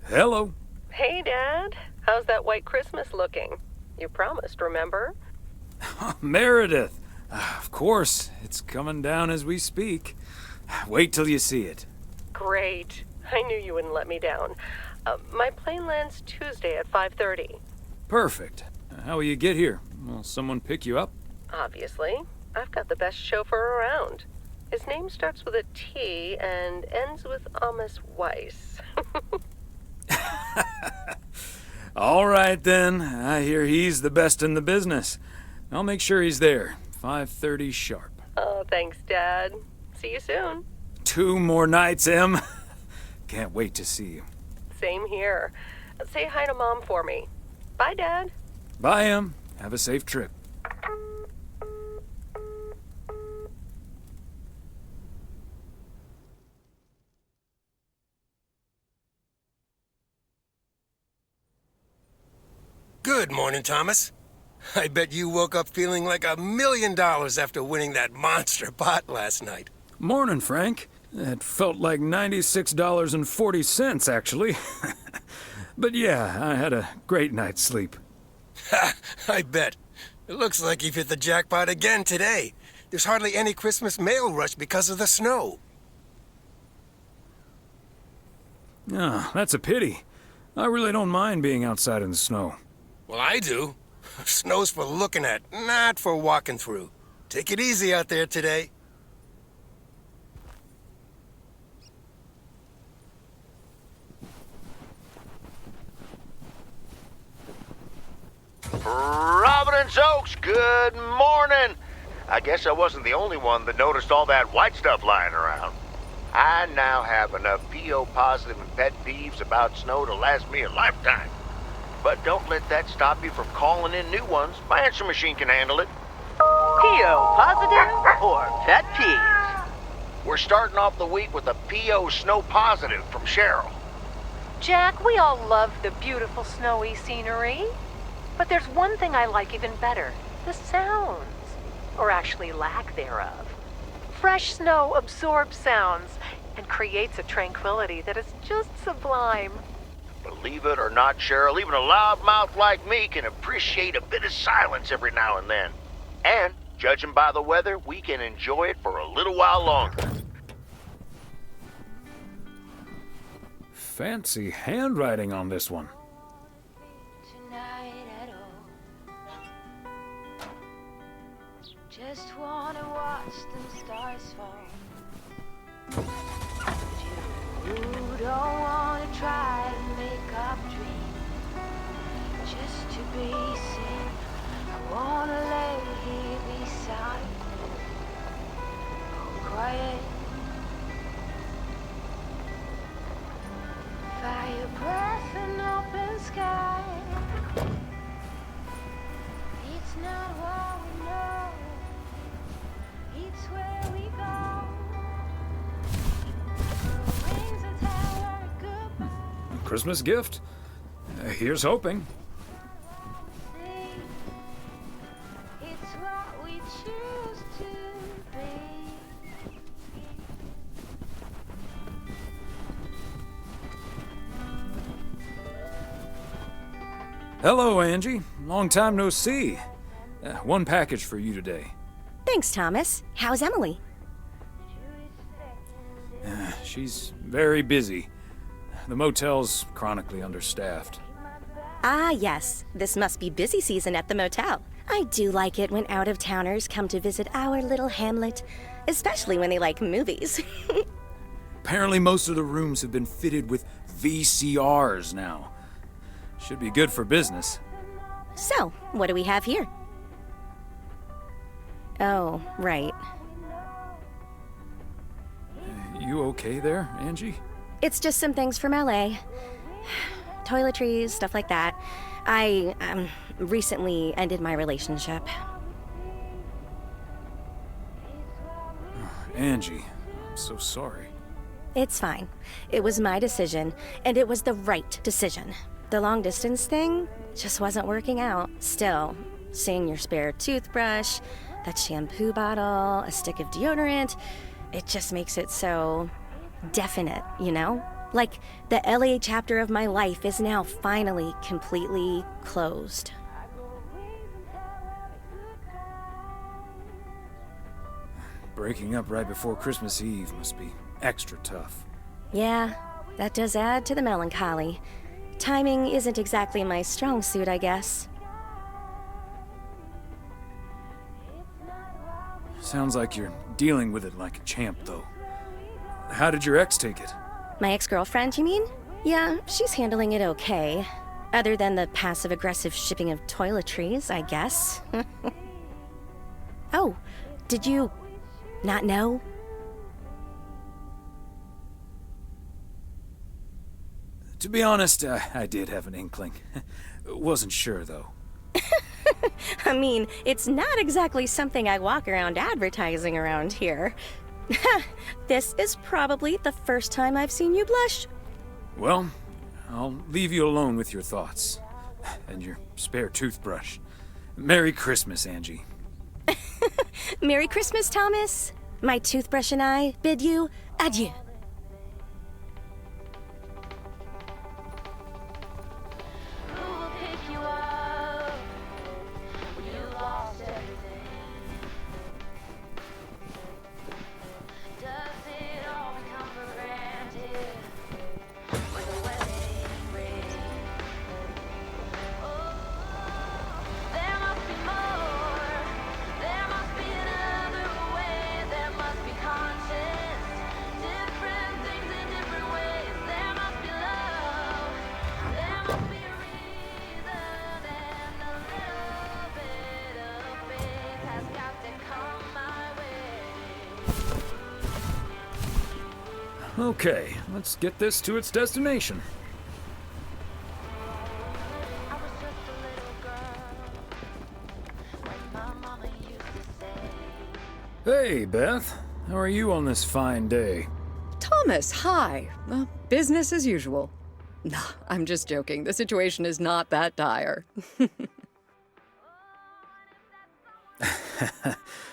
Hello. Hey, Dad. How's that white Christmas looking? You promised, remember? Meredith. Of course, it's coming down as we speak. Wait till you see it. Great. I knew you wouldn't let me down. My plane lands Tuesday at 5:30. Perfect. How will you get here? Will someone pick you up? Obviously. I've got the best chauffeur around. His name starts with a T and ends with Thomas Weiss. All right, then. I hear he's the best in the business. I'll make sure he's there. 5:30 sharp. Oh, thanks, Dad. See you soon. 2 more nights, Em. Can't wait to see you. Same here. Say hi to Mom for me. Bye, Dad. Bye, Em. Have a safe trip. Good morning, Thomas. I bet you woke up feeling like $1 million after winning that monster pot last night. Morning, Frank. It felt like $96.40, actually. But yeah, I had a great night's sleep. Ha! I bet. It looks like you've hit the jackpot again today. There's hardly any Christmas mail rush because of the snow. Ah, that's a pity. I really don't mind being outside in the snow. Well, I do. Snow's for looking at, not for walking through. Take it easy out there today. Providence Oaks, good morning. I guess I wasn't the only one that noticed all that white stuff lying around. I now have enough PO positive and pet peeves about snow to last me a lifetime. But don't let that stop you from calling in new ones. My answer machine can handle it. PO positive or pet peeves? We're starting off the week with a PO snow positive from Cheryl. Jack, we all love the beautiful snowy scenery. But there's one thing I like even better. The sounds. Or actually lack thereof. Fresh snow absorbs sounds and creates a tranquility that is just sublime. Believe it or not, Cheryl, even a loudmouth like me can appreciate a bit of silence every now and then. And, judging by the weather, we can enjoy it for a little while longer. Fancy handwriting on this one. Just wanna watch them stars fall. You don't wanna try to make up dreams just to be seen. I wanna lay here beside you, quiet. Fire breath and open sky. It's not what we know. It's where we go. Rings a tower goodbye. Christmas gift? Here's hoping. It's what we choose to be. Hello, Angie. Long time no see. One package for you today. Thanks, Thomas. How's Emily? She's very busy. The motel's chronically understaffed. Ah, yes. This must be busy season at the motel. I do like it when out-of-towners come to visit our little hamlet, especially when they like movies. Apparently most of the rooms have been fitted with VCRs now. Should be good for business. So, what do we have here? Oh, right. You okay there, Angie? It's just some things from LA. Toiletries, stuff like that. I, recently ended my relationship. Angie, I'm so sorry. It's fine. It was my decision, and it was the right decision. The long-distance thing just wasn't working out. Still, seeing your spare toothbrush, that shampoo bottle, a stick of deodorant, it just makes it so definite, you know? Like the LA chapter of my life is now finally completely closed. Breaking up right before Christmas Eve must be extra tough. Yeah, that does add to the melancholy. Timing isn't exactly my strong suit, I guess. Sounds like you're dealing with it like a champ, though. How did your ex take it? My ex-girlfriend, you mean? Yeah, she's handling it okay. Other than the passive-aggressive shipping of toiletries, I guess. Oh, did you not know? To be honest, I did have an inkling. Wasn't sure, though. I mean, it's not exactly something I walk around advertising around here. This is probably the first time I've seen you blush. Well, I'll leave you alone with your thoughts. And your spare toothbrush. Merry Christmas, Angie. Merry Christmas, Thomas. My toothbrush and I bid you adieu. Who will pick you up when you lost everything? Does it all become for granted when the wedding rings? Oh, there must be more. There must be another way. There must be conscience. Different things in different ways. There must be love. There must be a reason, and a little bit of faith has got to come my way. Okay, let's get this to its destination. I was just a little girl when my mama used to say. Hey, Beth. How are you on this fine day? Thomas, hi. Business as usual. Nah, I'm just joking. The situation is not that dire.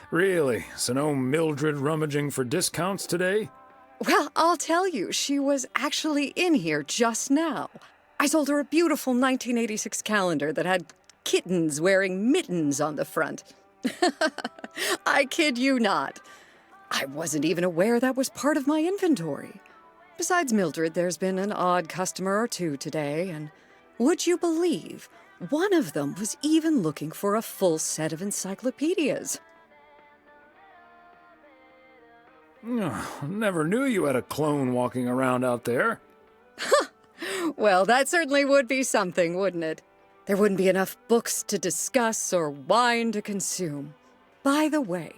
Really? So no Mildred rummaging for discounts today? Well, I'll tell you, she was actually in here just now. I sold her a beautiful 1986 calendar that had kittens wearing mittens on the front. I kid you not. I wasn't even aware that was part of my inventory. Besides Mildred, there's been an odd customer or two today, and would you believe, one of them was even looking for a full set of encyclopedias. Never knew you had a clone walking around out there. Well, that certainly would be something, wouldn't it? There wouldn't be enough books to discuss or wine to consume. By the way,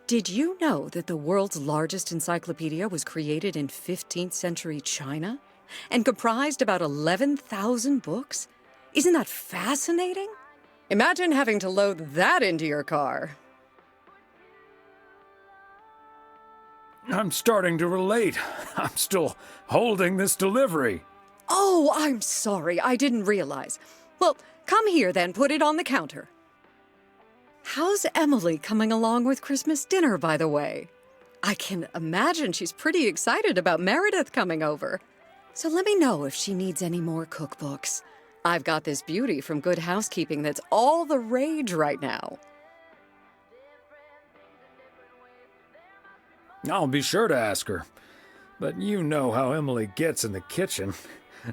did you know that the world's largest encyclopedia was created in 15th century China and comprised about 11,000 books? Isn't that fascinating? Imagine having to load that into your car. I'm starting to relate. I'm still holding this delivery. Oh, I'm sorry. I didn't realize. Well, come here then. Put it on the counter. How's Emily coming along with Christmas dinner, by the way? I can imagine she's pretty excited about Meredith coming over. So let me know if she needs any more cookbooks. I've got this beauty from Good Housekeeping that's all the rage right now. I'll be sure to ask her. But you know how Emily gets in the kitchen.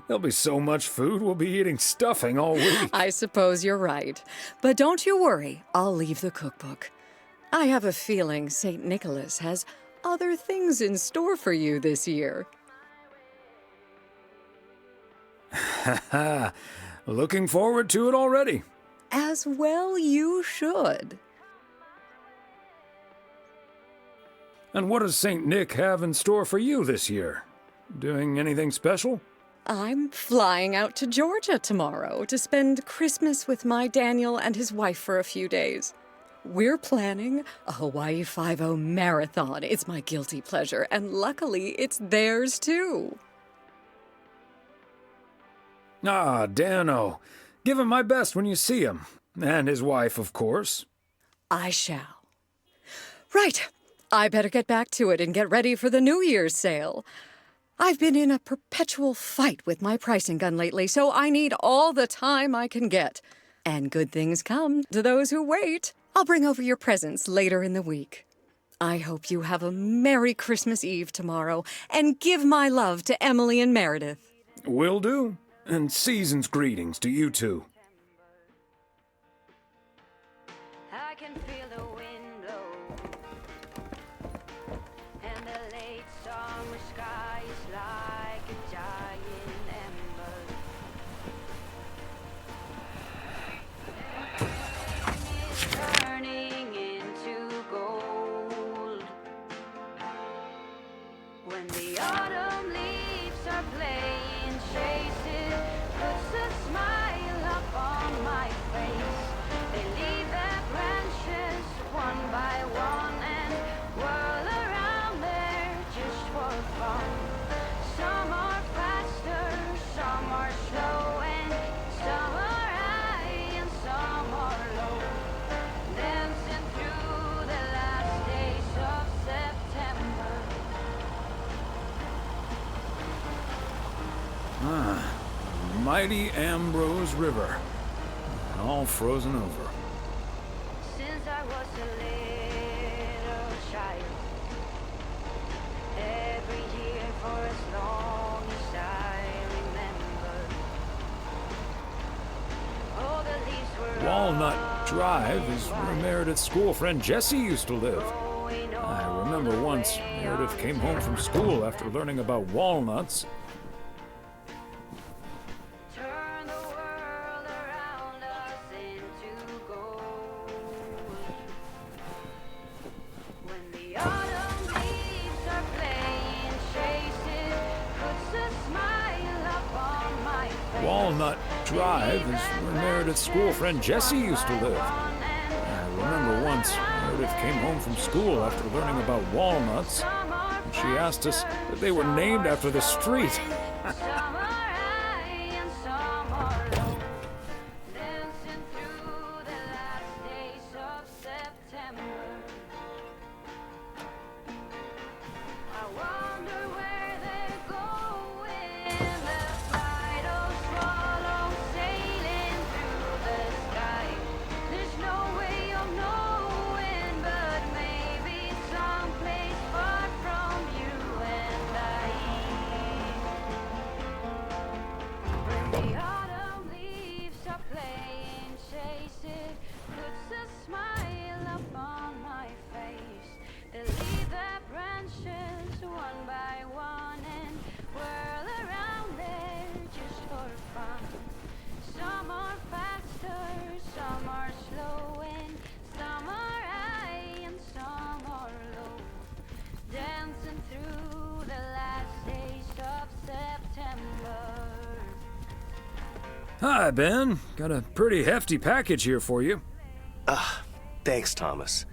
There'll be so much food, we'll be eating stuffing all week. I suppose you're right. But don't you worry, I'll leave the cookbook. I have a feeling St. Nicholas has other things in store for you this year. Ha Looking forward to it already. As well you should. And what does St. Nick have in store for you this year? Doing anything special? I'm flying out to Georgia tomorrow to spend Christmas with my Daniel and his wife for a few days. We're planning a Hawaii 5-0 marathon. It's my guilty pleasure, and luckily it's theirs too. Ah, Dano. Give him my best when you see him. And his wife, of course. I shall. Right. I better get back to it and get ready for the New Year's sale. I've been in a perpetual fight with my pricing gun lately, so I need all the time I can get. And good things come to those who wait. I'll bring over your presents later in the week. I hope you have a Merry Christmas Eve tomorrow, and give my love to Emily and Meredith. Will do. And season's greetings to you two. I can feel the wind blow, and the late summer sky is like a giant ember. It's turning into gold when the autumn leaves are playing chases, puts a smile up on my face. They leave their branches one by one and whirl around there just for fun. Some are faster, some are slow, and some are high and some are low. Dancing through the last days of September. Mighty Ambrose River. All frozen over. Since I was a little child, every year for as long as I remember, all the leaves were Walnut Drive is where Meredith's school friend Jessie used to live. I remember once Meredith came home from school after learning about walnuts. turn the world around us into gold. When the autumn leaves are playing chases, puts a smile up on my face. Walnut Drive is where Meredith's school friend Jessie used to live. I remember once Meredith came home from school after learning about walnuts, and she asked us if they were named after the street. Some are high and some are low. Dancing through the last days of September. I wonder where they're going. The flight of swallows sailing through the sky. There's no way of knowing, but maybe someplace far from you and I. When the autumn leaves are playing chases, puts a smile up on my face. They leave their branches one by one and whirl around there just for fun. Some are faster, some are slow, and some are high and some are low. Dancing through the last days of September. Hi, Ben. Got a pretty hefty package here for you. Thanks, Thomas.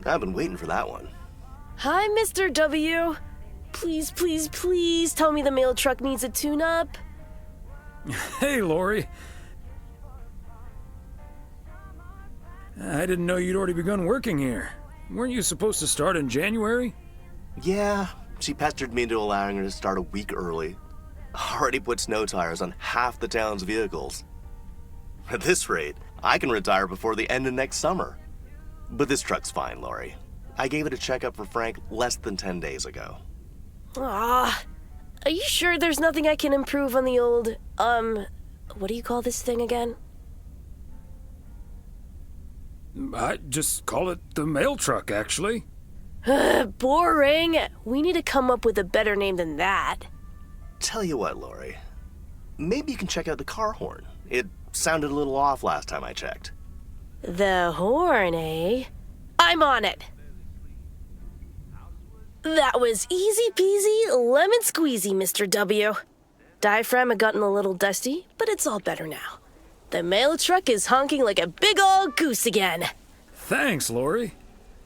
I've been waiting for that one. Hi, Mr. W. Please, please, please tell me the mail truck needs a tune-up. Hey, Lori. I didn't know you'd already begun working here. Weren't you supposed to start in January? Yeah, she pestered me into allowing her to start a week early. Already put snow tires on half the town's vehicles. At this rate, I can retire before the end of next summer. But this truck's fine, Lori. I gave it a checkup for Frank less than 10 days ago. Ah, are you sure there's nothing I can improve on the old, what do you call this thing again? I just call it the mail truck, actually. Boring. We need to come up with a better name than that. Tell you what, Lori. Maybe you can check out the car horn. It sounded a little off last time I checked. The horn, eh? I'm on it. That was easy peasy, lemon squeezy, Mr. W. Diaphragm had gotten a little dusty, but it's all better now. The mail truck is honking like a big old goose again. Thanks, Lori.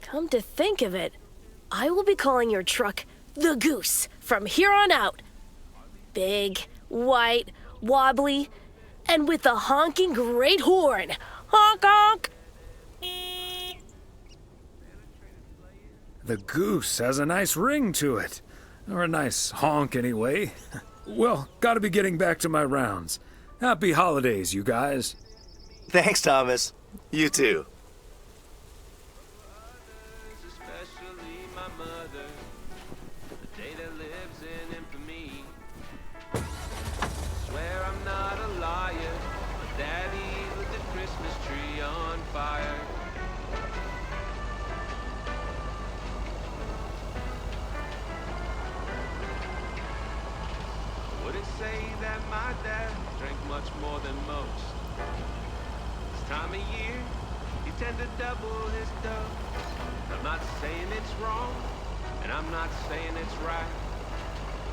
Come to think of it, I will be calling your truck the Goose from here on out. Big, white, wobbly, and with a honking great horn. Honk, honk! The Goose has a nice ring to it. Or a nice honk, anyway. Well, gotta be getting back to my rounds. Happy holidays, you guys. Thanks, Thomas. You too. Especially my mother, the day that lives in infamy. Swear I'm not a liar, but Daddy lit the Christmas tree on fire. I wouldn't say that my dad drank much more than most. This time of year, he tend to double his dose. I'm not saying it's wrong, and I'm not saying it's right.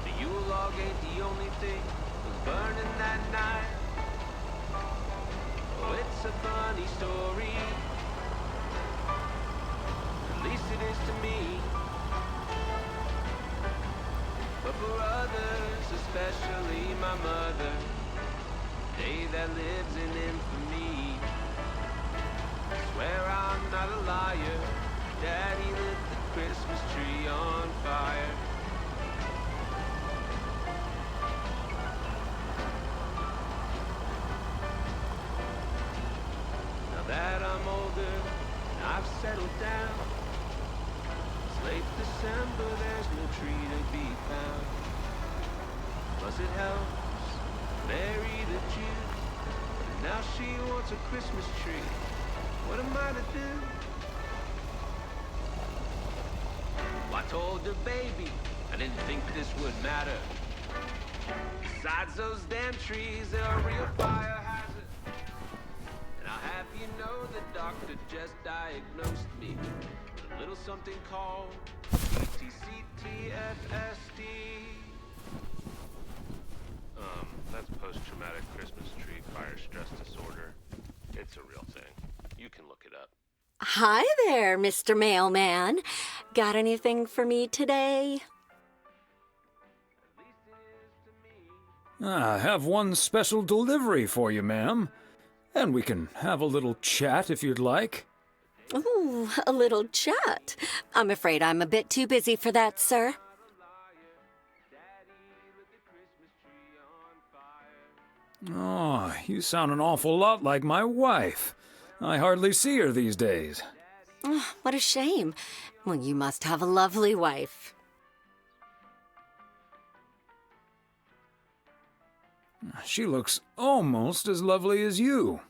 The Yule log ain't the only thing was burning that night. Oh, it's a funny story. At least it is to me. But for others, especially my mother, day that lives in infamy. Swear I'm not a liar. Daddy lit the Christmas tree on fire. Now that I'm older and I've settled down, it's late December, there's no tree to be found. Plus it helps Mary the Jew, and now she wants a Christmas tree. What am I to do? Well, I told the baby I didn't think this would matter. Besides those damn trees, they're a real fire hazard. And I'll have you know the doctor just diagnosed me with a little something called PTCTFSD. That's post-traumatic Christmas tree fire stress disorder. It's a real thing. You can look it up. Hi there, Mr. Mailman. Got anything for me today? I have one special delivery for you, ma'am. And we can have a little chat if you'd like. Ooh, a little chat. I'm afraid I'm a bit too busy for that, sir. Oh, you sound an awful lot like my wife. I hardly see her these days. Oh, what a shame. Well, you must have a lovely wife. She looks almost as lovely as you.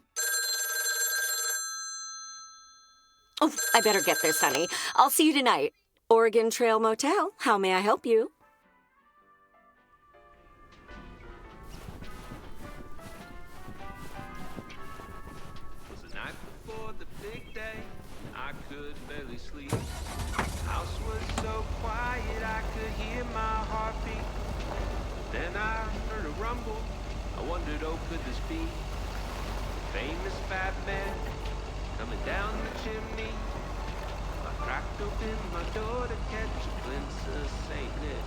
Oh, I better get this, honey. I'll see you tonight. Oregon Trail Motel. How may I help you? I could barely sleep. House was so quiet I could hear my heartbeat. Then I heard a rumble. I wondered, oh, could this be the famous fat man coming down the chimney? I cracked open my door to catch a glimpse of Saint Nick.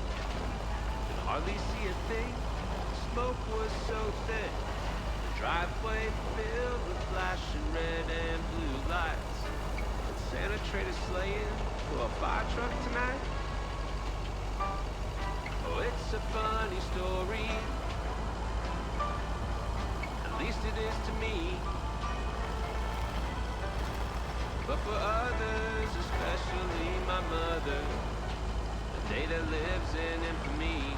Could hardly see a thing. The smoke was so thick. The driveway filled with flashing red and blue lights. Santa traded sleighing for a fire truck tonight. Oh, it's a funny story. At least it is to me. But for others, especially my mother, the day that lives in infamy.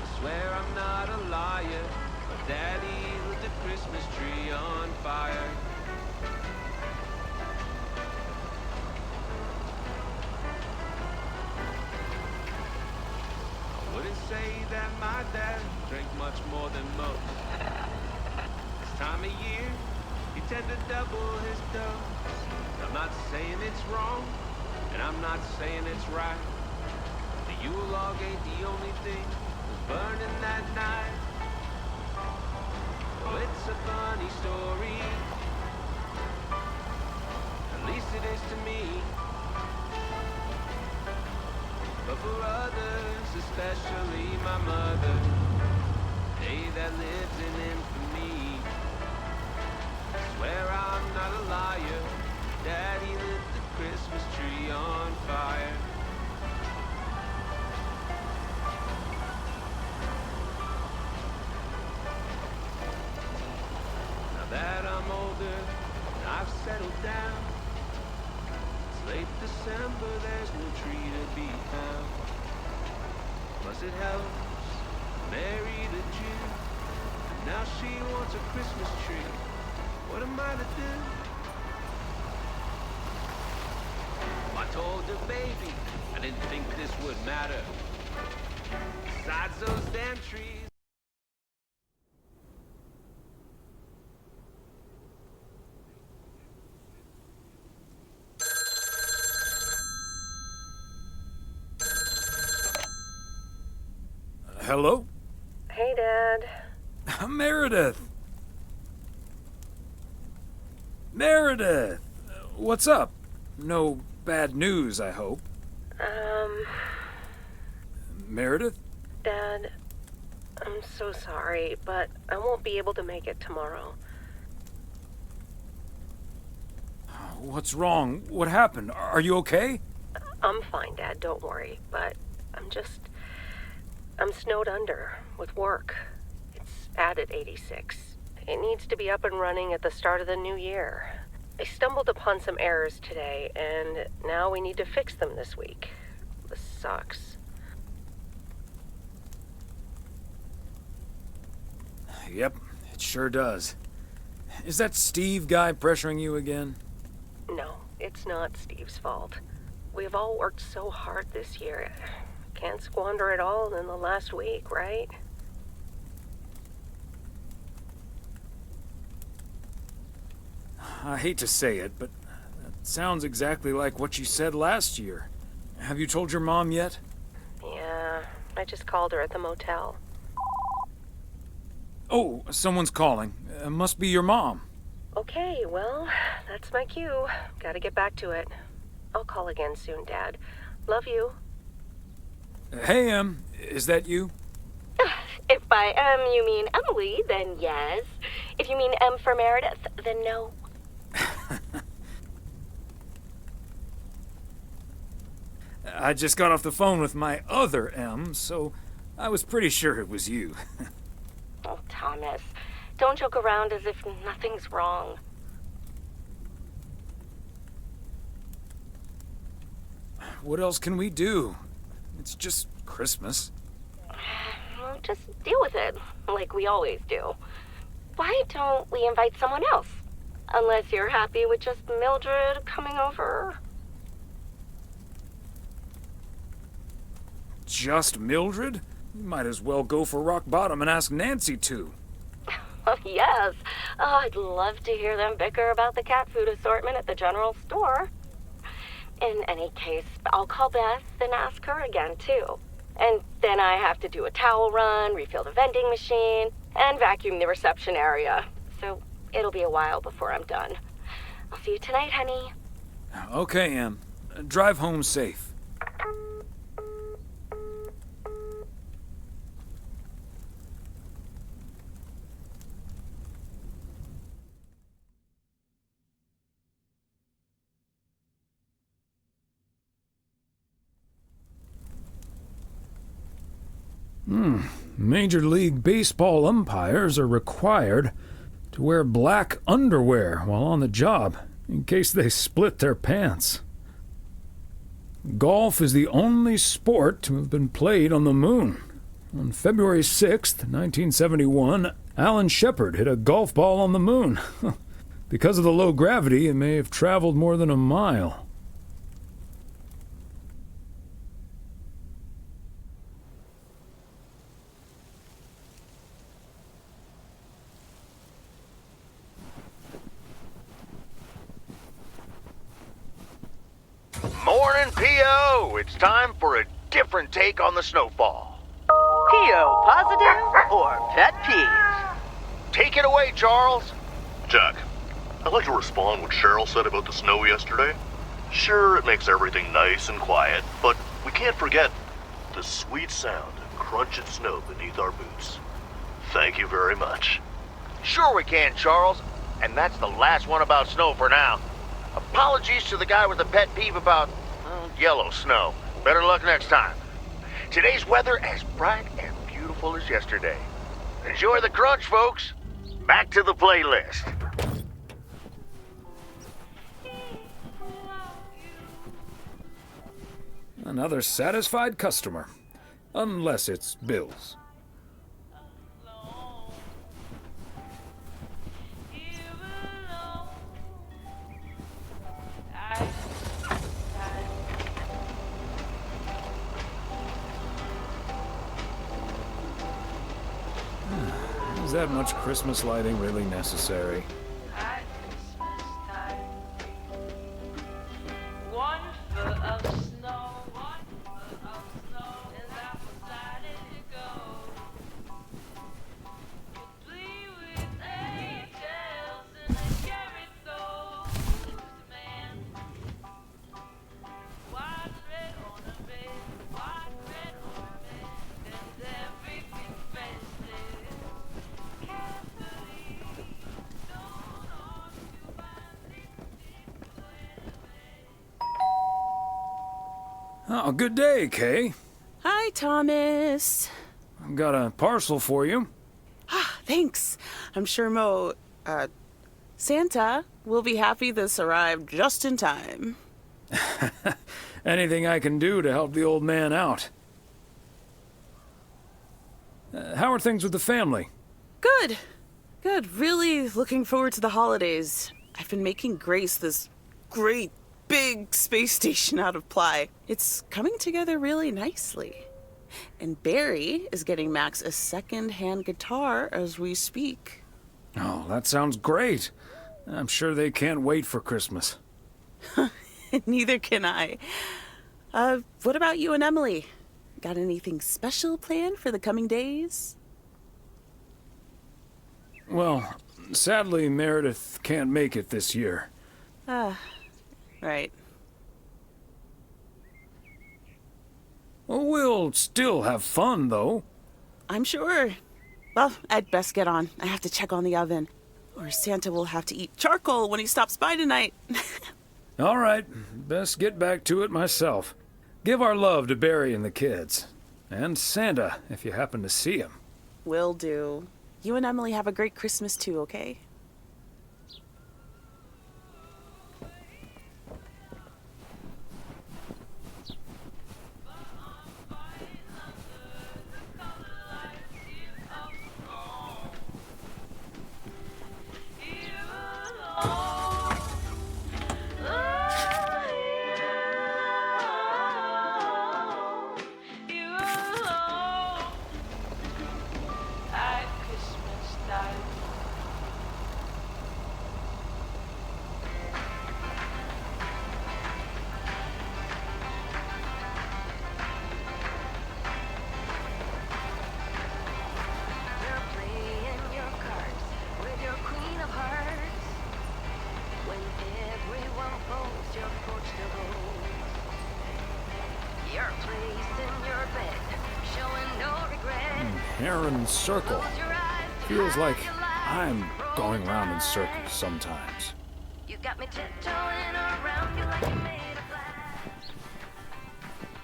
I swear I'm not a liar, but Daddy lit the Christmas tree on fire. Say that my dad drank much more than most. This time of year, he tend to double his dose. I'm not saying it's wrong, and I'm not saying it's right. The Yule log ain't the only thing was burning that night. Oh, it's a funny story. At least it is to me. But for others, especially my mother, day that lives in infamy. Swear I'm not a liar. Daddy lit the Christmas tree on fire. settle down. It's late December, there's no tree to be found. Plus it helps, married a Jew. And now she wants a Christmas tree. What am I to do? I told the baby I didn't think this would matter. Besides those damn trees. Hello? Hey, Dad. Meredith! Meredith! What's up? No bad news, I hope. Meredith? Dad, I'm so sorry, but I won't be able to make it tomorrow. What's wrong? What happened? Are you okay? I'm fine, Dad, don't worry, but I'm snowed under with work. It's at 86. It needs to be up and running at the start of the new year. I stumbled upon some errors today, and now we need to fix them this week. This sucks. Yep, it sure does. Is that Steve guy pressuring you again? No, it's not Steve's fault. We've all worked so hard this year. Can't squander it all in the last week, right? I hate to say it, but that sounds exactly like what you said last year. Have you told your mom yet? Yeah, I just called her at the motel. Oh, someone's calling. Must be your mom. Okay, well, that's my cue. Gotta get back to it. I'll call again soon, Dad. Love you. Hey, is that you? If by you mean Emily, then yes. If you mean M for Meredith, then no. I just got off the phone with my other M, so I was pretty sure it was you. Oh, Thomas, don't joke around as if nothing's wrong. What else can we do? It's just Christmas. Well, just deal with it, like we always do. Why don't we invite someone else? Unless you're happy with just Mildred coming over. Just Mildred? You might as well go for rock bottom and ask Nancy to. Oh, yes. Oh, I'd love to hear them bicker about the cat food assortment at the general store. In any case, I'll call Beth and ask her again, too. And then I have to do a towel run, refill the vending machine, and vacuum the reception area. So it'll be a while before I'm done. I'll see you tonight, honey. Okay, Em. Drive home safe. Major League Baseball umpires are required to wear black underwear while on the job, in case they split their pants. Golf is the only sport to have been played on the moon. On February 6th, 1971, Alan Shepard hit a golf ball on the moon. Because of the low gravity, it may have traveled more than a mile. Morning, P.O. It's time for a different take on the snowfall. P.O. positive or pet peeves? Take it away, Charles. Jack, I'd like to respond what Cheryl said about the snow yesterday. Sure, it makes everything nice and quiet, but we can't forget the sweet sound of crunching snow beneath our boots. Thank you very much. Sure we can, Charles. And that's the last one about snow for now. Apologies to the guy with the pet peeve about yellow snow. Better luck next time. Today's weather as bright and beautiful as yesterday. Enjoy the crunch, folks. Back to the playlist. Another satisfied customer. Unless it's Bill's. Is that much Christmas lighting really necessary? Oh, good day, Kay. Hi, Thomas. I've got a parcel for you. Thanks. I'm sure Santa will be happy this arrived just in time. Anything I can do to help the old man out. How are things with the family? Good. Good. Really looking forward to the holidays. I've been making Grace this great big space station out of ply. It's coming together really nicely. And Barry is getting Max a second-hand guitar as we speak. Oh, that sounds great. I'm sure they can't wait for Christmas. Neither can I. What about you and Emily? Got anything special planned for the coming days? Well, sadly, Meredith can't make it this year. Right. Well, we'll still have fun, though. I'm sure. Well, I'd best get on. I have to check on the oven. Or Santa will have to eat charcoal when he stops by tonight. All right, best get back to it myself. Give our love to Barry and the kids. And Santa, if you happen to see him. Will do. You and Emily have a great Christmas too, okay? Heron Circle. Feels like I'm going round in circles sometimes. You got me tiptoeing around you like you made of glass.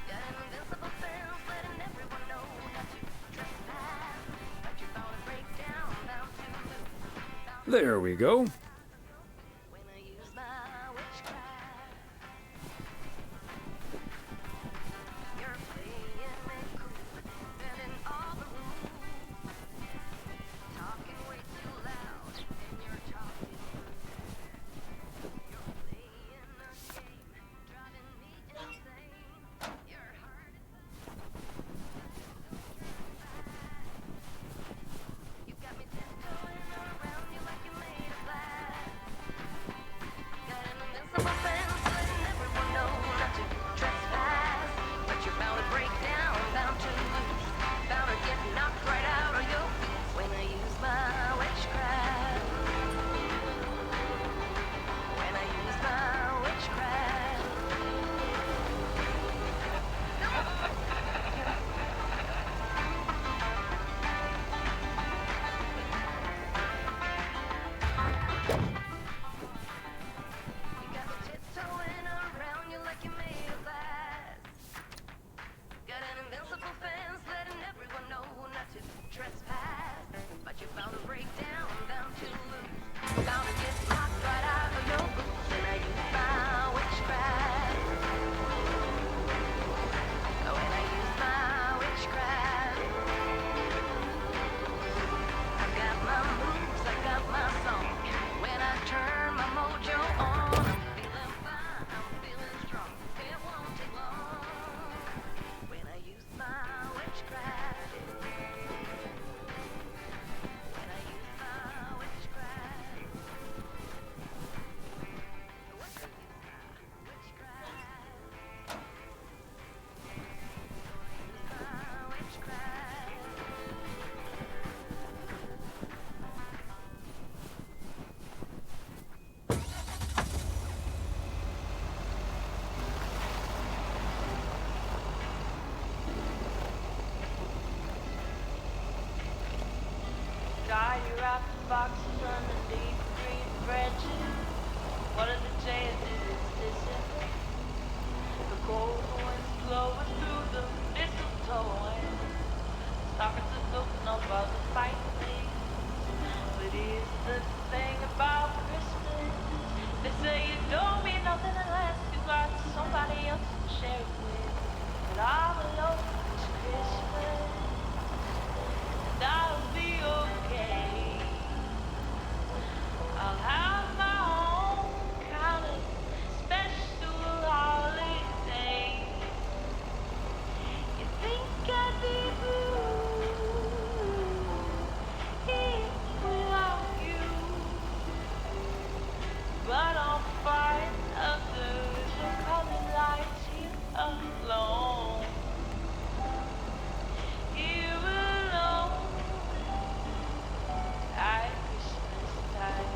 Got an invisible fence letting everyone know not to trespass. But you thought it'd break down to There we go. when I use my witchcraft. You're playing it cool, bending all the rules. Talking way too loud, and you're talking. You're playing a game, driving me insane. Your heart is you got me tiptoeing around you like you made of glass. boxes from the deep green branches. One of the chances is December. The cold winds blowing through the mistletoe and stockings are looking about the fight things. But here's the thing about Christmas. They say it don't mean nothing unless you got somebody else to share it with. But I'm alone this Christmas, and I'll be okay. I'll have my own kind of special holiday. You think I'd be blue if without you, but I'm fine under the colored lights here alone. Here alone at Christmas time.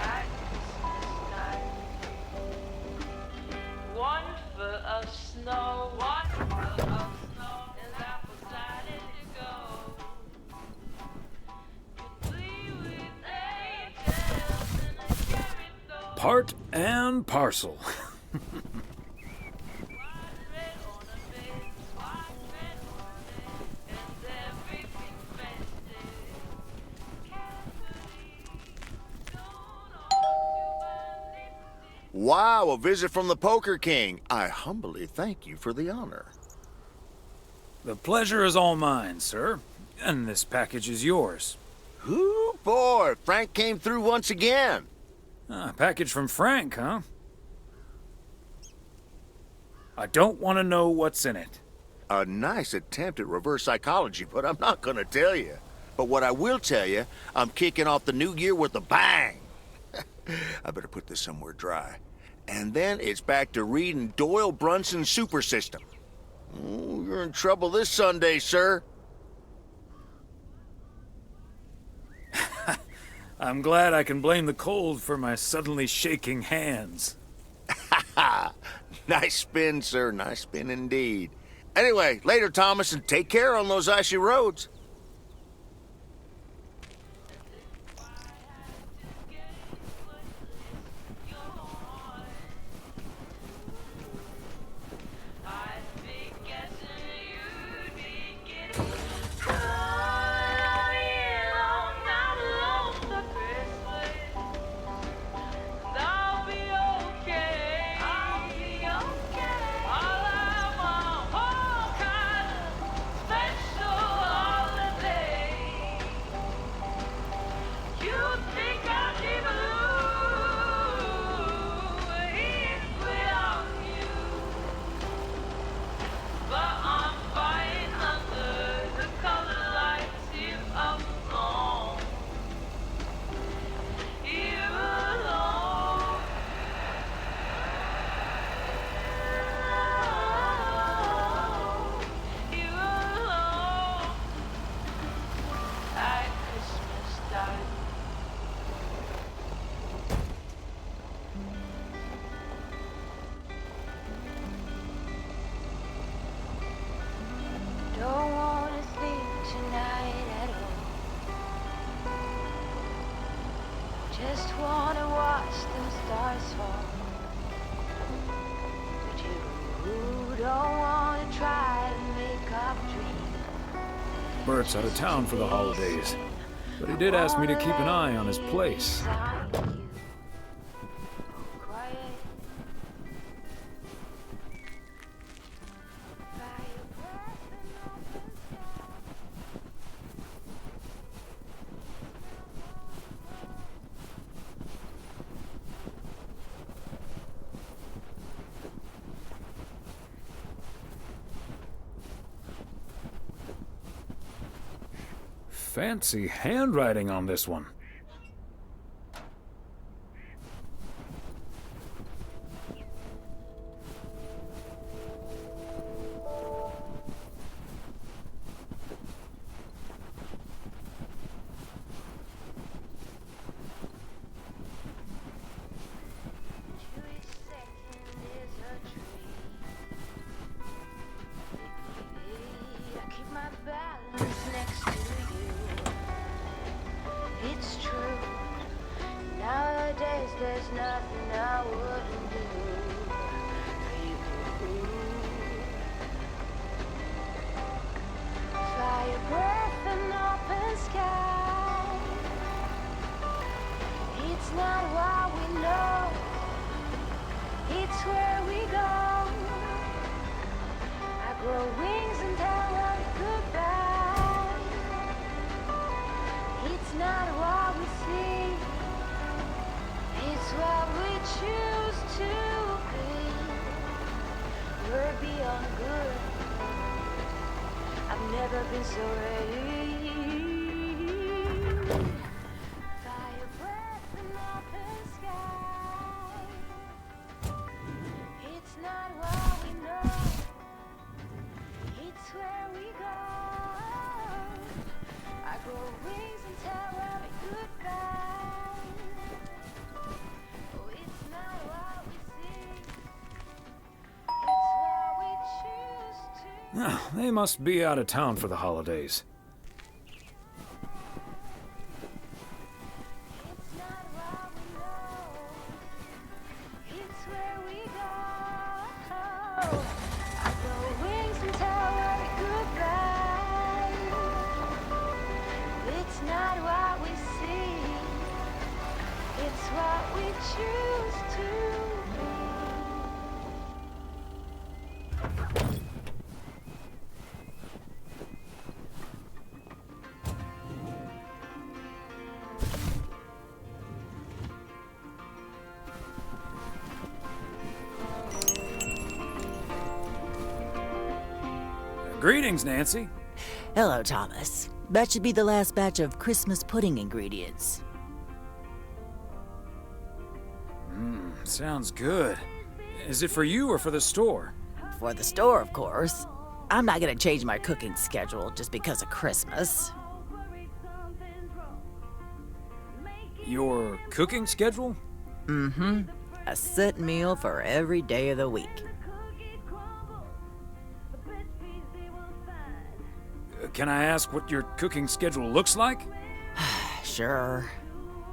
At Christmas time. One foot of snow, and apple decided to go. Complete with angels and a carrot though. Part and parcel. Wow, a visit from the Poker King. I humbly thank you for the honor. The pleasure is all mine, sir. And this package is yours. Ooh, boy, Frank came through once again. A package from Frank, huh? I don't want to know what's in it. A nice attempt at reverse psychology, but I'm not gonna tell you. But what I will tell you, I'm kicking off the new year with a bang. I better put this somewhere dry. And then it's back to reading Doyle Brunson's Super System. Ooh, you're in trouble this Sunday, sir. I'm glad I can blame the cold for my suddenly shaking hands. Nice spin, sir. Nice spin indeed. Anyway, later, Thomas, and take care on those icy roads. Don't wanna sleep tonight at all. Just wanna watch them stars fall. But you don't wanna try to make up dreams. Bert's out of town for the holidays, but he did ask me to keep an eye on his place. Fancy handwriting on this one. It's not what we know, it's where we go. I grow wings and tell us goodbye. It's not what we see, it's what we choose to be. We're beyond good, I've never been so ready. Fire breath in open sky. It's not what we know, it's where we go. I grow wings and tell every goodbye. Oh, it's not what we see, it's what we choose to. Ah, they must be out of town for the holidays. It's not what we know, it's where we go. I grow wings and tell every goodbye. It's not what we see, it's what we choose to be. Greetings, Nancy. Hello, Thomas. That should be the last batch of Christmas pudding ingredients. Sounds good. Is it for you or for the store? For the store, of course. I'm not gonna change my cooking schedule just because of Christmas. Your cooking schedule? Mm-hmm. A set meal for every day of the week. Can I ask what your cooking schedule looks like? Sure.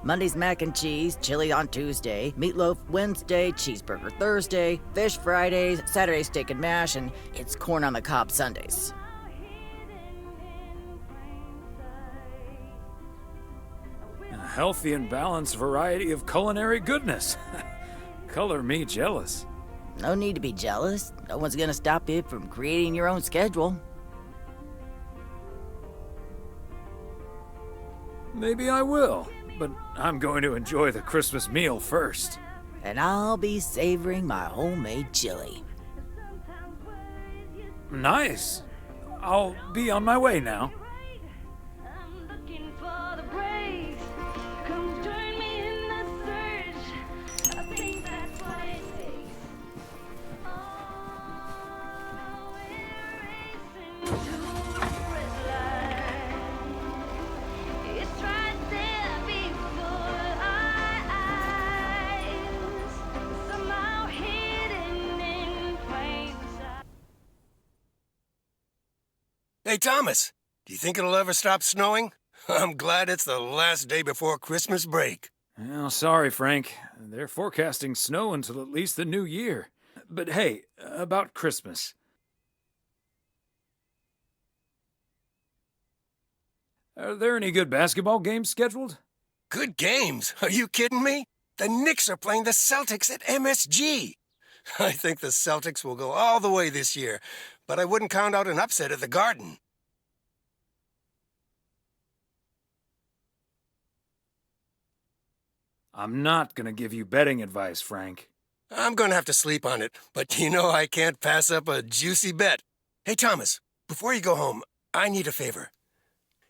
Monday's mac and cheese, chili on Tuesday, meatloaf Wednesday, cheeseburger Thursday, fish Fridays, Saturday steak and mash, and it's corn on the cob Sundays. A healthy and balanced variety of culinary goodness. Color me jealous. No need to be jealous. No one's gonna stop you from creating your own schedule. Maybe I will, but I'm going to enjoy the Christmas meal first. And I'll be savoring my homemade chili. Nice. I'll be on my way now. I'm looking for the breeze. Come join me in the search. I think that's what it takes. Oh, we're racing to the red line. It's right there before our eyes. Somehow hidden in plain sight. Hey, Thomas, do you think it'll ever stop snowing? I'm glad it's the last day before Christmas break. Well, sorry, Frank. They're forecasting snow until at least the new year. But hey, about Christmas. Are there any good basketball games scheduled? Good games? Are you kidding me? The Knicks are playing the Celtics at MSG. I think the Celtics will go all the way this year, but I wouldn't count out an upset at the Garden. I'm not gonna give you betting advice, Frank. I'm gonna have to sleep on it, but you know I can't pass up a juicy bet. Hey, Thomas, before you go home, I need a favor.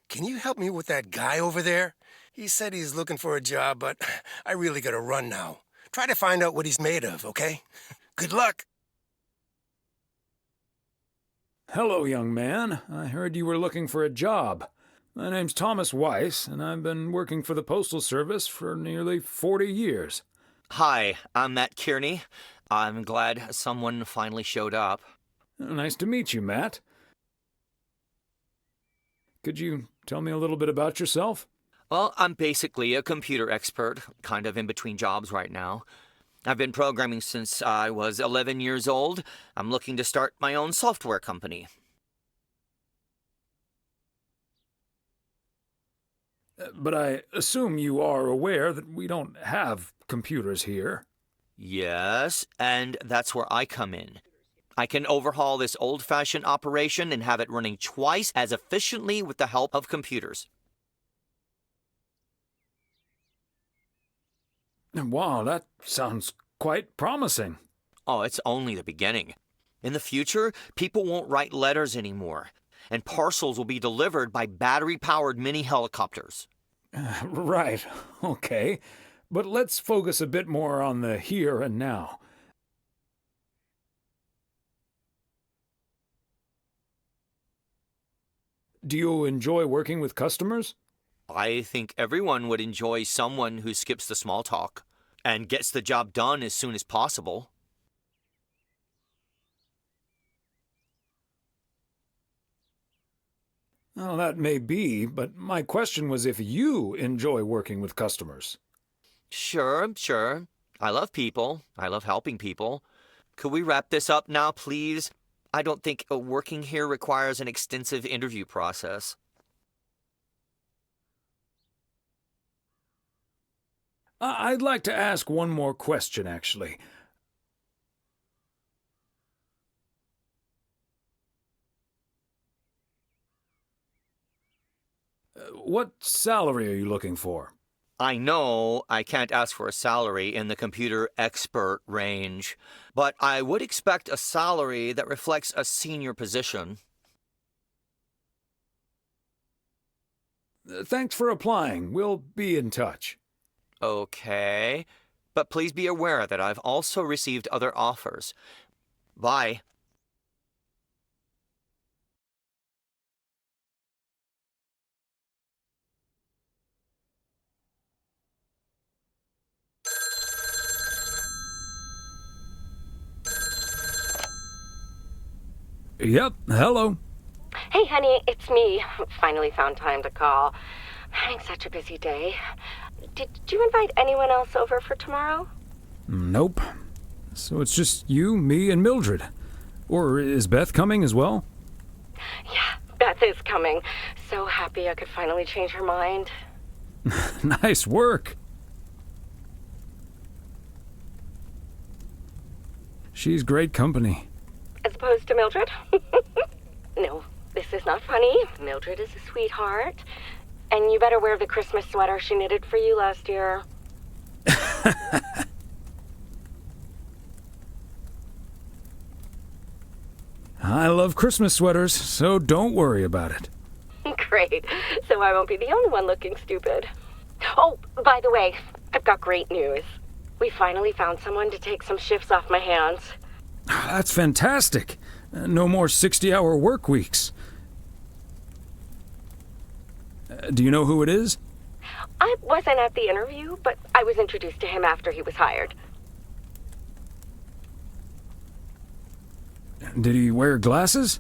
Can you help me with that guy over there? He said he's looking for a job, but I really gotta run now. Try to find out what he's made of, okay? Good luck. Hello, young man. I heard you were looking for a job. My name's Thomas Weiss, and I've been working for the Postal Service for nearly 40 years. Hi, I'm Matt Kearney. I'm glad someone finally showed up. Nice to meet you, Matt. Could you tell me a little bit about yourself? Well, I'm basically a computer expert, kind of in between jobs right now. I've been programming since I was 11 years old. I'm looking to start my own software company. But I assume you are aware that we don't have computers here. Yes, and that's where I come in. I can overhaul this old-fashioned operation and have it running twice as efficiently with the help of computers. Wow, that sounds quite promising. Oh, it's only the beginning. In the future, people won't write letters anymore, and parcels will be delivered by battery-powered mini helicopters. Right, okay. But let's focus a bit more on the here and now. Do you enjoy working with customers? I think everyone would enjoy someone who skips the small talk and gets the job done as soon as possible. Well, that may be, but my question was if you enjoy working with customers. Sure. I love people. I love helping people. Could we wrap this up now, please? I don't think working here requires an extensive interview process. I'd like to ask one more question, actually. What salary are you looking for? I know I can't ask for a salary in the computer expert range, but I would expect a salary that reflects a senior position. Thanks for applying. We'll be in touch. Okay, but please be aware that I've also received other offers. Bye. Yep, hello. Hey, honey, it's me. Finally found time to call. I'm having such a busy day. Did you invite anyone else over for tomorrow? Nope. So it's just you, me, and Mildred. Or is Beth coming as well? Yeah, Beth is coming. So happy I could finally change her mind. Nice work. She's great company. As opposed to Mildred? No, this is not funny. Mildred is a sweetheart. And you better wear the Christmas sweater she knitted for you last year. I love Christmas sweaters, so don't worry about it. Great. So I won't be the only one looking stupid. Oh, by the way, I've got great news. We finally found someone to take some shifts off my hands. That's fantastic. No more 60-hour work weeks. Do you know who it is? I wasn't at the interview, but I was introduced to him after he was hired. Did he wear glasses?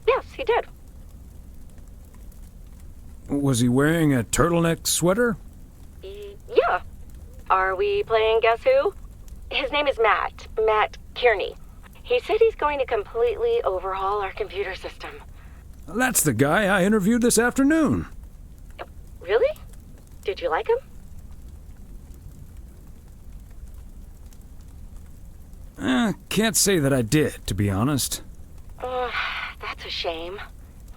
Yes, he did. Was he wearing a turtleneck sweater? Yeah. Are we playing Guess Who? His name is Matt. Matt Kearney. He said he's going to completely overhaul our computer system. That's the guy I interviewed this afternoon. Really? Did you like him? Can't say that I did, to be honest. That's a shame.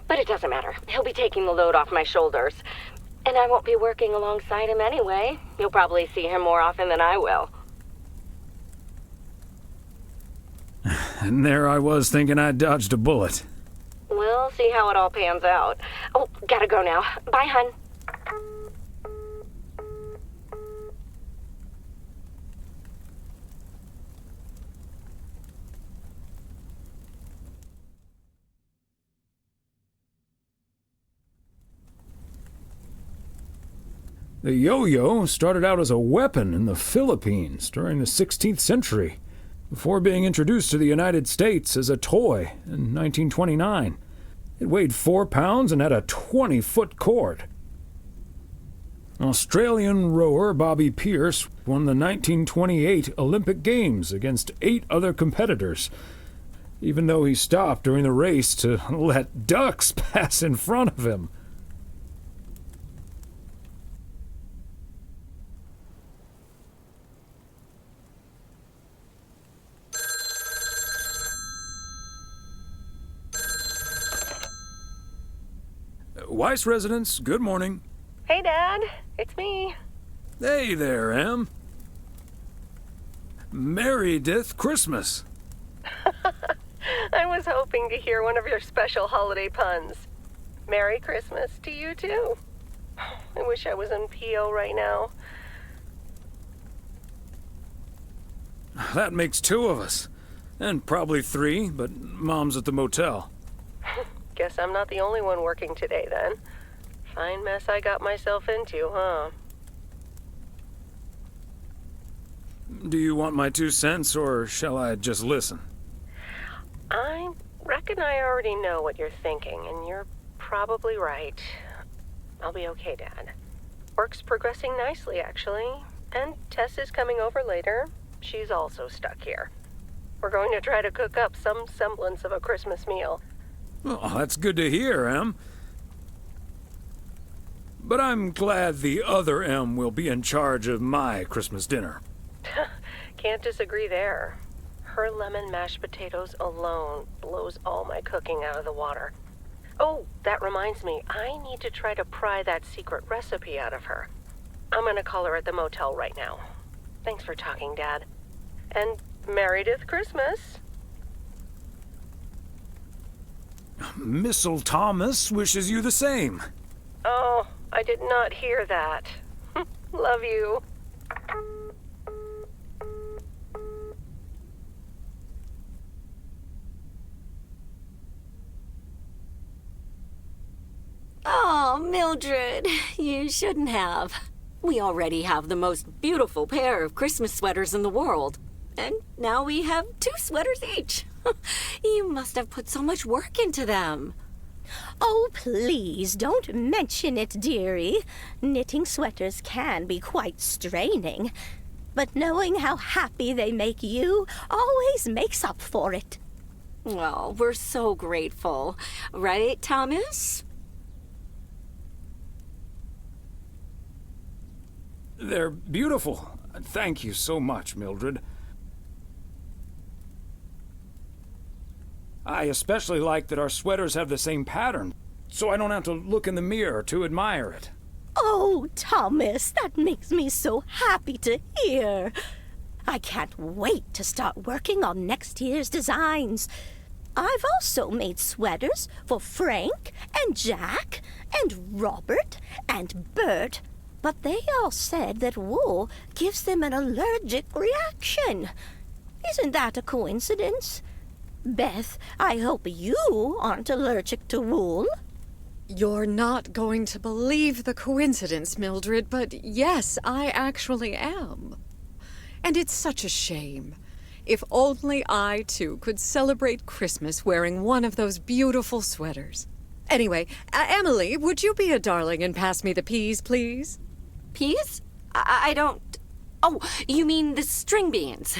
But it doesn't matter. He'll be taking the load off my shoulders. And I won't be working alongside him anyway. You'll probably see him more often than I will. And there I was thinking I dodged a bullet. We'll see how it all pans out. Oh, gotta go now. Bye, hun. The yo-yo started out as a weapon in the Philippines during the 16th century, before being introduced to the United States as a toy in 1929. It weighed 4 pounds and had a 20-foot cord. Australian rower Bobby Pierce won the 1928 Olympic Games against 8 other competitors, even though he stopped during the race to let ducks pass in front of him. Weiss residence, good morning. Hey, Dad. It's me. Hey there, Em. Meredith Christmas. I was hoping to hear one of your special holiday puns. Merry Christmas to you, too. I wish I was in PO right now. That makes 2 of us. And probably 3, but Mom's at the motel. Guess I'm not the only one working today, then. Fine mess I got myself into, huh? Do you want my 2 cents, or shall I just listen? I reckon I already know what you're thinking, and you're probably right. I'll be okay, Dad. Work's progressing nicely, actually. And Tess is coming over later. She's also stuck here. We're going to try to cook up some semblance of a Christmas meal. Oh, that's good to hear, Em. But I'm glad the other Em will be in charge of my Christmas dinner. Can't disagree there. Her lemon mashed potatoes alone blows all my cooking out of the water. Oh, that reminds me, I need to try to pry that secret recipe out of her. I'm gonna call her at the motel right now. Thanks for talking, Dad. And Meredith Christmas. Missile Thomas wishes you the same. Oh, I did not hear that. Love you. Oh, Mildred, you shouldn't have. We already have the most beautiful pair of Christmas sweaters in the world. And now we have 2 sweaters each. You must have put so much work into them. Oh, please, don't mention it, dearie. Knitting sweaters can be quite straining. But knowing how happy they make you always makes up for it. Well, we're so grateful. Right, Thomas? They're beautiful. Thank you so much, Mildred. I especially like that our sweaters have the same pattern, so I don't have to look in the mirror to admire it. Oh, Thomas, that makes me so happy to hear. I can't wait to start working on next year's designs. I've also made sweaters for Frank and Jack and Robert and Bert, but they all said that wool gives them an allergic reaction. Isn't that a coincidence? Beth, I hope you aren't allergic to wool. You're not going to believe the coincidence, Mildred, but yes, I actually am. And it's such a shame. If only I, too, could celebrate Christmas wearing one of those beautiful sweaters. Anyway, Emily, would you be a darling and pass me the peas, please? Peas? I don't... Oh, you mean the string beans.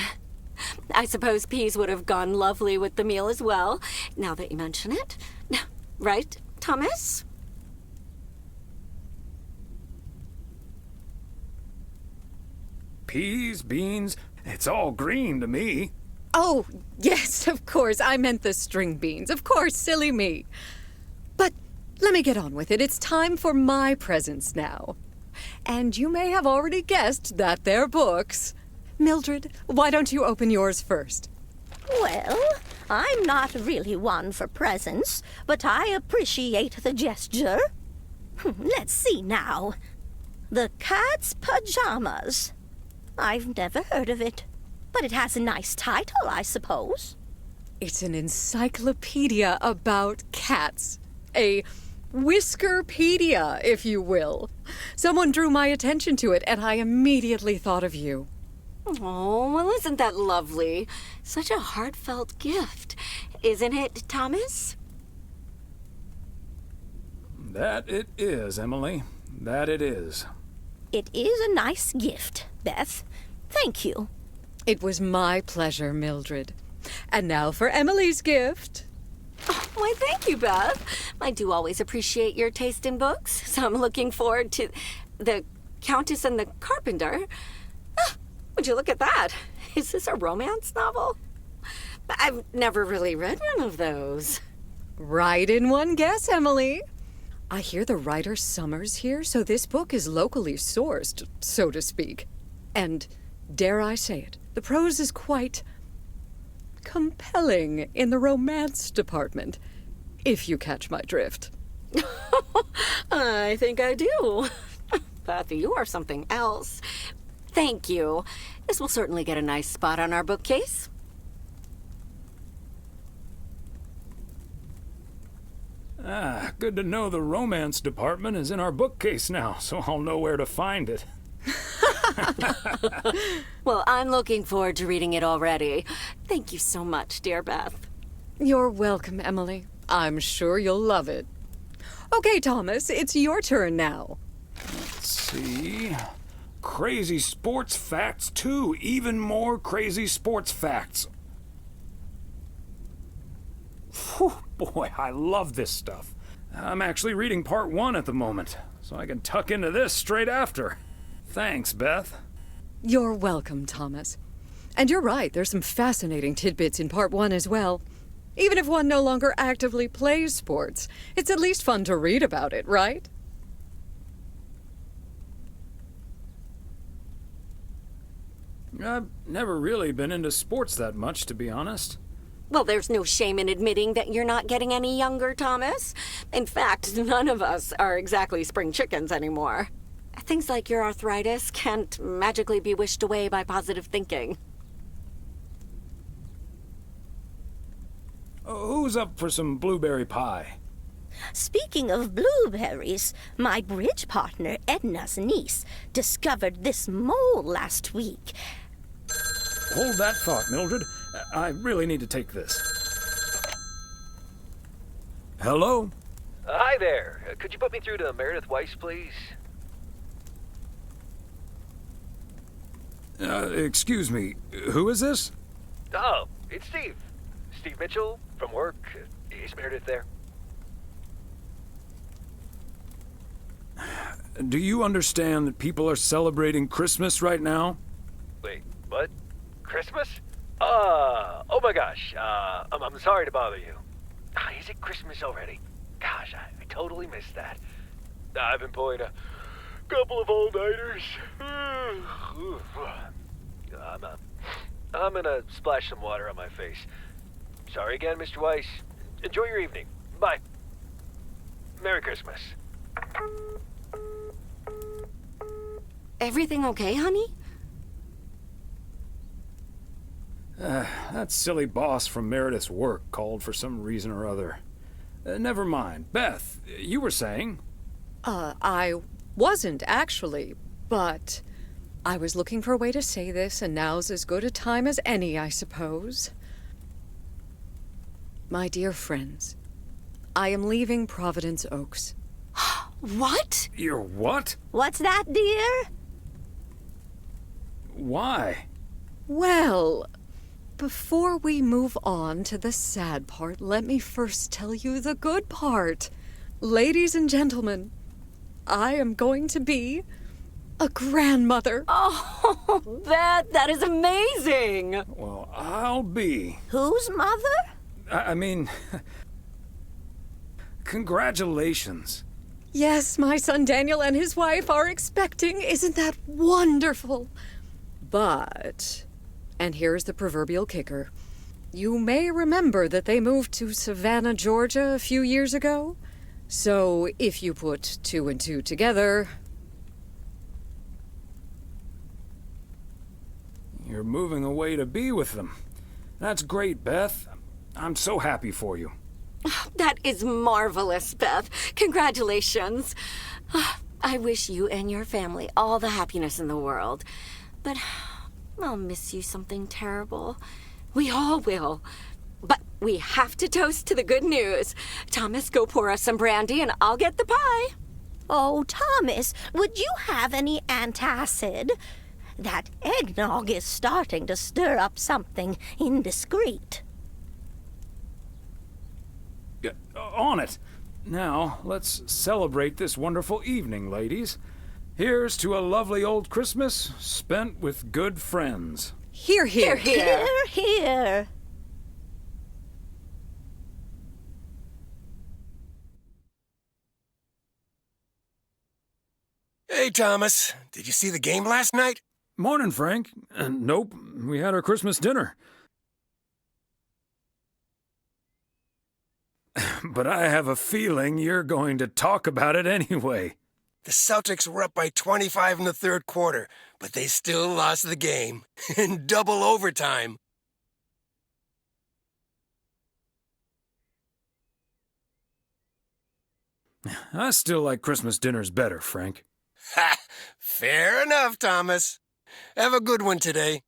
I suppose peas would have gone lovely with the meal as well, now that you mention it. Right, Thomas? Peas, beans, it's all green to me. Oh, yes, of course. I meant the string beans. Of course, silly me. But let me get on with it. It's time for my presents now. And you may have already guessed that they're books. Mildred, why don't you open yours first? Well, I'm not really one for presents, but I appreciate the gesture. Let's see now. The Cat's Pajamas. I've never heard of it, but it has a nice title, I suppose. It's an encyclopedia about cats. A Whiskerpedia, if you will. Someone drew my attention to it, and I immediately thought of you. Oh, well, isn't that lovely? Such a heartfelt gift. Isn't it, Thomas? That it is, Emily. That it is. It is a nice gift, Beth. Thank you. It was my pleasure, Mildred. And now for Emily's gift. Oh, why, thank you, Beth. I do always appreciate your taste in books, so I'm looking forward to The Countess and the Carpenter. Would you look at that? Is this a romance novel? I've never really read one of those. Right in one guess, Emily. I hear the writer Summer's here, so this book is locally sourced, so to speak. And, dare I say it, the prose is quite compelling in the romance department, if you catch my drift. I think I do. Beth, you are something else. Thank you. This will certainly get a nice spot on our bookcase. Ah, good to know the romance department is in our bookcase now, so I'll know where to find it. Well, I'm looking forward to reading it already. Thank you so much, dear Beth. You're welcome, Emily. I'm sure you'll love it. Okay, Thomas, it's your turn now. Let's see. Crazy sports facts 2. Even more crazy sports facts. Whew, boy, I love this stuff. I'm actually reading part 1 at the moment, so I can tuck into this straight after. Thanks, Beth. You're welcome, Thomas. And you're right, there's some fascinating tidbits in part 1 as well. Even if one no longer actively plays sports, it's at least fun to read about it, right? I've never really been into sports that much, to be honest. Well, there's no shame in admitting that you're not getting any younger, Thomas. In fact, none of us are exactly spring chickens anymore. Things like your arthritis can't magically be wished away by positive thinking. Who's up for some blueberry pie? Speaking of blueberries, my bridge partner Edna's niece discovered this mole last week. Hold that thought, Mildred. I really need to take this. Hello? Hi there. Could you put me through to Meredith Weiss, please? Excuse me. Who is this? Oh, it's Steve. Steve Mitchell from work. Is Meredith there? Do you understand that people are celebrating Christmas right now? Wait, what? Christmas? Oh my gosh. I'm sorry to bother you. Is it Christmas already? Gosh, I totally missed that. I've been pulling a couple of all-nighters. I'm gonna splash some water on my face. Sorry again, Mr. Weiss. Enjoy your evening. Bye. Merry Christmas. Everything okay, honey? That silly boss from Meredith's work called for some reason or other. Never mind. Beth, you were saying? I wasn't actually, but I was looking for a way to say this, and now's as good a time as any, I suppose. My dear friends, I am leaving Providence Oaks. What? You're what? What's that, dear? Why? Well, before we move on to the sad part, let me first tell you the good part. Ladies and gentlemen, I am going to be a grandmother. Oh, Beth, that is amazing. Well, I'll be. Whose mother? I mean, congratulations. Yes, my son Daniel and his wife are expecting. Isn't that wonderful? But, and here's the proverbial kicker, you may remember that they moved to Savannah, Georgia a few years ago. So if you put 2 and 2 together... You're moving away to be with them. That's great, Beth. I'm so happy for you. That is marvelous, Beth. Congratulations. I wish you and your family all the happiness in the world. But I'll miss you something terrible. We all will. But we have to toast to the good news. Thomas, go pour us some brandy and I'll get the pie. Oh, Thomas, would you have any antacid? That eggnog is starting to stir up something indiscreet. On it. Now, let's celebrate this wonderful evening, ladies. Here's to a lovely old Christmas spent with good friends. Hear, hear. Hear, hear. Hey, Thomas. Did you see the game last night? Morning, Frank. Nope, we had our Christmas dinner. But I have a feeling you're going to talk about it anyway. The Celtics were up by 25 in the third quarter, but they still lost the game in double overtime. I still like Christmas dinners better, Frank. Ha! Fair enough, Thomas. Have a good one today.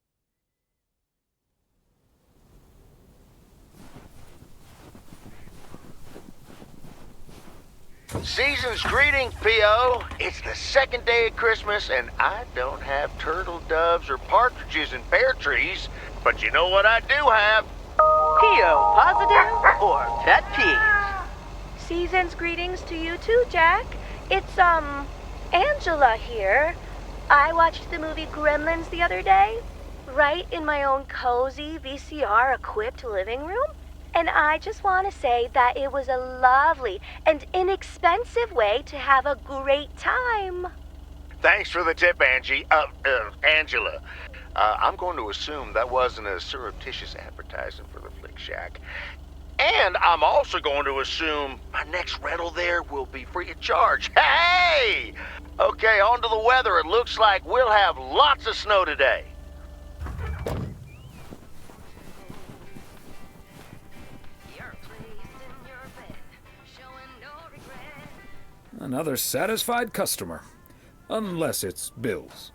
Season's greetings, P.O. It's the second day of Christmas, and I don't have turtle doves or partridges in pear trees, but you know what I do have? P.O. positive or pet peeves? Season's greetings to you too, Jack. It's, Angela here. I watched the movie Gremlins the other day, right in my own cozy VCR-equipped living room. And I just want to say that it was a lovely and inexpensive way to have a great time. Thanks for the tip, Angela. I'm going to assume that wasn't a surreptitious advertising for the Flick Shack. And I'm also going to assume my next rental there will be free of charge. Hey! Okay, on to the weather. It looks like we'll have lots of snow today. Another satisfied customer. Unless it's Bill's.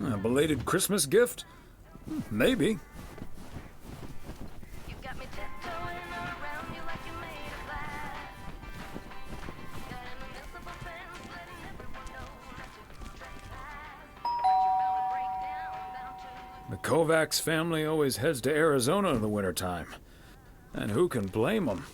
A belated Christmas gift? Maybe. The Kovacs family always heads to Arizona in the wintertime. And who can blame them?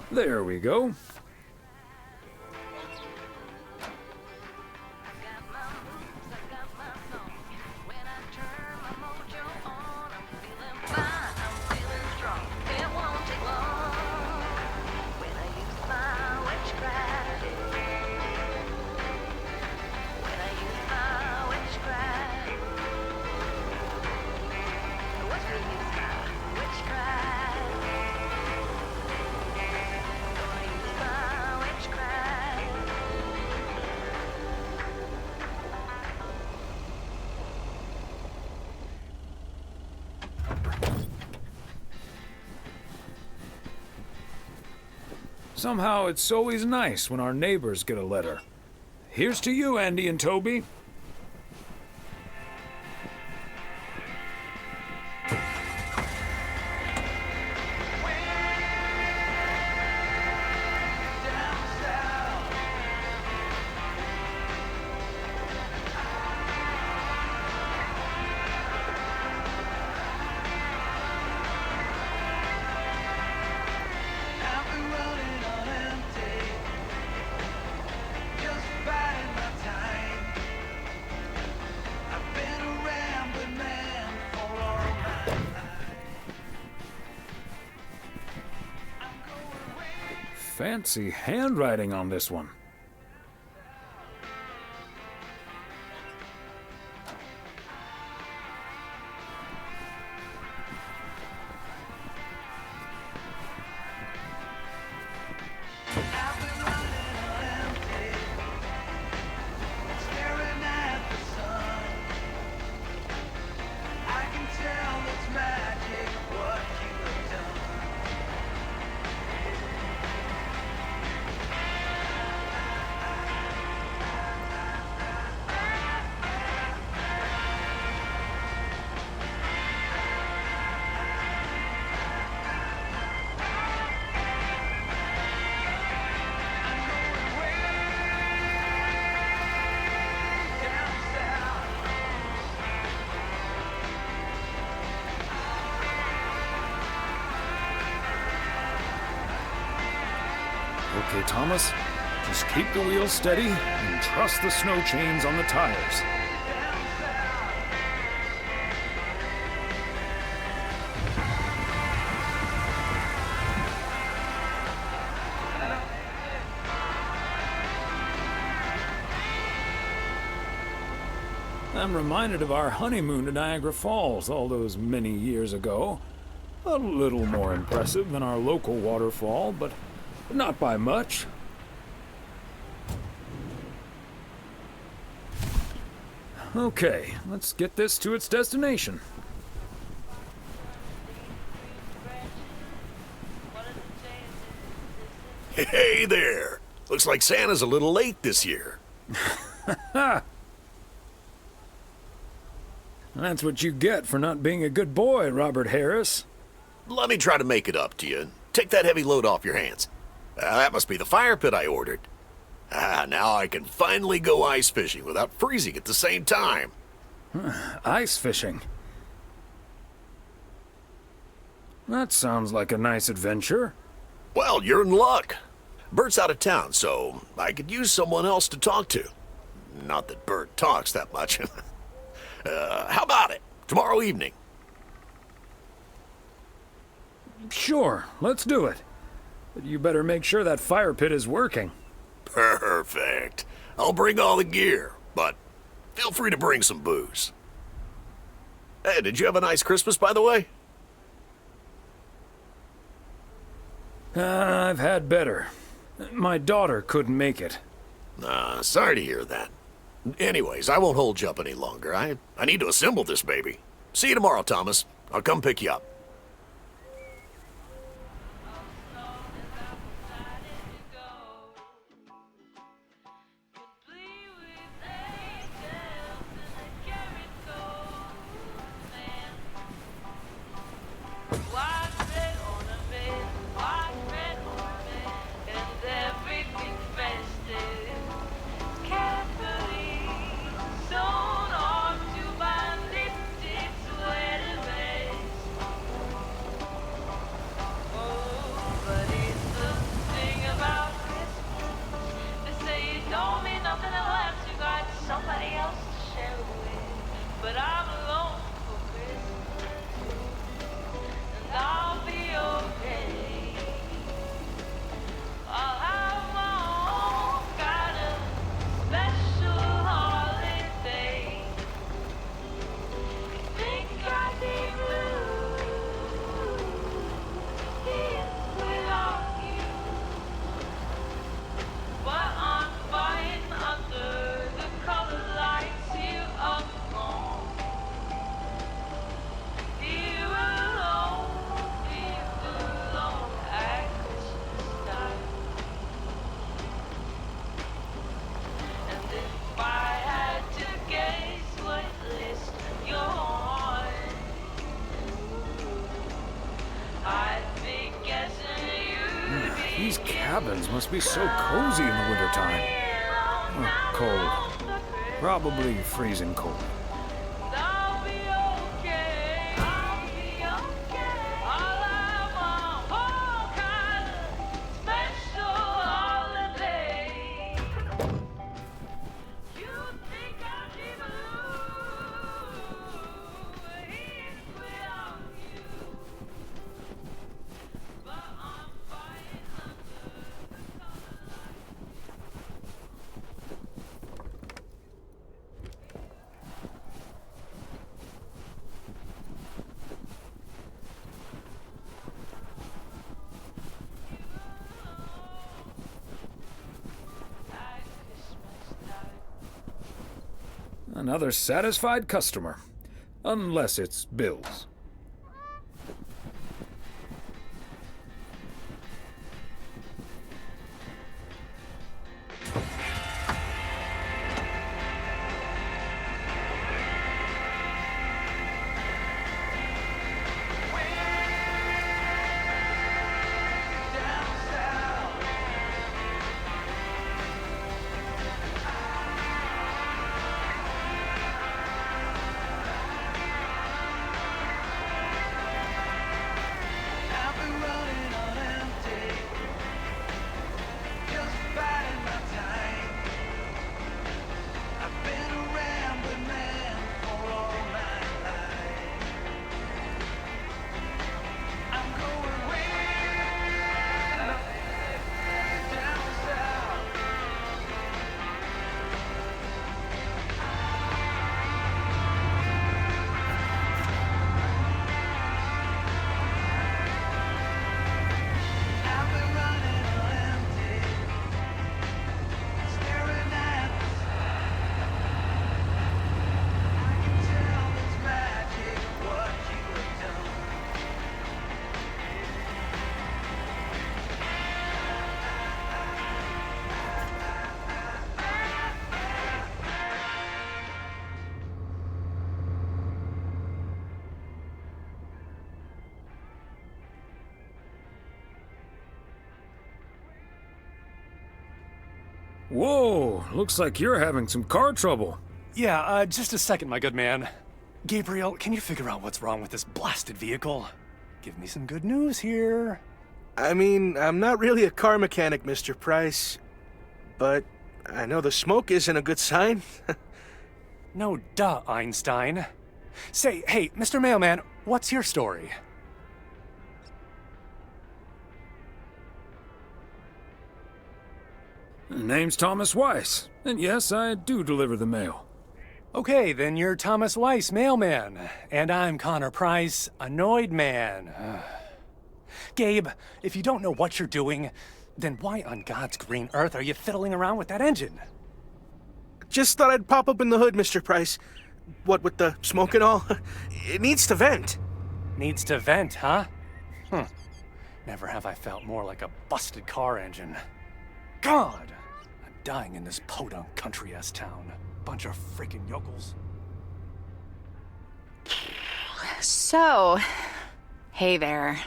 There we go. Somehow it's always nice when our neighbors get a letter. Here's to you, Andy and Toby. Fancy handwriting on this one. okay, Thomas? Just keep the wheels steady and trust the snow chains on the tires. I'm reminded of our honeymoon to Niagara Falls all those many years ago. A little more impressive than our local waterfall, but not by much. Okay, let's get this to its destination. Hey there! Looks like Santa's a little late this year. That's what you get for not being a good boy, Robert Harris. Let me try to make it up to you. Take that heavy load off your hands. That must be the fire pit I ordered. Now I can finally go ice fishing without freezing at the same time. Ice fishing? That sounds like a nice adventure. Well, you're in luck. Bert's out of town, so I could use someone else to talk to. Not that Bert talks that much. How about it? Tomorrow evening? Sure, let's do it. But you better make sure that fire pit is working. Perfect. I'll bring all the gear, but feel free to bring some booze. Hey, did you have a nice Christmas, by the way? I've had better. My daughter couldn't make it. Sorry to hear that. Anyways, I won't hold you up any longer. I need to assemble this baby. See you tomorrow, Thomas. I'll come pick you up. These cabins must be so cozy in the wintertime. Cold. Probably freezing cold. Another satisfied customer. Unless it's Bill's. Whoa, looks like you're having some car trouble. Yeah, just a second, my good man. Gabriel, can you figure out what's wrong with this blasted vehicle? Give me some good news here. I mean, I'm not really a car mechanic, Mr. Price, but I know the smoke isn't a good sign. No duh, Einstein. Say, hey, Mr. Mailman, what's your story? Name's Thomas Weiss, and yes, I do deliver the mail. Okay, then you're Thomas Weiss, mailman, and I'm Connor Price, annoyed man. Gabe, if you don't know what you're doing, then why on God's green earth are you fiddling around with that engine? Just thought I'd pop open the hood, Mr. Price. What with the smoke and all? It needs to vent. Needs to vent, huh? Never have I felt more like a busted car engine. God! I'm dying in this podunk country-ass town. Bunch of freaking yokels. So, hey there.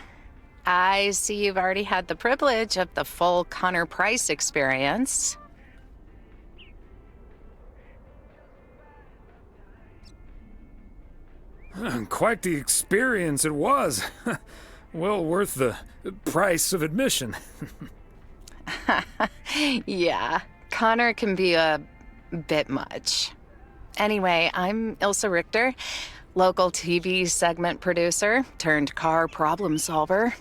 I see you've already had the privilege of the full Connor Price experience. Quite the experience it was. Well worth the price of admission. Yeah, Connor can be a bit much. Anyway, I'm Ilsa Richter, local TV segment producer turned car problem solver.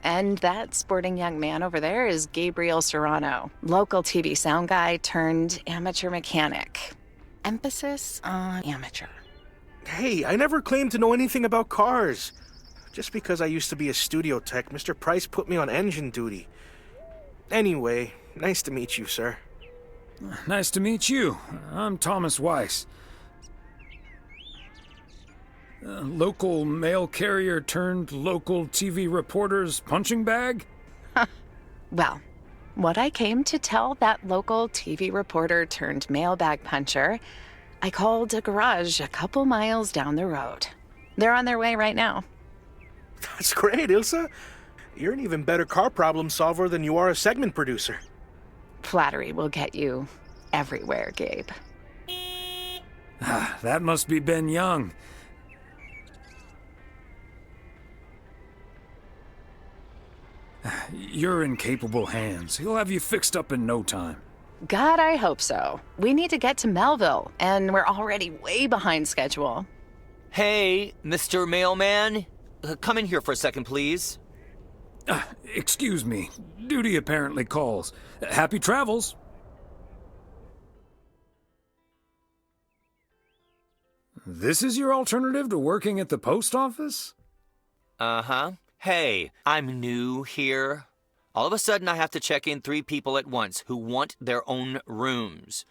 And that sporting young man over there is Gabriel Serrano, local TV sound guy turned amateur mechanic. Emphasis on amateur. Hey, I never claimed to know anything about cars. Just because I used to be a studio tech, Mr. Price put me on engine duty. Anyway, nice to meet you, sir. Nice to meet you. I'm Thomas Weiss. Local mail carrier turned local TV reporter's punching bag? Well, what I came to tell that local TV reporter turned mailbag puncher, I called a garage a couple miles down the road. They're on their way right now. That's great, Ilsa. You're an even better car problem solver than you are a segment producer. Flattery will get you everywhere, Gabe. That must be Ben Young. You're in capable hands. He'll have you fixed up in no time. God, I hope so. We need to get to Melville, and we're already way behind schedule. Hey, Mr. Mailman. Come in here for a second, please. Excuse me. Duty apparently calls. Happy travels. This is your alternative to working at the post office? Uh-huh. Hey, I'm new here. All of a sudden, I have to check in 3 people at once who want their own rooms.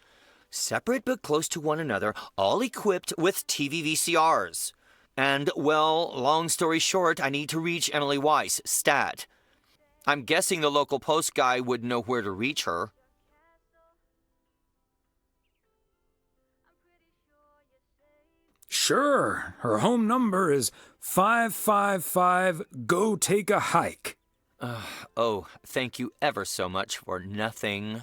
Separate but close to one another, all equipped with TV VCRs. And, well, long story short, I need to reach Emily Weiss, stat. I'm guessing the local post guy would know where to reach her. Sure. Her home number is 555 Go Take a Hike. Oh, thank you ever so much for nothing.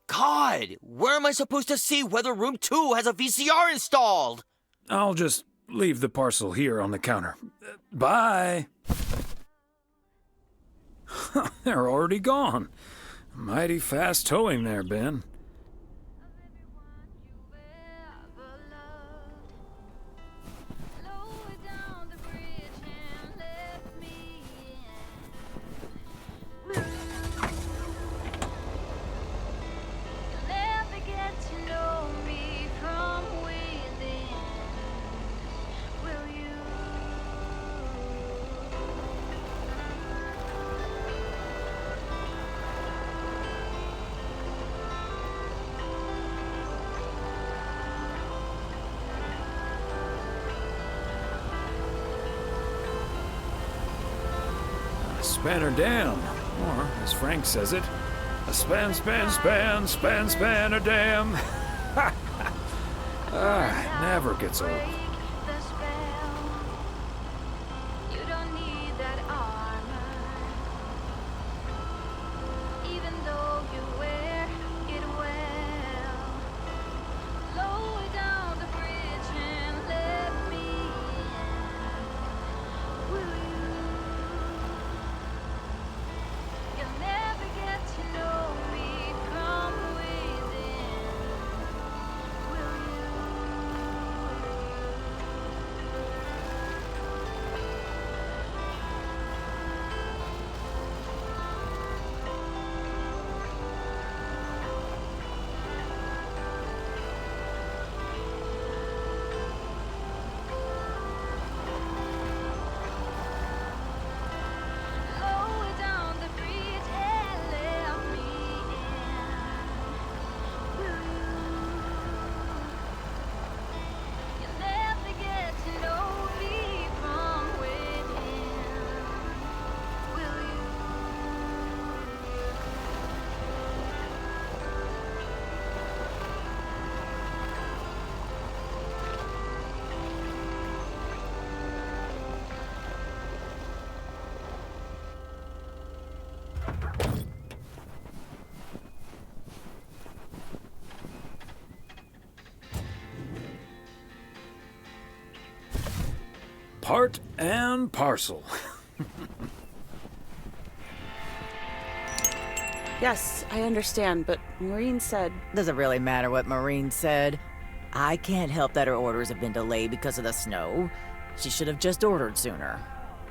God, where am I supposed to see whether room 2 has a VCR installed? I'll just leave the parcel here on the counter. Bye. They're already gone. Mighty fast towing there, Ben. Span her down, or, as Frank says it, a span her dam. Never gets old. You don't need that armor, even though you wear it well. part and parcel. Yes, I understand, but Maureen said... Does it really matter what Maureen said? I can't help that her orders have been delayed because of the snow. She should have just ordered sooner.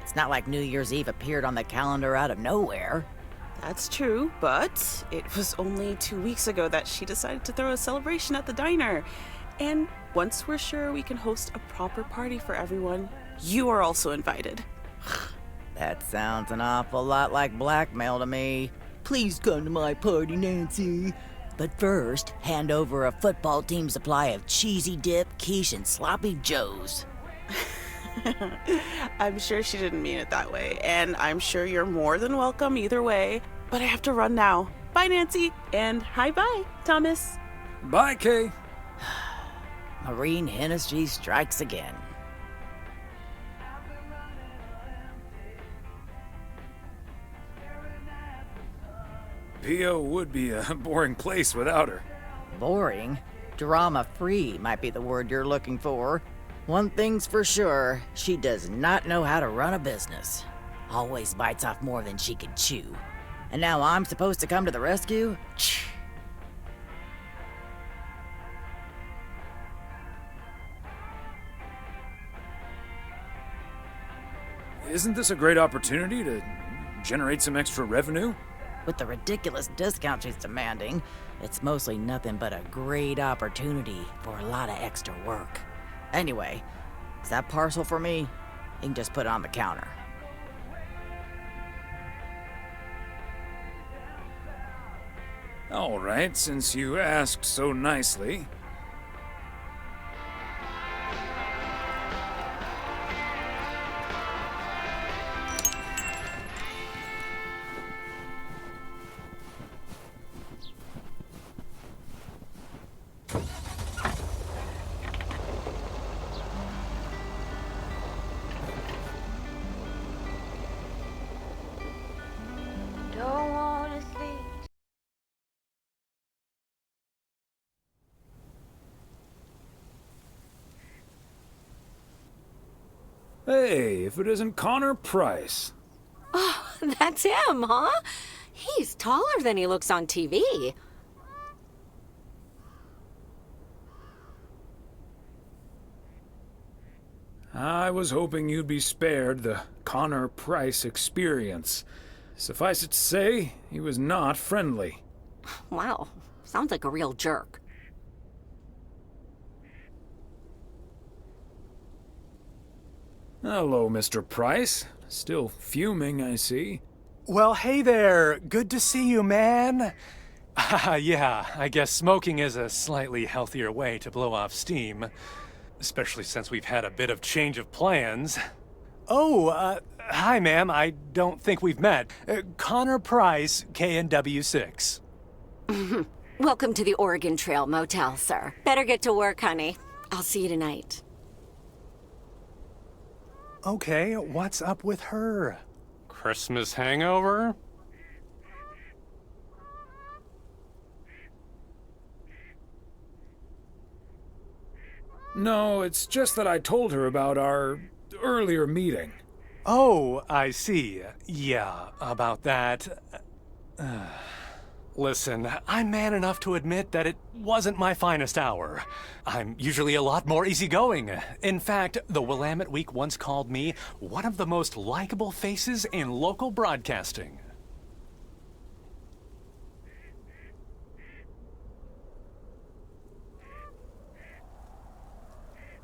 It's not like New Year's Eve appeared on the calendar out of nowhere. That's true, but it was only 2 weeks ago that she decided to throw a celebration at the diner. And once we're sure we can host a proper party for everyone, you are also invited. That sounds an awful lot like blackmail to me. Please come to my party, Nancy. But first, hand over a football team supply of cheesy dip, quiche, and sloppy joes. I'm sure she didn't mean it that way, and I'm sure you're more than welcome either way. But I have to run now. Bye, Nancy, and hi-bye, Thomas. Bye, Kay. Maureen Hennessy strikes again. P.O. would be a boring place without her. Boring? Drama-free might be the word you're looking for. One thing's for sure, she does not know how to run a business. Always bites off more than she can chew. And now I'm supposed to come to the rescue? Isn't this a great opportunity to generate some extra revenue? With the ridiculous discount she's demanding, it's mostly nothing but a great opportunity for a lot of extra work. Anyway, is that parcel for me? You can just put it on the counter. All right, since you asked so nicely. Don't wanna sleep. Hey, if it isn't Connor Price. Oh, that's him, huh? He's taller than he looks on TV. I was hoping you'd be spared the Connor Price experience. Suffice it to say, he was not friendly. Wow, sounds like a real jerk. Hello, Mr. Price. Still fuming, I see. Well, hey there. Good to see you, man. Yeah, I guess smoking is a slightly healthier way to blow off steam. Especially since we've had a bit of change of plans. Oh, hi, ma'am. I don't think we've met. Connor Price, KNW6. Welcome to the Oregon Trail Motel, sir. Better get to work, honey. I'll see you tonight. Okay, what's up with her? Christmas hangover? No, it's just that I told her about our earlier meeting. Oh, I see. Yeah, about that. Listen, I'm man enough to admit that it wasn't my finest hour. I'm usually a lot more easygoing. In fact, the Willamette Week once called me one of the most likable faces in local broadcasting.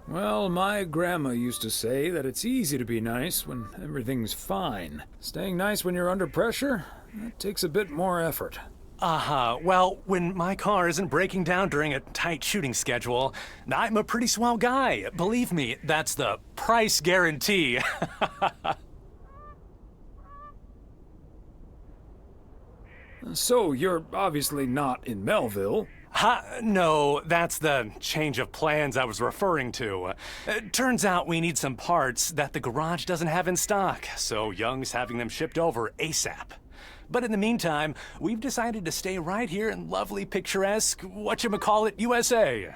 Well, my grandma used to say that it's easy to be nice when everything's fine. Staying nice when you're under pressure, that takes a bit more effort. Well, when my car isn't breaking down during a tight shooting schedule, I'm a pretty swell guy. Believe me, that's the price guarantee. So, you're obviously not in Melville. No, that's the change of plans I was referring to. Turns out we need some parts that the garage doesn't have in stock, so Young's having them shipped over ASAP. But in the meantime, we've decided to stay right here in lovely, picturesque, whatchamacallit, USA.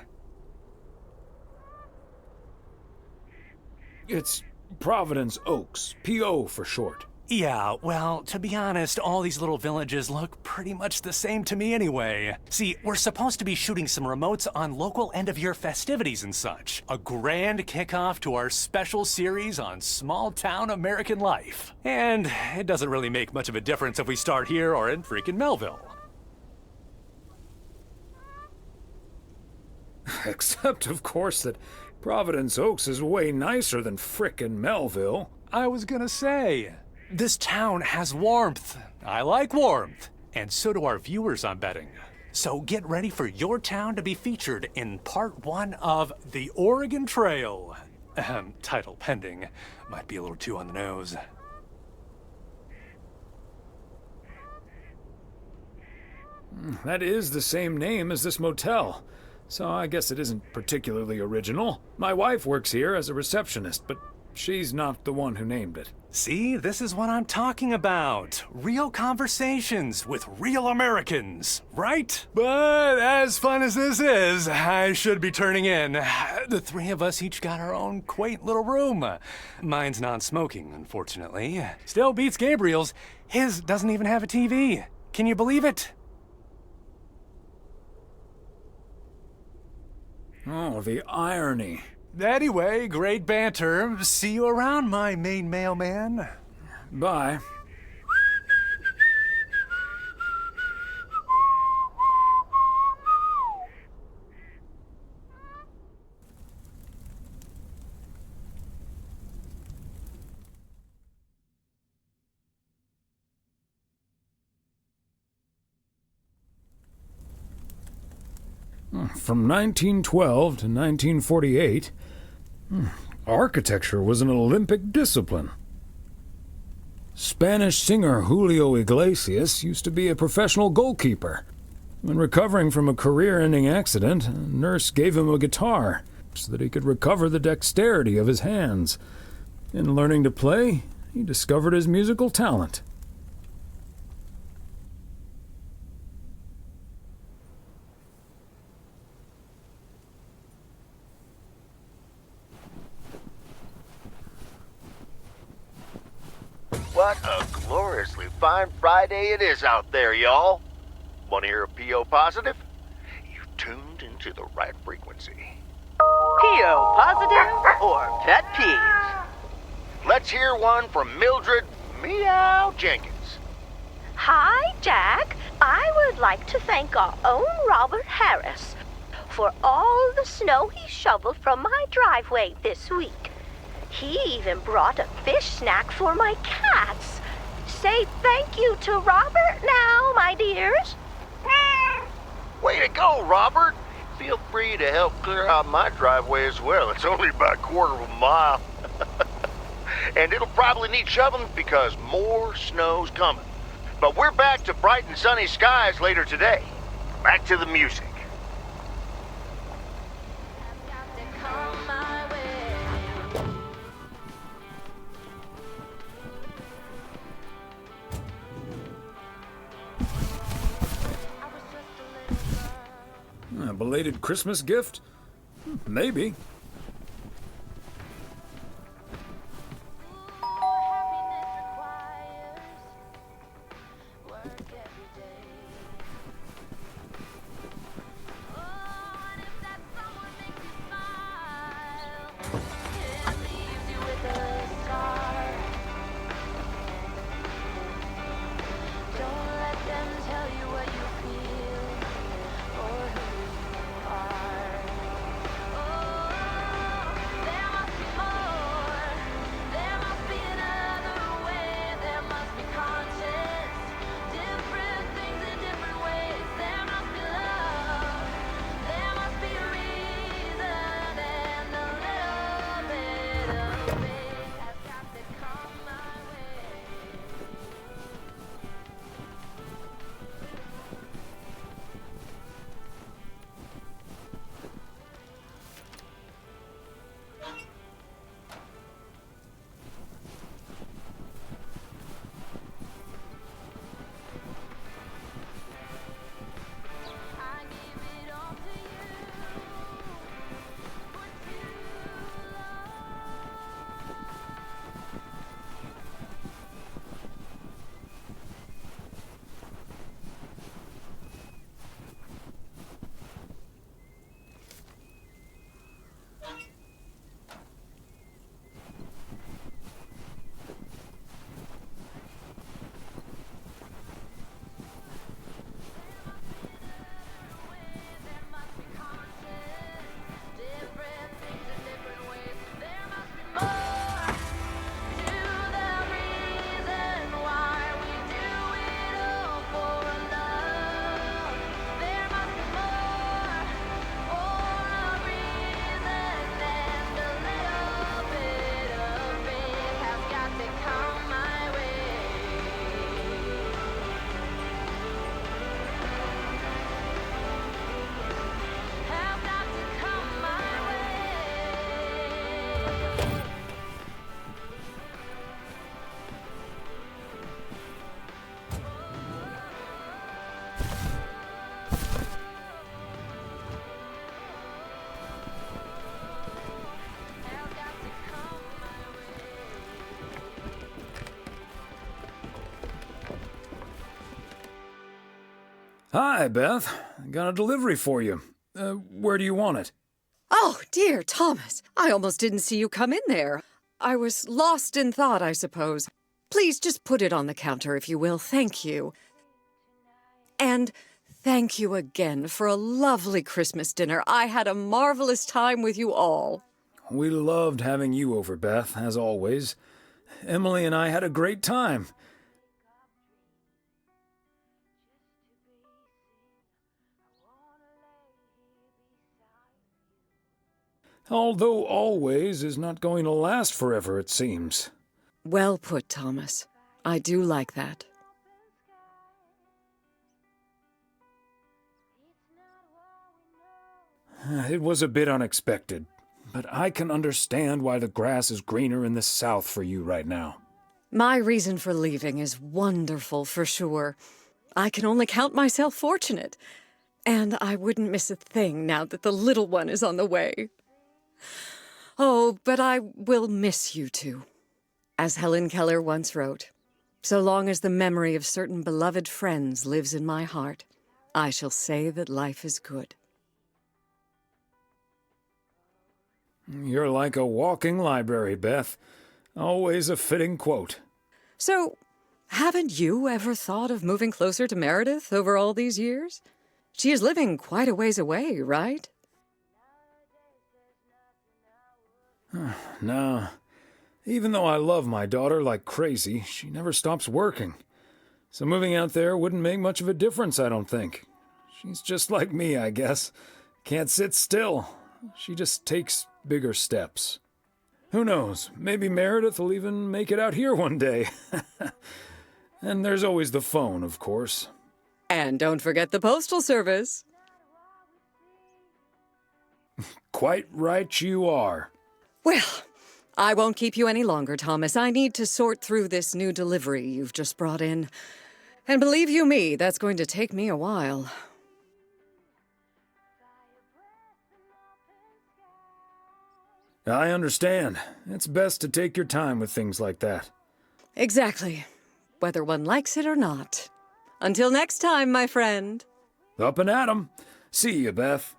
It's Providence Oaks, P.O. for short. Yeah, well, to be honest, all these little villages look pretty much the same to me anyway. See, we're supposed to be shooting some remotes on local end-of-year festivities and such. A grand kickoff to our special series on small-town American life. And it doesn't really make much of a difference if we start here or in freaking Melville. Except, of course, that Providence Oaks is way nicer than frickin' Melville. I was gonna say, this town has warmth. I like warmth. And so do our viewers, I'm betting. So get ready for your town to be featured in part 1 of The Oregon Trail. Title pending. Might be a little too on the nose. That is the same name as this motel. So I guess it isn't particularly original. My wife works here as a receptionist, but she's not the one who named it. See, this is what I'm talking about. Real conversations with real Americans, right? But as fun as this is, I should be turning in. The 3 of us each got our own quaint little room. Mine's non-smoking, unfortunately. Still beats Gabriel's. His doesn't even have a TV. Can you believe it? Oh, the irony. Anyway, great banter. See you around, my main mailman. Bye. From 1912 to 1948, architecture was an Olympic discipline. Spanish singer Julio Iglesias used to be a professional goalkeeper. When recovering from a career-ending accident, a nurse gave him a guitar so that he could recover the dexterity of his hands. In learning to play, he discovered his musical talent. What a gloriously fine Friday it is out there, y'all. Want to hear a P.O. positive? You've tuned into the right frequency. P.O. positive or pet peeves? Let's hear one from Mildred Meow Jenkins. Hi, Jack. I would like to thank our own Robert Harris for all the snow he shoveled from my driveway this week. He even brought a fish snack for my cats. Say thank you to Robert now, my dears. Way to go, Robert. Feel free to help clear out my driveway as well. It's only about a quarter of a mile. And it'll probably need shoveling because more snow's coming. But we're back to bright and sunny skies later today. Back to the music. A belated Christmas gift? Maybe. Hi, Beth. Got a delivery for you. Where do you want it? Oh, dear Thomas. I almost didn't see you come in there. I was lost in thought, I suppose. Please just put it on the counter, if you will. Thank you. And thank you again for a lovely Christmas dinner. I had a marvelous time with you all. We loved having you over, Beth, as always. Emily and I had a great time. Although always is not going to last forever, it seems. Well put, Thomas. I do like that. It was a bit unexpected, but I can understand why the grass is greener in the south for you right now. My reason for leaving is wonderful, for sure. I can only count myself fortunate. And I wouldn't miss a thing now that the little one is on the way. Oh, but I will miss you two. As Helen Keller once wrote, so long as the memory of certain beloved friends lives in my heart, I shall say that life is good. You're like a walking library, Beth. Always a fitting quote. So, haven't you ever thought of moving closer to Meredith over all these years? She is living quite a ways away, right? No. Even though I love my daughter like crazy, she never stops working. So moving out there wouldn't make much of a difference, I don't think. She's just like me, I guess. Can't sit still. She just takes bigger steps. Who knows? Maybe Meredith will even make it out here one day. And there's always the phone, of course. And don't forget the postal service. Quite right you are. Well, I won't keep you any longer, Thomas. I need to sort through this new delivery you've just brought in. And believe you me, that's going to take me a while. I understand. It's best to take your time with things like that. Exactly. Whether one likes it or not. Until next time, my friend. Up and at 'em. See you, Beth.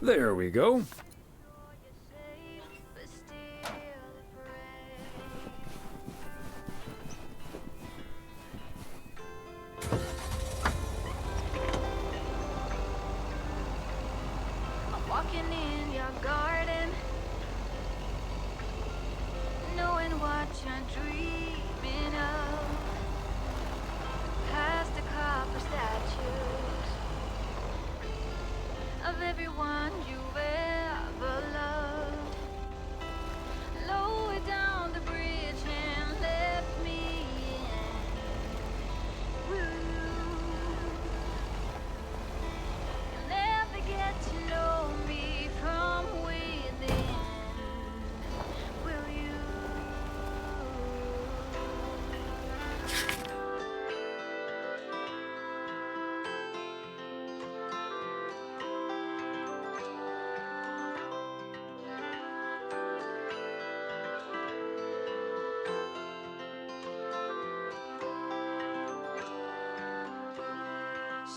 There we go. I'm walking in your garden, knowing what you're dreaming of. Past the copper statues of everyone you've ever loved. Lower down the bridge and left me in. You'll never get to know me from within, will you?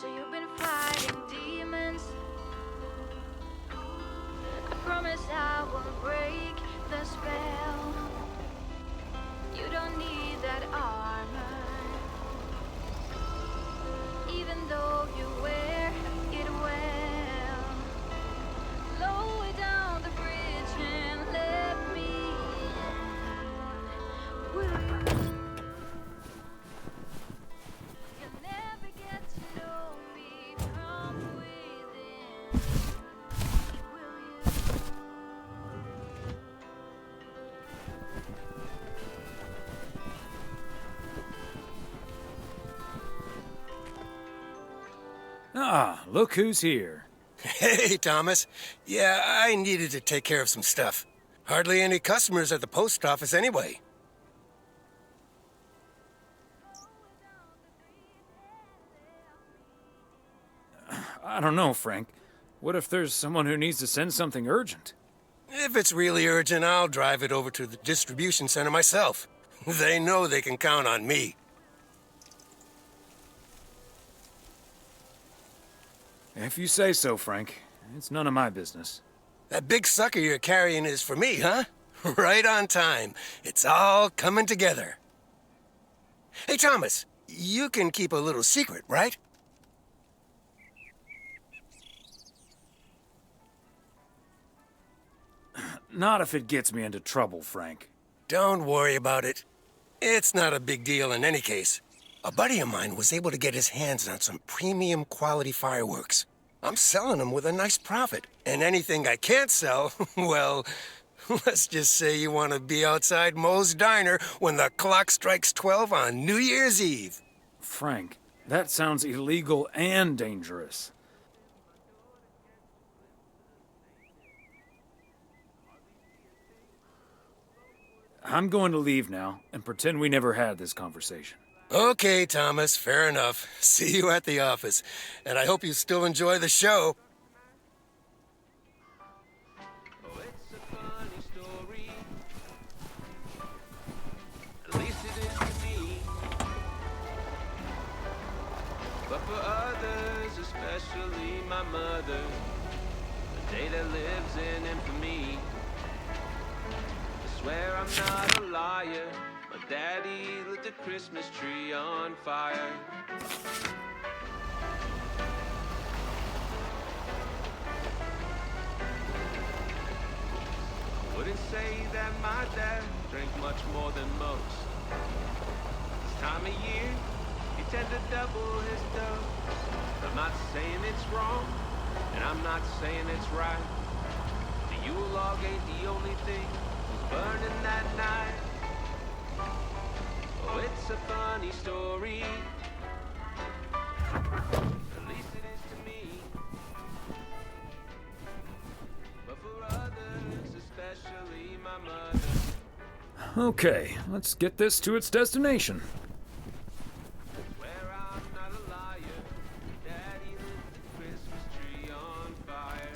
So you've been fighting demons. hands. I promise I won't break the spell. You don't need that armor, even though you wear it well. Lower down the bridge and let me in. Will you? You'll never get to know me from within. Will you? Ah, look who's here. Hey, Thomas. Yeah, I needed to take care of some stuff. Hardly any customers at the post office anyway. I don't know, Frank. What if there's someone who needs to send something urgent? If it's really urgent, I'll drive it over to the distribution center myself. They know they can count on me. If you say so, Frank. It's none of my business. That big sucker you're carrying is for me, huh? Right on time. It's all coming together. Hey, Thomas, you can keep a little secret, right? Not if it gets me into trouble, Frank. Don't worry about it. It's not a big deal in any case. A buddy of mine was able to get his hands on some premium quality fireworks. I'm selling them with a nice profit. And anything I can't sell, well, let's just say you want to be outside Moe's Diner when the clock strikes 12 on New Year's Eve. Frank, that sounds illegal and dangerous. I'm going to leave now and pretend we never had this conversation. Okay, Thomas, fair enough. See you at the office. And I hope you still enjoy the show. Oh, it's a funny story. At least it is to me. But for others, especially my mother, the day that lives in infamy. I swear I'm not a liar. My daddy lit the Christmas tree on fire. I wouldn't say that my dad drank much more than most. This time of year, he tend to double his dose. I'm not saying it's wrong, and I'm not saying it's right. The Yule log ain't the only thing was burning that night. Oh, it's a funny story. At least it is to me. But for others, especially my mother. Okay, let's get this to its destination. Swear I'm not a liar. Daddy lit the Christmas tree on fire.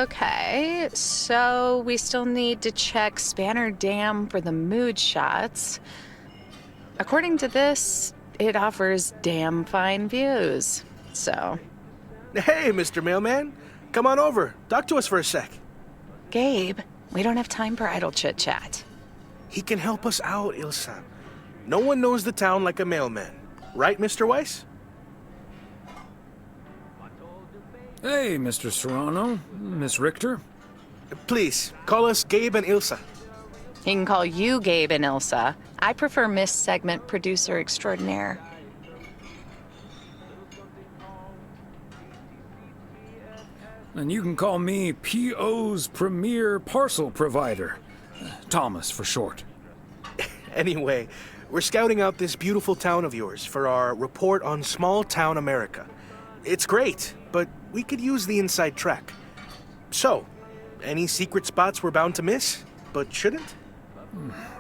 Okay, so we still need to check Spanner Dam for the mood shots. According to this, it offers damn fine views. So. Hey, Mr. Mailman. Come on over. Talk to us for a sec. Gabe, we don't have time for idle chit-chat. He can help us out, Ilsa. No one knows the town like a mailman. Right, Mr. Weiss? Hey, Mr. Serrano, Miss Richter. Please, call us Gabe and Ilsa. He can call you Gabe and Ilsa. I prefer Miss Segment Producer Extraordinaire. And you can call me PO's premier parcel provider. Thomas for short. Anyway, we're scouting out this beautiful town of yours for our report on small town America. It's great, but we could use the inside track. So, any secret spots we're bound to miss, but shouldn't?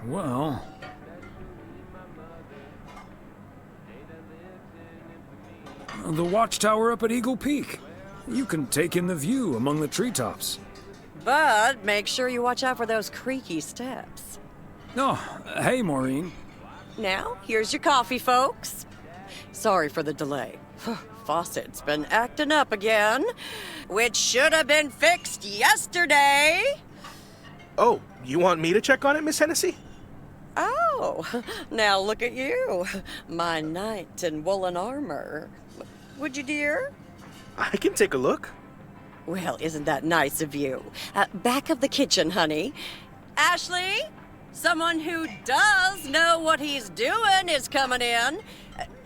Well... the watchtower up at Eagle Peak. You can take in the view among the treetops. But make sure you watch out for those creaky steps. Oh, hey, Maureen. Now, here's your coffee, folks. Sorry for the delay. Faucet's been acting up again, which should have been fixed yesterday. Oh, you want me to check on it, Miss Hennessy? Oh, now look at you, my knight in woolen armor. Would you, dear? I can take a look. Well, isn't that nice of you? Back of the kitchen, honey. Ashley, someone who does know what he's doing is coming in.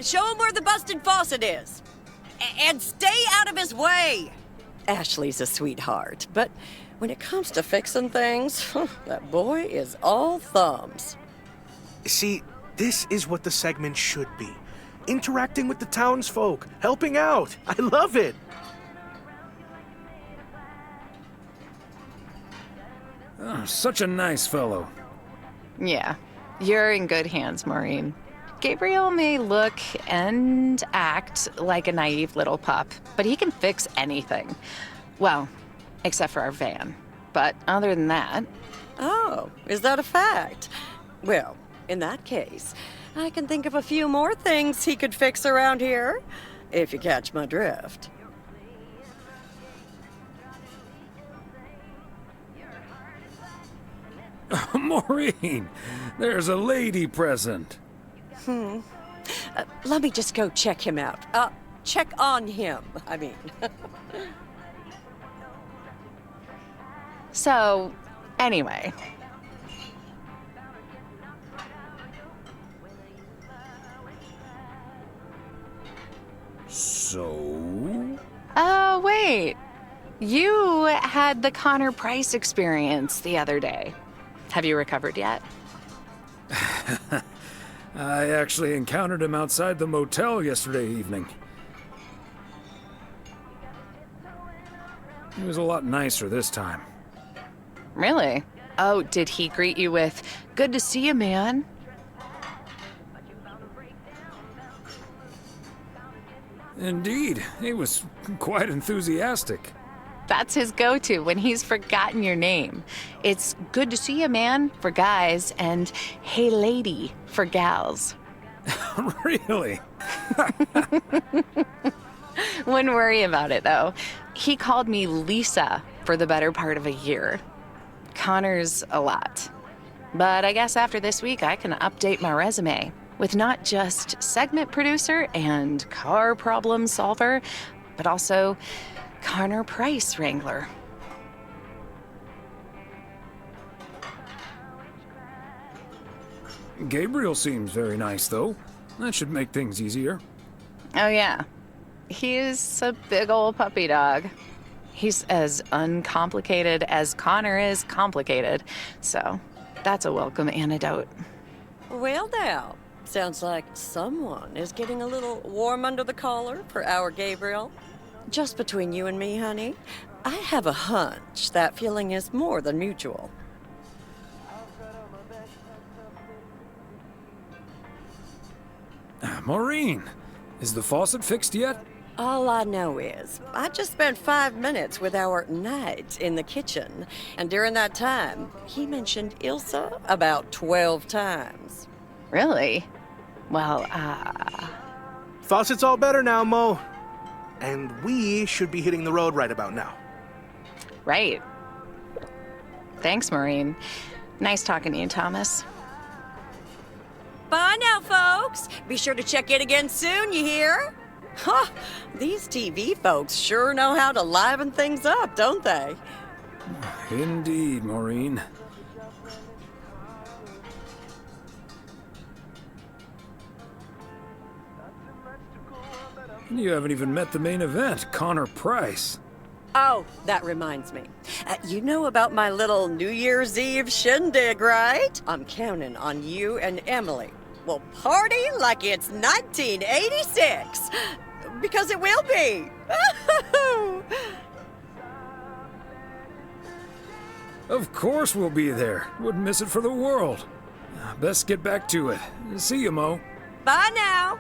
Show him where the busted faucet is. And stay out of his way. Ashley's a sweetheart, but when it comes to fixing things, that boy is all thumbs. See, this is what the segment should be. Interacting with the townsfolk, helping out. I love it. Oh, such a nice fellow. Yeah, you're in good hands, Maureen. Gabriel may look and act like a naive little pup, but he can fix anything. Well, except for our van. But other than that... Oh, is that a fact? Well, in that case, I can think of a few more things he could fix around here, if you catch my drift. Maureen, there's a lady present. Let me just go check him out. Check on him, I mean. So, anyway. So? Oh, wait. You had the Connor Price experience the other day. Have you recovered yet? I actually encountered him outside the motel yesterday evening. He was a lot nicer this time. Really? Oh, did he greet you with, "Good to see you, man"? Indeed, he was quite enthusiastic. That's his go-to when he's forgotten your name. It's "Good to see you, man" for guys and "Hey, lady" for gals. Really? Wouldn't worry about it, though. He called me Lisa for the better part of a year. Connor's a lot. But I guess after this week, I can update my resume with not just segment producer and car problem solver, but also Connor Price wrangler. Gabriel seems very nice, though. That should make things easier. Oh, yeah. He's a big old puppy dog. He's as uncomplicated as Connor is complicated, so that's a welcome antidote. Well, now, sounds like someone is getting a little warm under the collar for our Gabriel. Just between you and me, honey, I have a hunch that feeling is more than mutual. Maureen, is the faucet fixed yet? All I know is, I just spent 5 minutes with our knight in the kitchen, and during that time, he mentioned Ilsa about 12 times. Really? Well, Faucet's all better now, Mo. And we should be hitting the road right about now. Right. Thanks, Maureen. Nice talking to you, Thomas. Bye now, folks. Be sure to check in again soon, you hear? Huh, these TV folks sure know how to liven things up, don't they? Indeed, Maureen. You haven't even met the main event, Connor Price. Oh, that reminds me. You know about my little New Year's Eve shindig, right? I'm counting on you and Emily. We'll party like it's 1986. Because it will be. Of course we'll be there. Wouldn't miss it for the world. Best get back to it. See you, Mo. Bye now.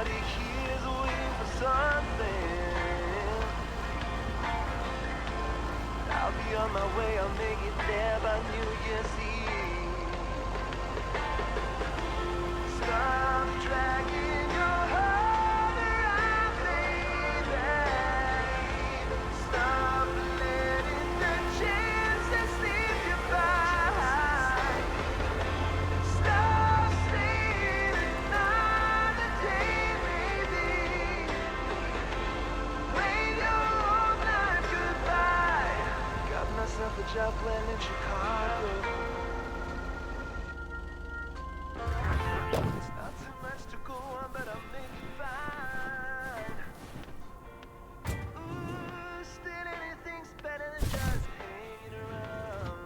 Everybody here's waiting for something. I'll be on my way, I'll make it there by New Year's Eve. Stop dragging your heart around, baby. Stop letting the chances slip you by. Stop staying another day, baby. Wave your old life goodbye. Got myself a job playing in Chicago. It's not too much to go on, but I'll make it fine. Ooh, still anything's better than just hanging around,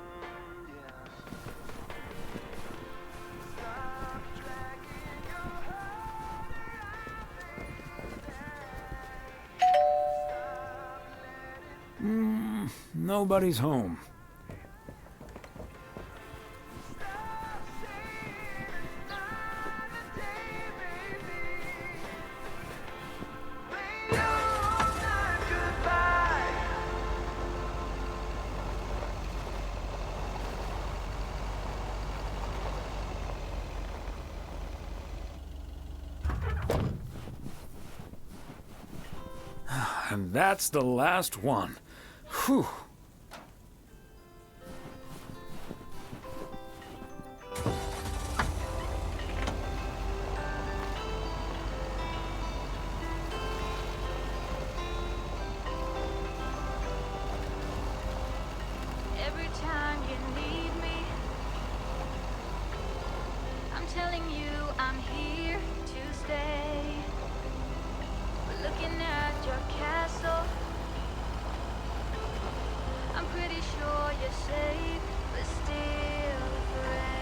yeah. Stop dragging your heart around, Nobody's home. And that's the last one. Whew. Every time you need me, I'm telling you I'm here to stay. We're looking at your castle. I'm pretty sure you're safe, but still afraid.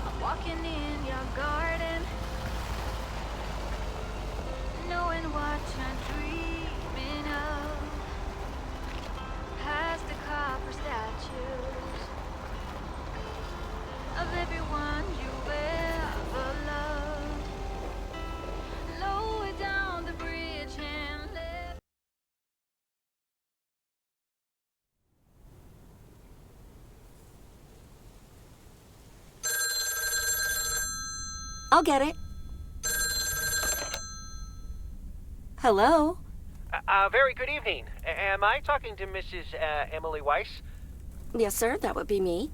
I'm walking in your garden, knowing what you're dreaming of. Past the copper statues of everyone you ever loved. Lower down the bridge and let. I'll get it. Hello? Very good evening. Am I talking to Mrs. Emily Weiss? Yes, sir, that would be me.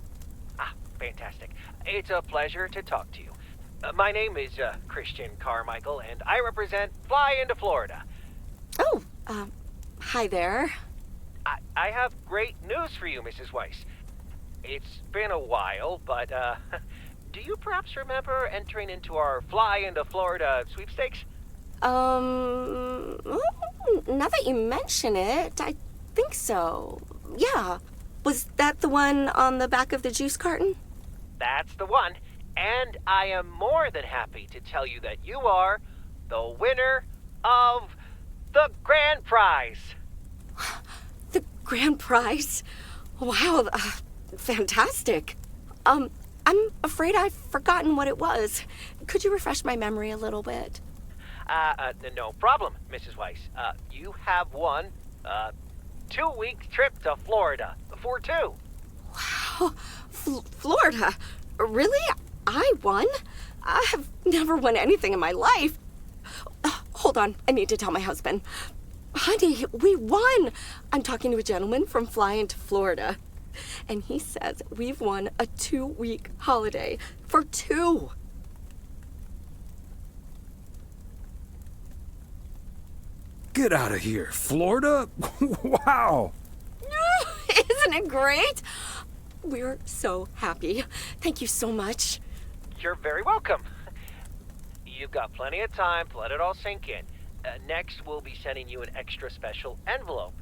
Ah, fantastic. It's a pleasure to talk to you. My name is Christian Carmichael, and I represent Fly into Florida. Oh, hi there. I have great news for you, Mrs. Weiss. It's been a while, but do you perhaps remember entering into our Fly into Florida sweepstakes? Now that you mention it, I think so. Yeah. Was that the one on the back of the juice carton? That's the one. And I am more than happy to tell you that you are the winner of the grand prize. The grand prize? Wow, fantastic. I'm afraid I've forgotten what it was. Could you refresh my memory a little bit? No problem, Mrs. Weiss. You have won a 2-week trip to Florida for two. Wow, Florida? Really? I won? I have never won anything in my life. Hold on, I need to tell my husband. Honey, we won! I'm talking to a gentleman from Fly into Florida. And he says we've won a 2-week holiday for two. Get out of here. Florida? Wow. Isn't it great? We're so happy. Thank you so much. You're very welcome. You've got plenty of time to let it all sink in. Next, we'll be sending you an extra special envelope.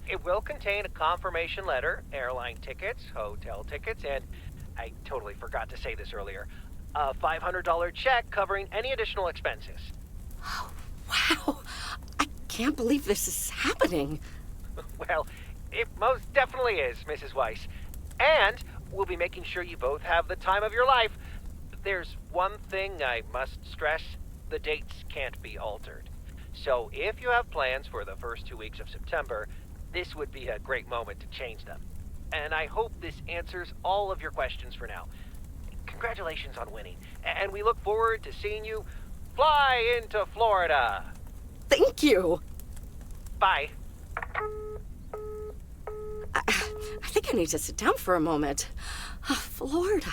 It will contain a confirmation letter, airline tickets, hotel tickets, and I totally forgot to say this earlier, a $500 check covering any additional expenses. Wow, I can't believe this is happening. Well, It most definitely is, Mrs. Weiss. And we'll be making sure you both have the time of your life. There's one thing I must stress. The dates can't be altered. So if you have plans for the first 2 weeks of September, this would be a great moment to change them. And I hope this answers all of your questions for now. Congratulations on winning, and we look forward to seeing you fly into Florida. Thank you. Bye. I think I need to sit down for a moment. Florida.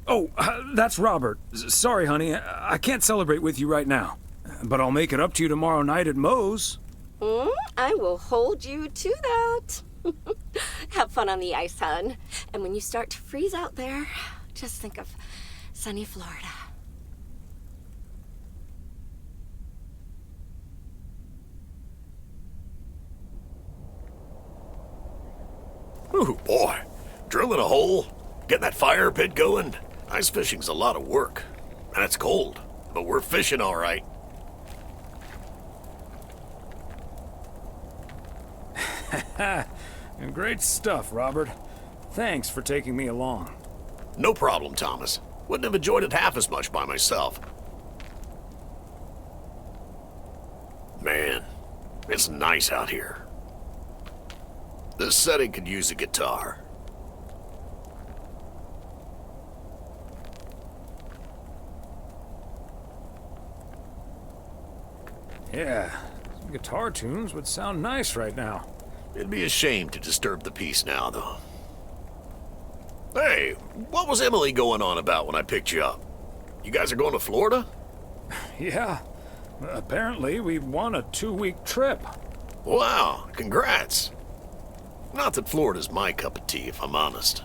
Oh, that's Robert. Sorry, honey. I can't celebrate with you right now. But I'll make it up to you tomorrow night at Moe's. I will hold you to that. Have fun on the ice, hon. And when you start to freeze out there, just think of sunny Florida. Ooh, boy. Drilling a hole, getting that fire pit going. Ice fishing's a lot of work. And it's cold, but we're fishing all right. Great stuff, Robert. Thanks for taking me along. No problem, Thomas. Wouldn't have enjoyed it half as much by myself. Man, it's nice out here. This setting could use a guitar. Yeah, some guitar tunes would sound nice right now. It'd be a shame to disturb the peace now, though. Hey, what was Emily going on about when I picked you up? You guys are going to Florida? Yeah. Apparently, we won a 2-week trip. Wow, congrats. Not that Florida's my cup of tea, if I'm honest.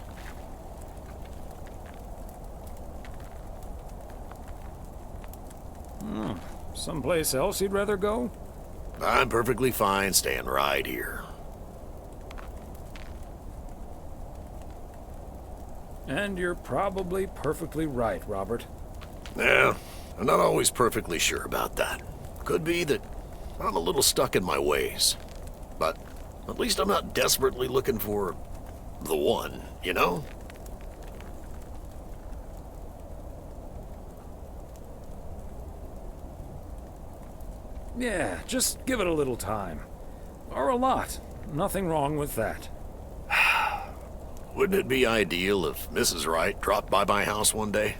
Someplace else you'd rather go? I'm perfectly fine staying right here. And you're probably perfectly right, Robert. Yeah, I'm not always perfectly sure about that. Could be that I'm a little stuck in my ways. But at least I'm not desperately looking for the one, you know? Yeah, just give it a little time. Or a lot. Nothing wrong with that. Wouldn't it be ideal if Mrs. Wright dropped by my house one day?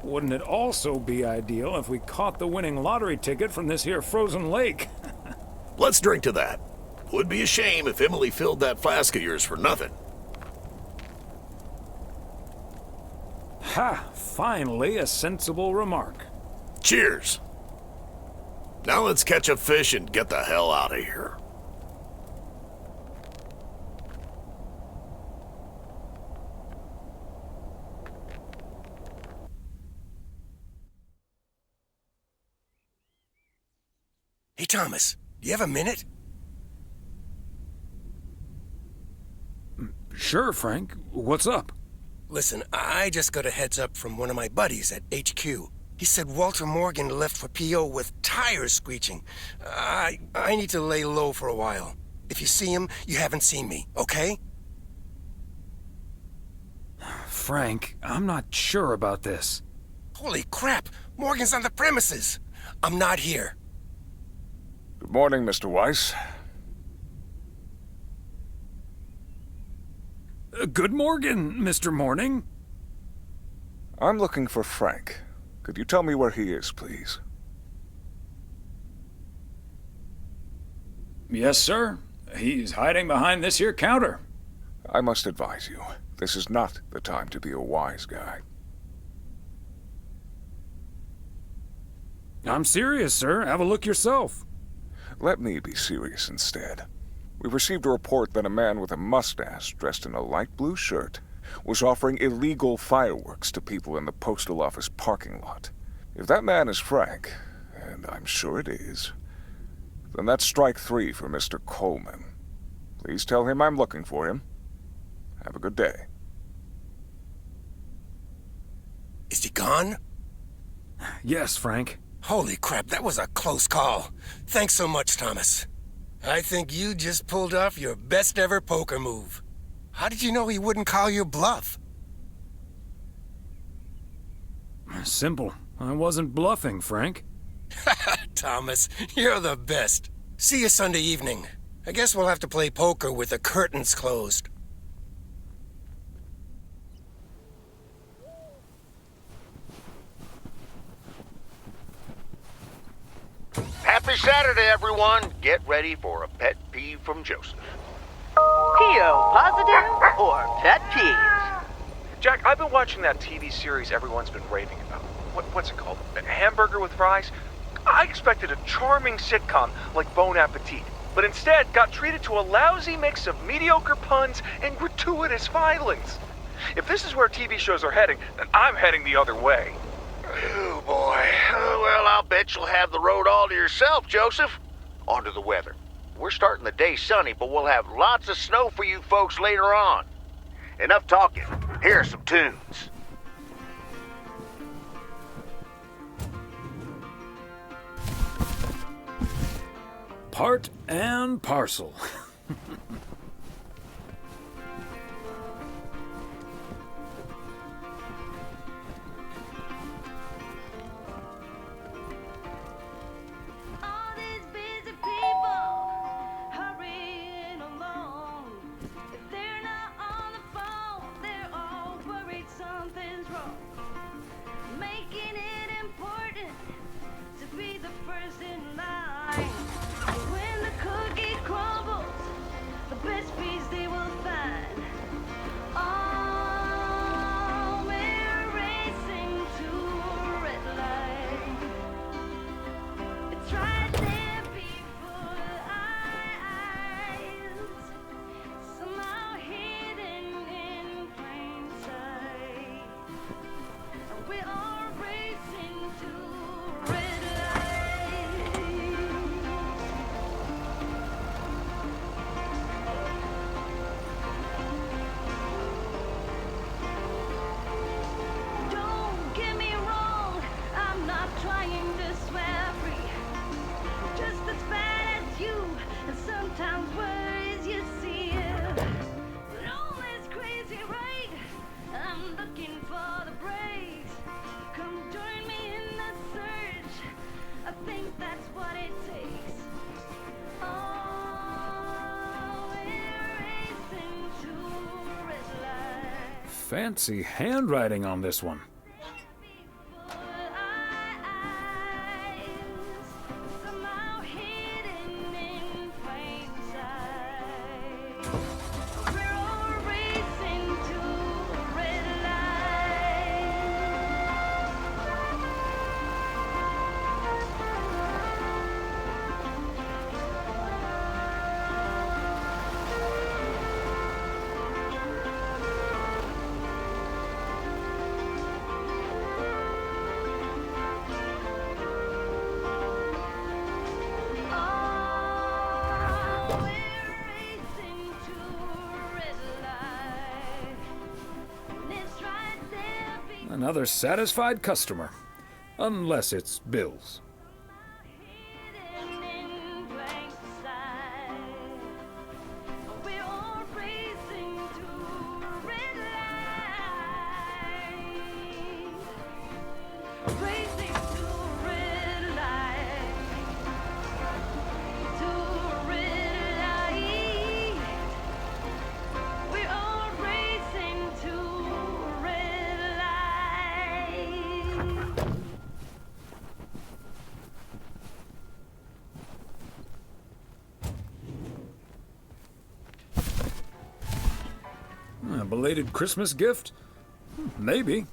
Wouldn't it also be ideal if we caught the winning lottery ticket from this here frozen lake? Let's drink to that. Would be a shame if Emily filled that flask of yours for nothing. Ha! Finally, a sensible remark. Cheers. Now let's catch a fish and get the hell out of here. Hey, Thomas, do you have a minute? Sure, Frank. What's up? Listen, I just got a heads up from one of my buddies at HQ. He said Walter Morgan left for PO with tires screeching. I need to lay low for a while. If you see him, you haven't seen me, okay? Frank, I'm not sure about this. Holy crap! Morgan's on the premises! I'm not here. Good morning, Mr. Weiss. Good morning, Mr. Morning. I'm looking for Frank. Could you tell me where he is, please? Yes, sir. He's hiding behind this here counter. I must advise you, this is not the time to be a wise guy. I'm serious, sir. Have a look yourself. Let me be serious instead. We received a report that a man with a mustache dressed in a light blue shirt was offering illegal fireworks to people in the postal office parking lot. If that man is Frank, and I'm sure it is, then that's strike 3 for Mr. Coleman. Please tell him I'm looking for him. Have a good day. Is he gone? Yes, Frank. Holy crap, that was a close call. Thanks so much, Thomas. I think you just pulled off your best ever poker move. How did you know he wouldn't call your bluff? Simple. I wasn't bluffing, Frank. Thomas, you're the best. See you Sunday evening. I guess we'll have to play poker with the curtains closed. Happy Saturday, everyone. Get ready for a pet peeve from Joseph. PO positive or pet peeves? Jack, I've been watching that TV series everyone's been raving about. What's it called? A Hamburger with Fries? I expected a charming sitcom like Bon Appetit, but instead got treated to a lousy mix of mediocre puns and gratuitous violence. If this is where TV shows are heading, then I'm heading the other way. Oh, boy. Well, I'll bet you'll have the road all to yourself, Joseph. On to the weather. We're starting the day sunny, but we'll have lots of snow for you folks later on. Enough talking. Here are some tunes. Part and parcel. Fancy handwriting on this one. Another satisfied customer. Unless it's Bill's. A belated Christmas gift? Maybe.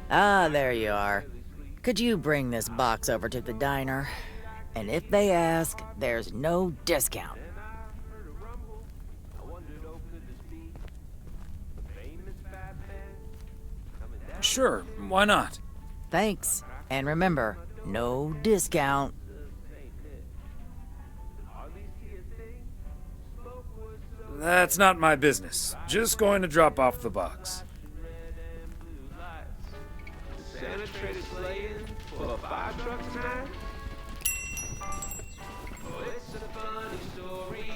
Ah, there you are. Could you bring this box over to the diner? And if they ask, there's no discount. Sure, why not? Thanks. And remember, no discount. That's not my business. Just going to drop off the box. Santa traded sleighing for a fire truck tonight. Oh, it's a funny story.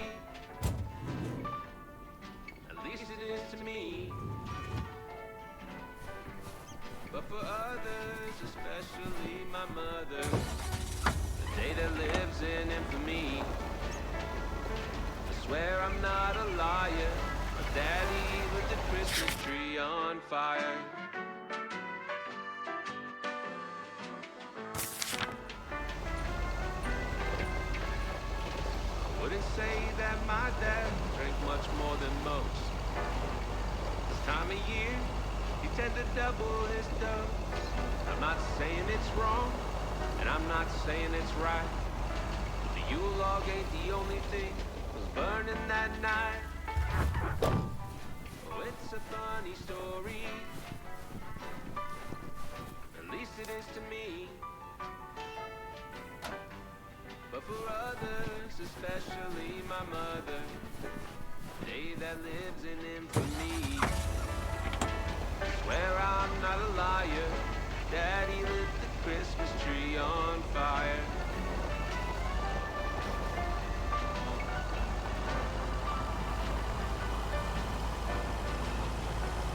At least it is to me. But for others, especially my mother, the day that lives in infamy. I swear I'm not a liar. My daddy lit the Christmas tree on fire. I wouldn't say that my dad drank much more than most. This time of year, he tend to double his dose. I'm not saying it's wrong, and I'm not saying it's right. The Yule log ain't the only thing was burning that night. Oh, it's a funny story. At least it is to me. But for others, especially my mother, the day that lives in infamy. Swear I'm not a liar. Daddy lit the Christmas tree on fire.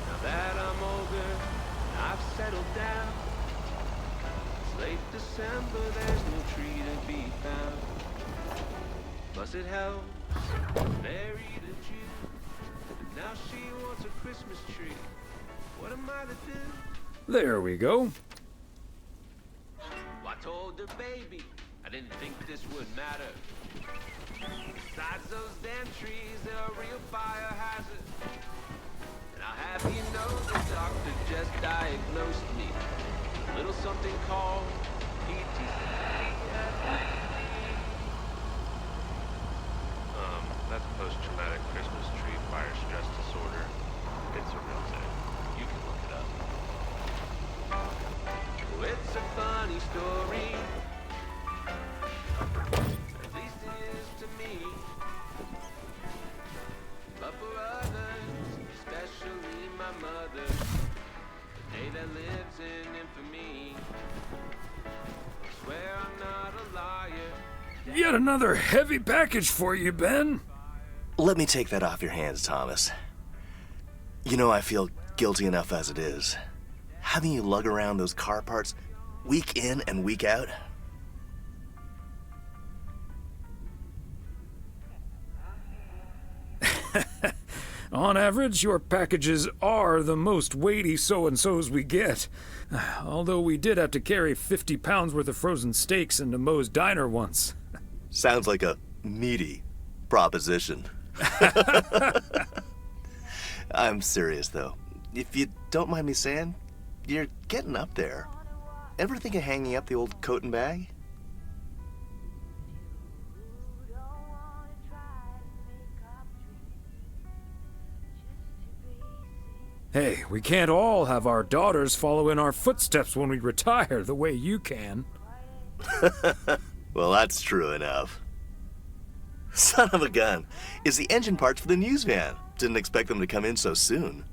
Now that I'm older, I've settled down. It's late December, there's no tree to be found. Plus it helps, married a Jew, and now she wants a Christmas tree. What am I to do? There we go. Well, I told her, baby, I didn't think this would matter. Besides those damn trees, they're a real fire hazard. And I'll have you know the doctor just diagnosed me with a little something called PTSD. That's post-traumatic Christmas tree fire stress disorder. It's a real thing. You can look it up. Oh, it's a funny story. At least it is to me. But for others, especially my mother, the day that lives in infamy. I swear I'm not a liar. Yet another heavy package for you, Ben. Let me take that off your hands, Thomas. You know, I feel guilty enough as it is. Having you lug around those car parts week in and week out. On average, your packages are the most weighty so-and-sos we get. Although we did have to carry 50 pounds worth of frozen steaks into Moe's Diner once. Sounds like a meaty proposition. I'm serious, though. If you don't mind me saying, you're getting up there. Ever think of hanging up the old coat and bag? Hey, we can't all have our daughters follow in our footsteps when we retire the way you can. Well, that's true enough. Son of a gun. It's the engine parts for the news van. Didn't expect them to come in so soon.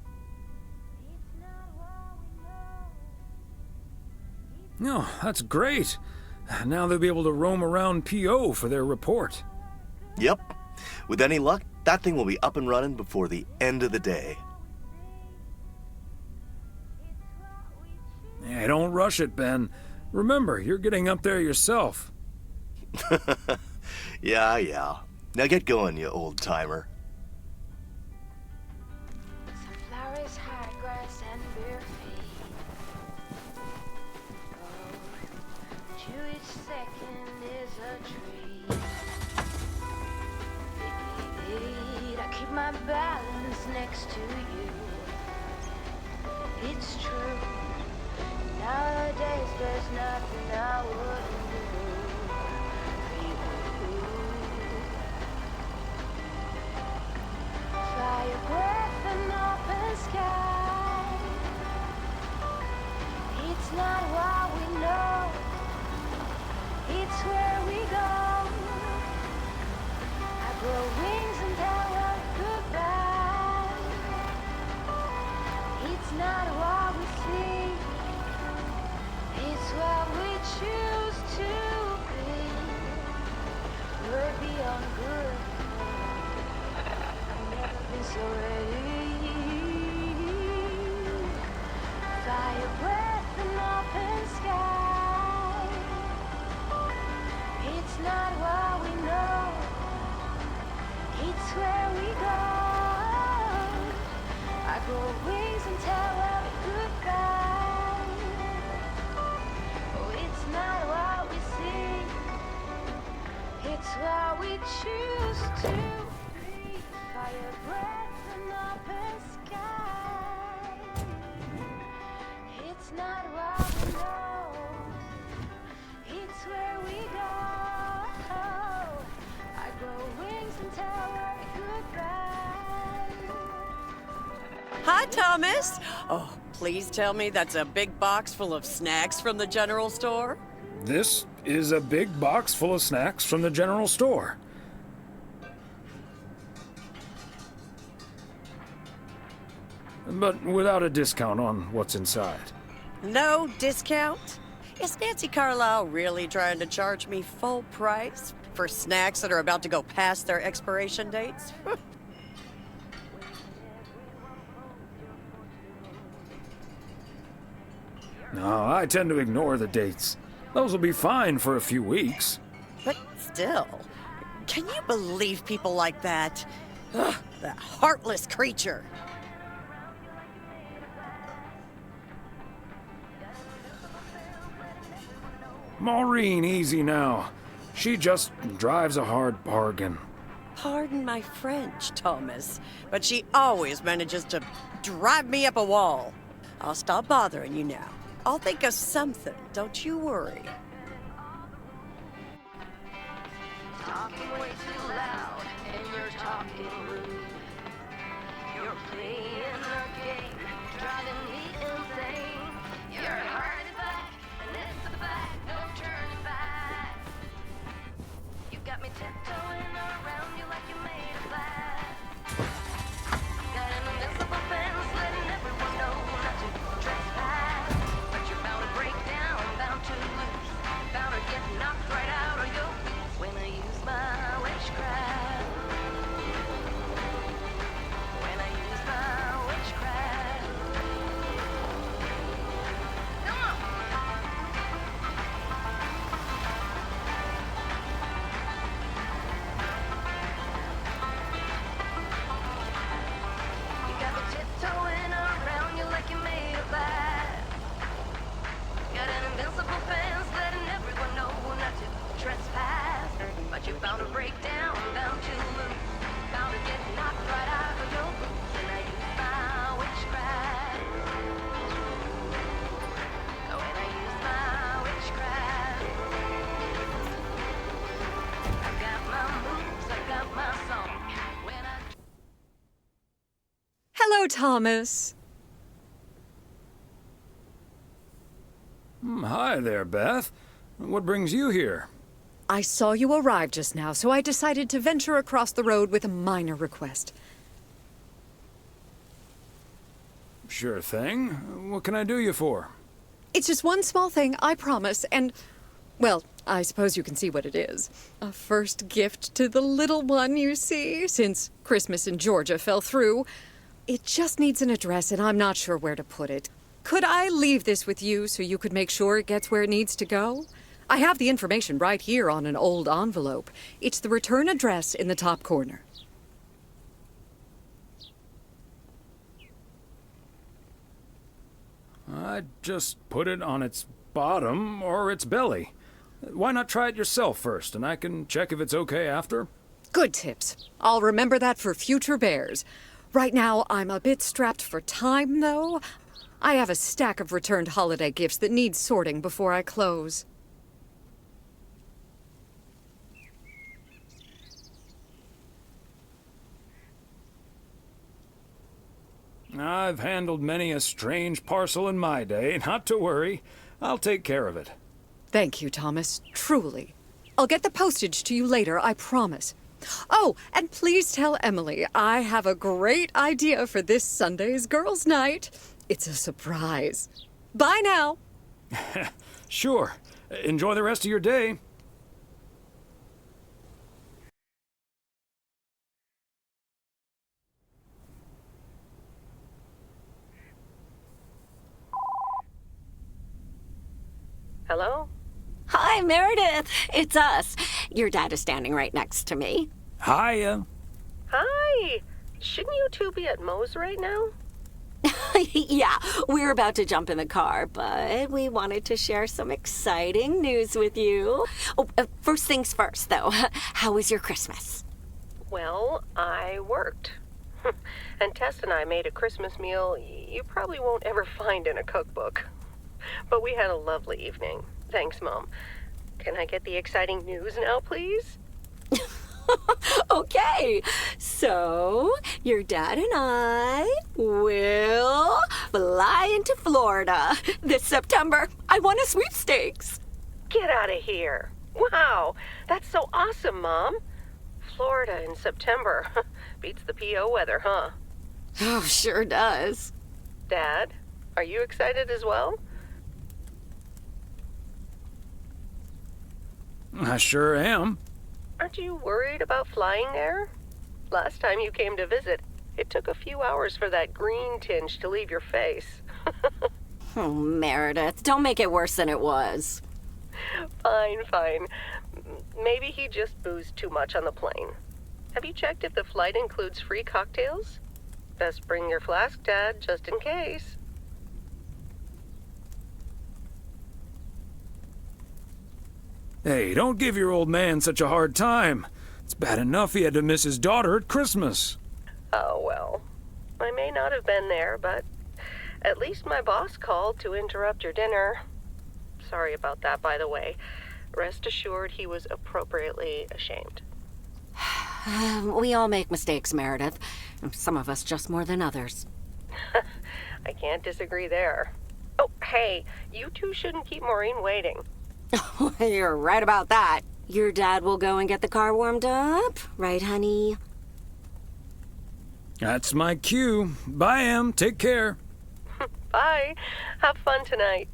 Oh, that's great. Now they'll be able to roam around PO for their report. Yep. With any luck, that thing will be up and running before the end of the day. Hey, don't rush it, Ben. Remember, you're getting up there yourself. Yeah. Now get going, you old-timer. Flowers, high grass, and bare feet. Oh, to each second is a treat. I keep my balance next to you. It's true. Nowadays, there's nothing I wouldn't do for you. Fire breath and open sky. It's not what we know, it's where we go. I grow wings and tell her goodbye. grow wings and tell our goodbye. Oh, it's not what we see, it's what we choose to be. Fire, breath, and open sky. It's not what we know, it's where we go. I grow wings and tell her goodbye. Hi, Thomas. Oh, please tell me that's a big box full of snacks from the general store? This is a big box full of snacks from the general store. But without a discount on what's inside. No discount? Is Nancy Carlisle really trying to charge me full price for snacks that are about to go past their expiration dates? No, I tend to ignore the dates. Those will be fine for a few weeks. But still, can you believe people like that? Ugh, that heartless creature. Maureen, easy now. She just drives a hard bargain. Pardon my French, Thomas, but she always manages to drive me up a wall. I'll stop bothering you now. I'll think of something, don't you worry. Talking way too loud, and you're talking rude. You're playing a game, driving me insane. You're hurting back, and it's the back, no turning back. You got me tiptoeing around you like you made of glass. Got an invincible fence, letting everyone know not to trespass. But you're bound to break down, bound to lose, bound to get knocked right out of your boots when I use my witchcraft. When I use my witchcraft. Come on. You got me tiptoeing around you like you made of glass. Got an invincible fence, letting everyone know not to trespass. But you're bound to break down, bound to lose, bound to get knocked right out of your boots. And I use my witchcraft. When I use my witchcraft. I got my moves, I got my song. When I Hello, Thomas. Hi there, Beth. What brings you here? I saw you arrive just now, so I decided to venture across the road with a minor request. Sure thing. What can I do you for? It's just one small thing, I promise, and, well, I suppose you can see what it is. A first gift to the little one, you see, since Christmas in Georgia fell through. It just needs an address, and I'm not sure where to put it. Could I leave this with you so you could make sure it gets where it needs to go? I have the information right here on an old envelope. It's the return address in the top corner. I'd just put it on its bottom or its belly. Why not try it yourself first, and I can check if it's okay after? Good tips. I'll remember that for future bears. Right now, I'm a bit strapped for time, though. I have a stack of returned holiday gifts that need sorting before I close. I've handled many a strange parcel in my day. Not to worry. I'll take care of it. Thank you, Thomas. Truly. I'll get the postage to you later, I promise. Oh, and please tell Emily I have a great idea for this Sunday's girls' night. It's a surprise. Bye now. Sure. Enjoy the rest of your day. Hello? Hi, Meredith. It's us. Your dad is standing right next to me. Hiya. Hi. Shouldn't you two be at Moe's right now? Yeah, we're about to jump in the car, but we wanted to share some exciting news with you. Oh, first things first, though. How was your Christmas? Well, I worked. And Tess and I made a Christmas meal you probably won't ever find in a cookbook. But we had a lovely evening. Thanks, Mom. Can I get the exciting news now, please? Okay, so your dad and I will fly into Florida this September. I won a sweepstakes. Get out of here. Wow, that's so awesome, Mom. Florida in September. Beats the PO weather, huh? Oh, sure does. Dad, are you excited as well? I sure am. Aren't you worried about flying there? Last time you came to visit, it took a few hours for that green tinge to leave your face. Oh, Meredith, don't make it worse than it was. Fine. Maybe he just boozed too much on the plane. Have you checked if the flight includes free cocktails? Best bring your flask, Dad, just in case. Hey, don't give your old man such a hard time. It's bad enough he had to miss his daughter at Christmas. Oh, well. I may not have been there, but at least my boss called to interrupt your dinner. Sorry about that, by the way. Rest assured he was appropriately ashamed. We all make mistakes, Meredith. Some of us just more than others. I can't disagree there. Oh, hey, you two shouldn't keep Maureen waiting. You're right about that. Your dad will go and get the car warmed up, right, honey? That's my cue. Bye, Em. Take care. Bye. Have fun tonight.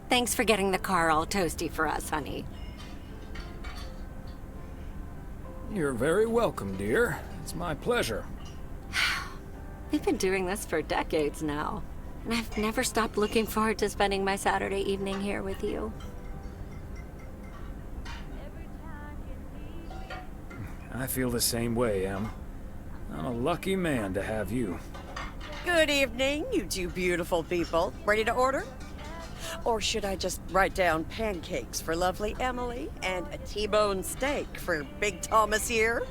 Thanks for getting the car all toasty for us, honey. You're very welcome, dear. It's my pleasure. We've been doing this for decades now, and I've never stopped looking forward to spending my Saturday evening here with you. I feel the same way, Em. I'm a lucky man to have you. Good evening, you two beautiful people. Ready to order? Or should I just write down pancakes for lovely Emily and a T-bone steak for Big Thomas here?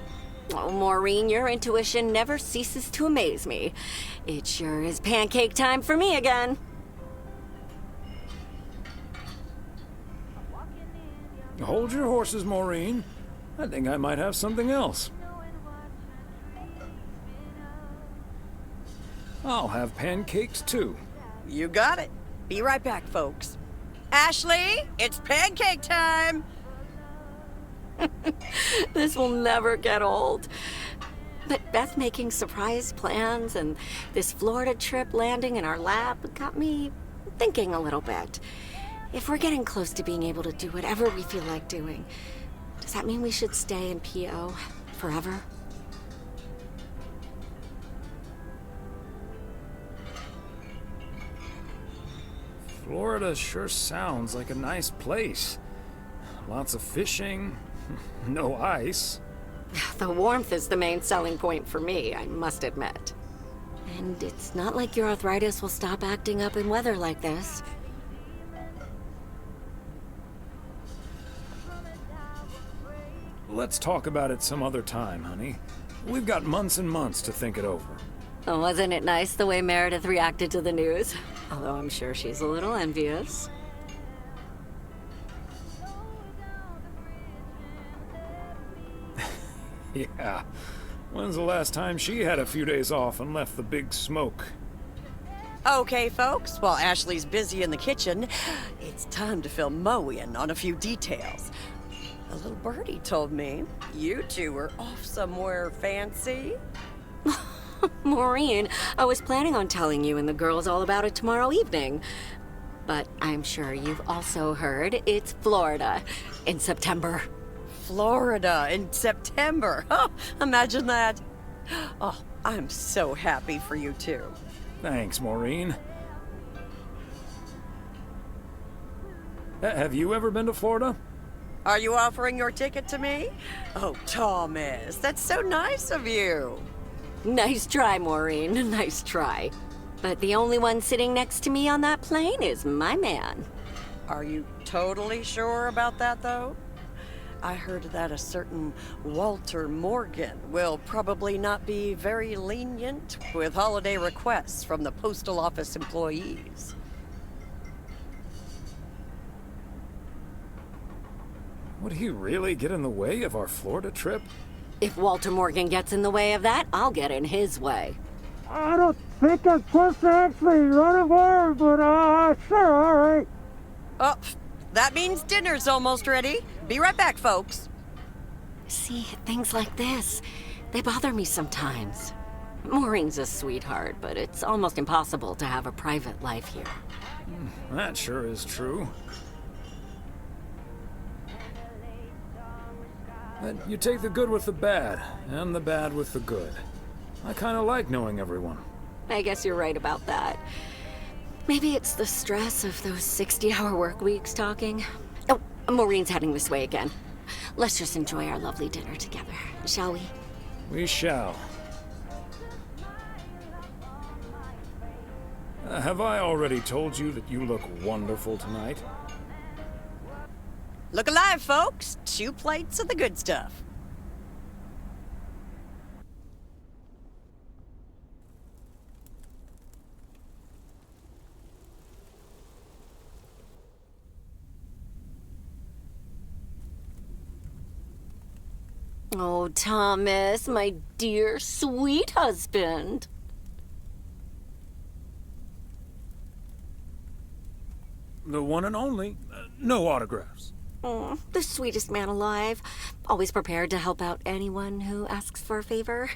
Oh, Maureen, your intuition never ceases to amaze me. It sure is pancake time for me again. Hold your horses, Maureen. I think I might have something else. I'll have pancakes, too. You got it. Be right back, folks. Ashley, it's pancake time! This will never get old. But Beth making surprise plans and this Florida trip landing in our lap got me thinking a little bit. If we're getting close to being able to do whatever we feel like doing, does that mean we should stay in PO forever? Florida sure sounds like a nice place. Lots of fishing, no ice. The warmth is the main selling point for me, I must admit. And it's not like your arthritis will stop acting up in weather like this. Let's talk about it some other time, honey. We've got months and months to think it over. Oh, wasn't it nice the way Meredith reacted to the news? Although I'm sure she's a little envious. Yeah. When's the last time she had a few days off and left the big smoke? Okay, folks, while Ashley's busy in the kitchen, it's time to fill Moe in on a few details. A little birdie told me you two were off somewhere fancy. Maureen, I was planning on telling you and the girls all about it tomorrow evening. But I'm sure you've also heard it's Florida in September. Florida in September. Oh, imagine that. Oh, I'm so happy for you two. Thanks, Maureen. Have you ever been to Florida? Are you offering your ticket to me? Oh, Thomas, that's so nice of you. Nice try, Maureen. Nice try. But the only one sitting next to me on that plane is my man. Are you totally sure about that, though? I heard that a certain Walter Morgan will probably not be very lenient with holiday requests from the postal office employees. Would he really get in the way of our Florida trip? If Walter Morgan gets in the way of that, I'll get in his way. I don't think I'm supposed to actually run a bar, but sure, all right. Oh, that means dinner's almost ready. Be right back, folks. See, things like this, they bother me sometimes. Maureen's a sweetheart, but it's almost impossible to have a private life here. That sure is true. But you take the good with the bad, and the bad with the good. I kind of like knowing everyone. I guess you're right about that. Maybe it's the stress of those 60-hour work weeks talking. Oh, Maureen's heading this way again. Let's just enjoy our lovely dinner together, shall we? We shall. Have I already told you that you look wonderful tonight? Look alive, folks. 2 plates of the good stuff. Oh, Thomas, my dear, sweet husband. The one and only. No autographs. The sweetest man alive. Always prepared to help out anyone who asks for a favor,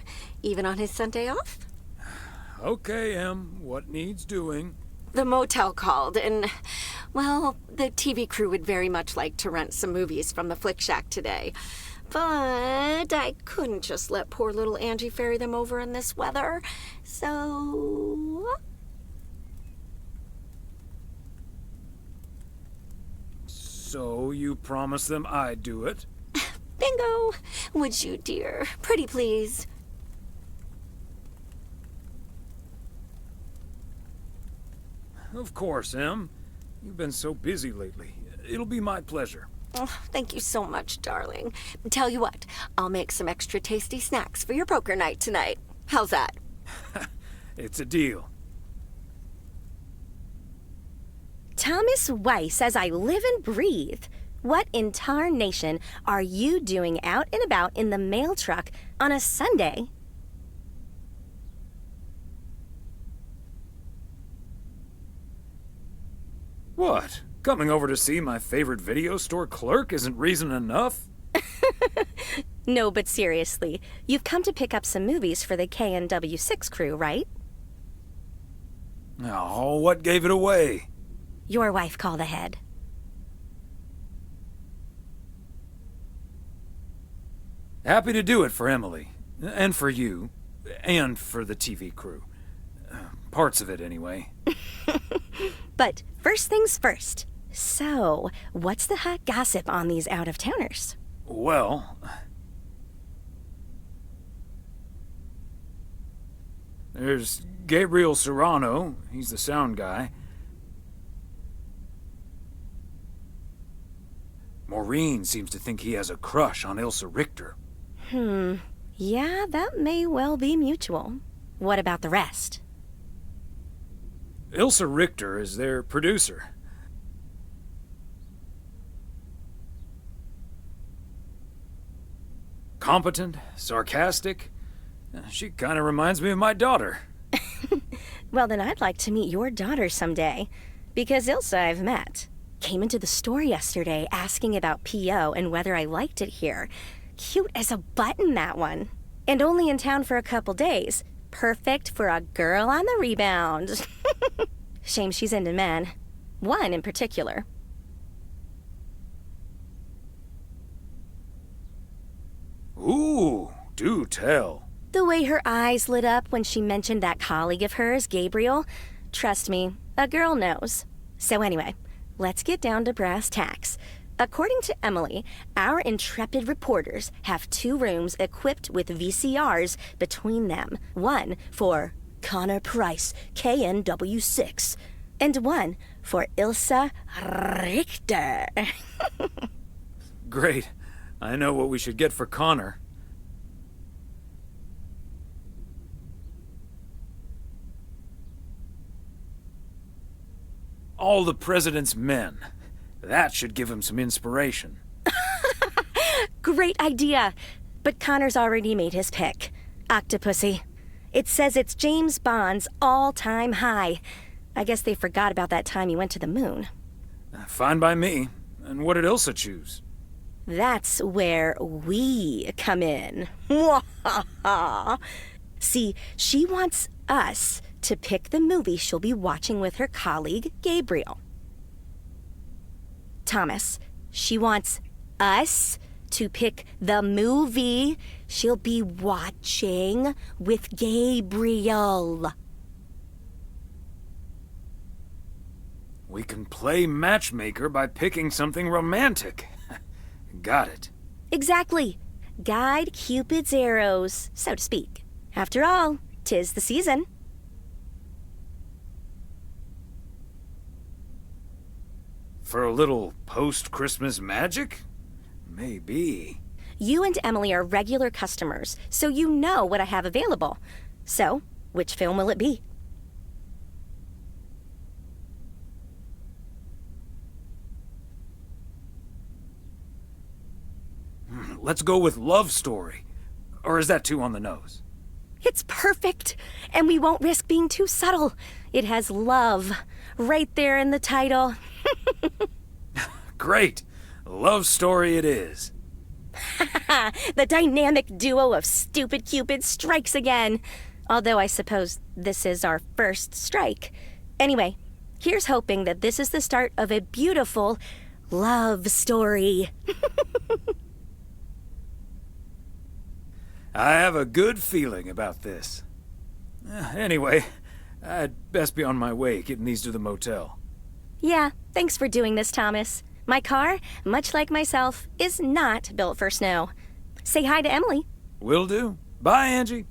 even on his Sunday off. Okay, Em. What needs doing? The motel called, and, well, the TV crew would very much like to rent some movies from the Flick Shack today. But I couldn't just let poor little Angie ferry them over in this weather, so... So you promised them I'd do it? Bingo! Would you, dear? Pretty please. Of course, Em. You've been so busy lately. It'll be my pleasure. Oh, thank you so much, darling. Tell you what, I'll make some extra tasty snacks for your poker night tonight. How's that? It's a deal. Thomas Weiss, as I live and breathe. What in tarnation are you doing out and about in the mail truck on a Sunday? What? Coming over to see my favorite video store clerk isn't reason enough? No, but seriously, you've come to pick up some movies for the KNW6 crew, right? Oh, what gave it away? Your wife called ahead. Happy to do it for Emily. And for you. And for the TV crew. Parts of it, anyway. But first things first. So, what's the hot gossip on these out-of-towners? Well... there's Gabriel Serrano. He's the sound guy. Maureen seems to think he has a crush on Ilsa Richter. Yeah, that may well be mutual. What about the rest? Ilsa Richter is their producer. Competent, sarcastic. She kind of reminds me of my daughter. Well, then I'd like to meet your daughter someday. Because Ilsa I've met. Came into the store yesterday asking about P.O. and whether I liked it here. Cute as a button, that one. And only in town for a couple days. Perfect for a girl on the rebound. Shame she's into men. One in particular. Ooh, do tell. The way her eyes lit up when she mentioned that colleague of hers, Gabriel. Trust me, a girl knows. So anyway, let's get down to brass tacks. According to Emily, our intrepid reporters have 2 rooms equipped with VCRs between them. One for Connor Price, KNW6, and one for Ilsa Richter. Great. I know what we should get for Connor. All the President's Men. That should give him some inspiration. Great idea. But Connor's already made his pick. Octopussy. It says it's James Bond's all-time high. I guess they forgot about that time he went to the moon. Fine by me. And what did Ilsa choose? That's where we come in. See, she wants us to pick the movie she'll be watching with her colleague, Gabriel. Thomas, she wants us to pick the movie she'll be watching with Gabriel. We can play matchmaker by picking something romantic. Got it. Exactly. Guide Cupid's arrows, so to speak. After all, 'tis the season. For a little post-Christmas magic? Maybe. You and Emily are regular customers, so you know what I have available. So, which film will it be? Let's go with Love Story. Or is that too on the nose? It's perfect, and we won't risk being too subtle. It has love right there in the title. Great. Love Story it is. The dynamic duo of stupid Cupid strikes again. Although I suppose this is our first strike. Anyway, here's hoping that this is the start of a beautiful love story. I have a good feeling about this. Anyway, I'd best be on my way, getting these to the motel. Yeah, thanks for doing this, Thomas. My car, much like myself, is not built for snow. Say hi to Emily. Will do. Bye, Angie.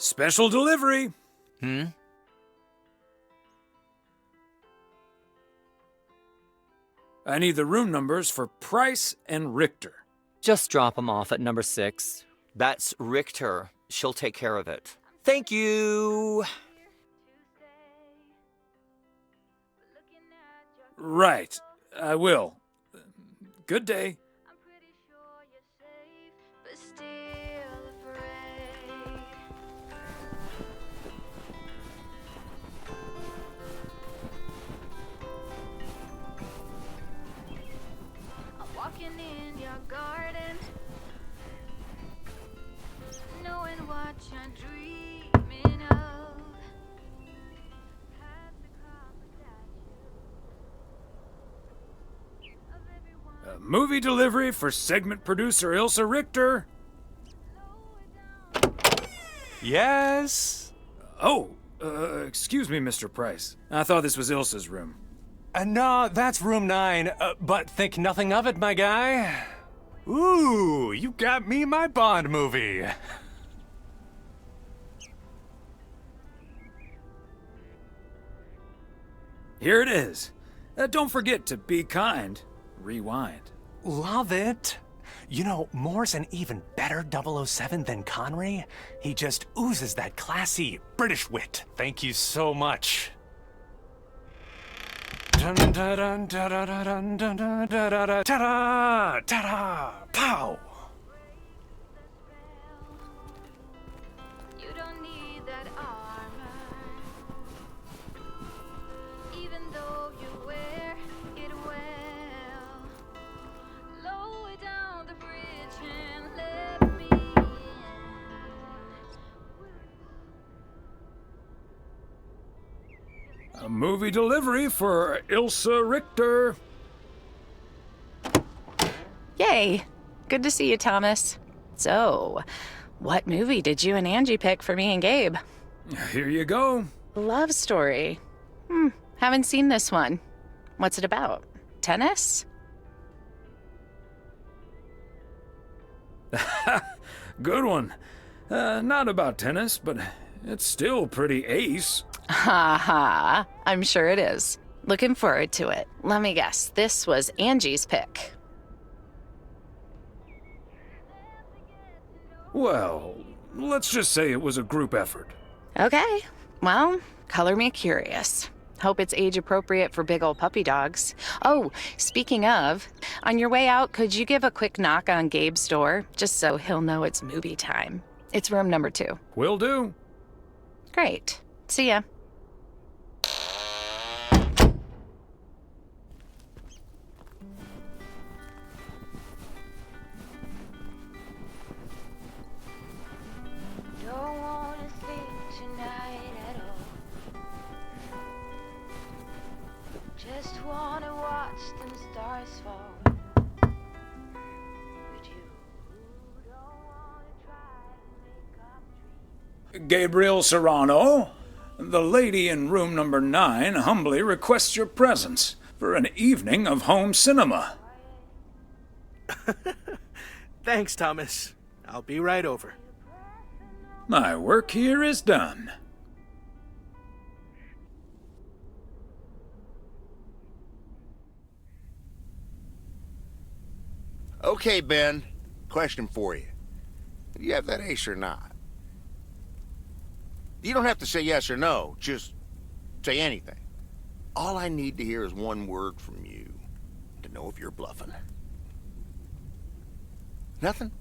Special delivery. I need the room numbers for Price and Richter. Just drop them off at number 6. That's Richter. She'll take care of it. Thank you. Right. I will. Good day. Walking in your garden, knowing what you're dreaming of. A movie delivery for segment producer Ilsa Richter. Yes? Oh, excuse me, Mr. Price. I thought this was Ilsa's room. No, that's room 9, but think nothing of it, my guy. Ooh, you got me my Bond movie. Here it is. Don't forget to be kind. Rewind. Love it. You know, Moore's an even better 007 than Connery. He just oozes that classy British wit. Thank you so much. Dun dun dun dun dun dun dun dun dun ta-da! Ta-da! Pow! You don't need that armor, even though you wear it well. Lower down the bridge and let me A movie delivery for Ilsa Richter. Yay! Good to see you, Thomas. So, what movie did you and Angie pick for me and Gabe? Here you go. Love story. Haven't seen this one. What's it about? Tennis? Good one. Not about tennis, but it's still pretty ace. Ha ha. I'm sure it is. Looking forward to it. Let me guess. This was Angie's pick. Well, let's just say it was a group effort. Okay. Well, color me curious. Hope it's age appropriate for big old puppy dogs. Oh, speaking of, on your way out, could you give a quick knock on Gabe's door, just so he'll know it's movie time? It's room number 2. Will do. Great. See ya. don't wanna think tonight at all. Just wanna watch them stars fall. But you don't wanna try to make up dreams. Gabriel Serrano, the lady in room number 9 humbly requests your presence for an evening of home cinema. Thanks, Thomas. I'll be right over. My work here is done. Okay, Ben. Question for you. Do you have that ace or not? You don't have to say yes or no. Just say anything. All I need to hear is one word from you to know if you're bluffing. Nothing?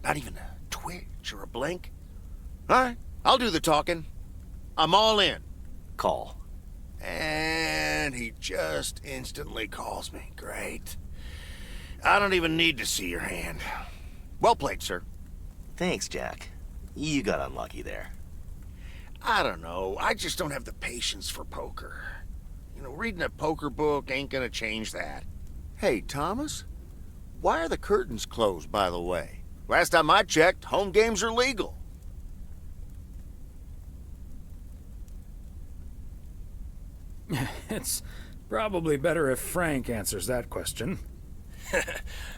Not even a twitch or a blink? All right, I'll do the talking. I'm all in. Call. And he just instantly calls me. Great. I don't even need to see your hand. Well played, sir. Thanks, Jack. You got unlucky there. I don't know. I just don't have the patience for poker. You know, reading a poker book ain't gonna change that. Hey, Thomas? Why are the curtains closed, by the way? Last time I checked, home games are legal. It's probably better if Frank answers that question.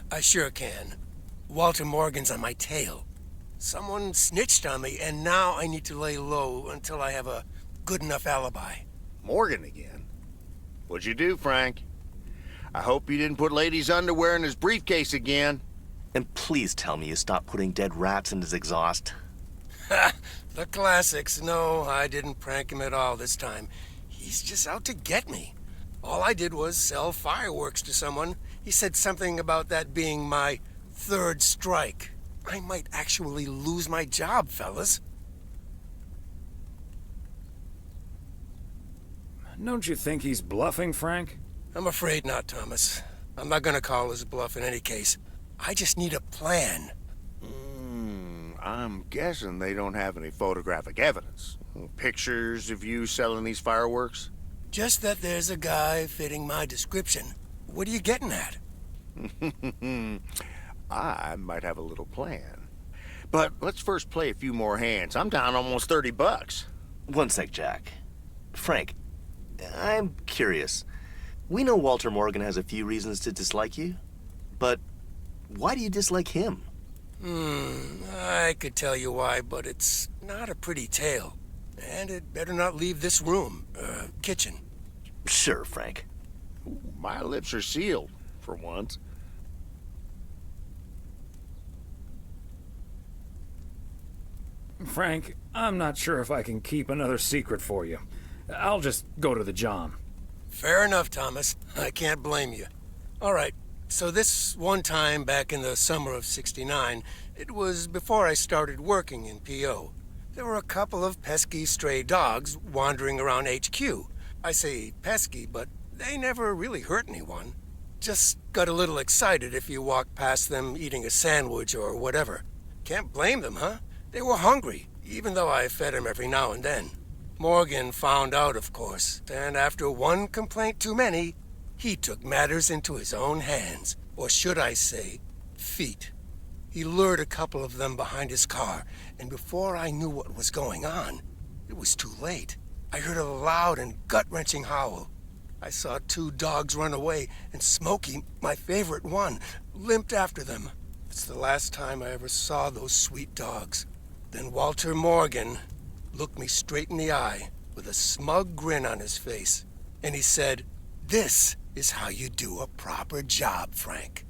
I sure can. Walter Morgan's on my tail. Someone snitched on me, and now I need to lay low until I have a good enough alibi. Morgan again? What'd you do, Frank? I hope you didn't put Lady's underwear in his briefcase again. And please tell me you stopped putting dead rats in his exhaust. Ha! The classics. No, I didn't prank him at all this time. He's just out to get me. All I did was sell fireworks to someone. He said something about that being my third strike. I might actually lose my job, fellas. Don't you think he's bluffing, Frank? I'm afraid not, Thomas. I'm not gonna call his bluff in any case. I just need a plan. I'm guessing they don't have any photographic evidence. Pictures of you selling these fireworks? Just that there's a guy fitting my description. What are you getting at? I might have a little plan. But let's first play a few more hands. I'm down almost $30. One sec, Jack. Frank, I'm curious. We know Walter Morgan has a few reasons to dislike you, but why do you dislike him? I could tell you why, but it's not a pretty tale. And it better not leave this room, kitchen. Sure, Frank. My lips are sealed, for once. Frank, I'm not sure if I can keep another secret for you. I'll just go to the John. Fair enough, Thomas. I can't blame you. All right, so this one time back in the summer of '69, it was before I started working in P.O. There were a couple of pesky stray dogs wandering around HQ. I say pesky, but they never really hurt anyone. Just got a little excited if you walked past them eating a sandwich or whatever. Can't blame them, huh? They were hungry, even though I fed them every now and then. Morgan found out, of course, and after one complaint too many, he took matters into his own hands, or should I say, feet. He lured a couple of them behind his car, and before I knew what was going on, it was too late. I heard a loud and gut-wrenching howl. I saw two dogs run away, and Smokey, my favorite one, limped after them. It's the last time I ever saw those sweet dogs. Then Walter Morgan looked me straight in the eye with a smug grin on his face, and he said, "This is how you do a proper job, Frank."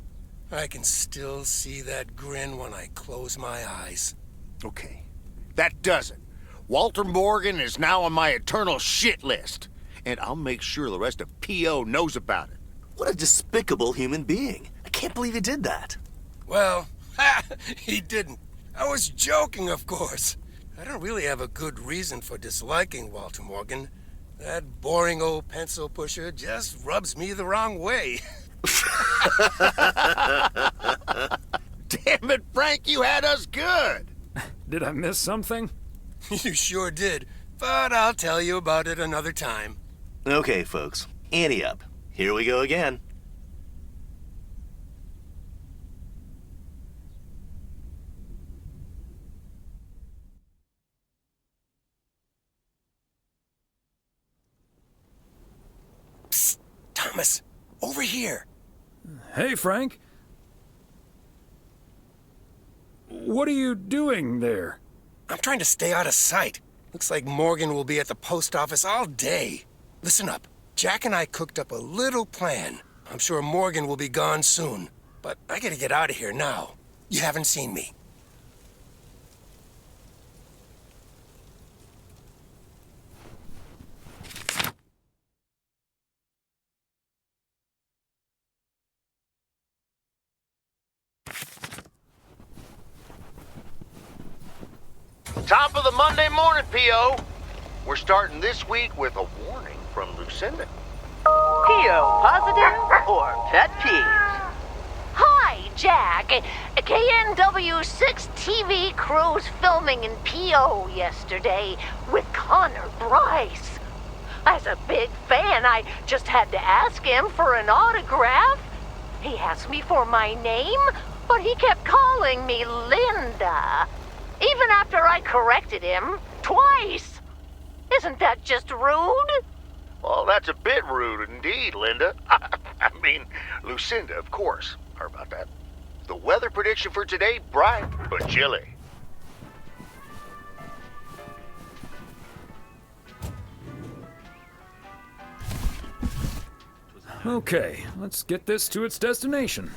I can still see that grin when I close my eyes. Okay, that does it. Walter Morgan is now on my eternal shit list, and I'll make sure the rest of P.O. knows about it. What a despicable human being. I can't believe he did that. Well, he didn't. I was joking, of course. I don't really have a good reason for disliking Walter Morgan. That boring old pencil pusher just rubs me the wrong way. Damn it, Frank, you had us good. Did I miss something? You sure did, but I'll tell you about it another time. Okay, folks, ante up. Here we go again. Psst, Thomas, over here. Hey, Frank. What are you doing there? I'm trying to stay out of sight. Looks like Morgan will be at the post office all day. Listen up. Jack and I cooked up a little plan. I'm sure Morgan will be gone soon, but I gotta get out of here now. You haven't seen me. Top of the Monday morning, P.O. We're starting this week with a warning from Lucinda. P.O. positive or pet peeves? Hi, Jack. KNW6 TV crews filming in P.O. yesterday with Connor Bryce. As a big fan, I just had to ask him for an autograph. He asked me for my name, but he kept calling me Linda. Even after I corrected him twice. Isn't that just rude? Well, that's a bit rude indeed, Linda. I mean, Lucinda, of course. Sorry about that. The weather prediction for today, bright but chilly. Okay, let's get this to its destination.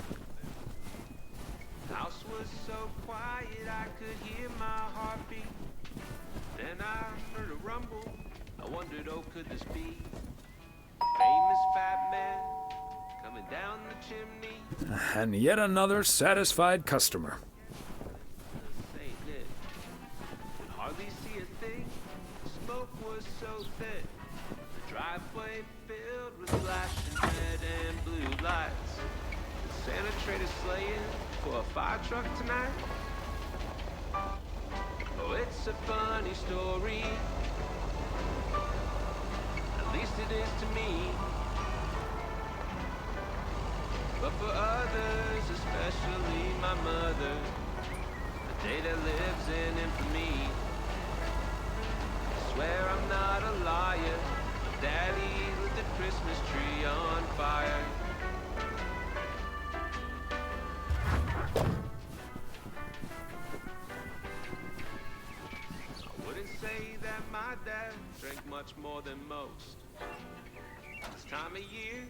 House was so quiet I could hear my heartbeat. Then I heard a rumble. I wondered, oh, could this be famous fat man coming down the chimney? And yet another satisfied customer. Saint Nick could hardly see a thing. The smoke was so thick. The driveway filled with flashing red and blue lights. Did Santa trade a sleigh in for a fire truck tonight? Oh, it's a funny story. At least it is to me. But for others, especially my mother, the day that lives in infamy. I swear I'm not a liar. Daddy lit the Christmas tree on fire. I wouldn't say that my dad drank much more than most. This time of year,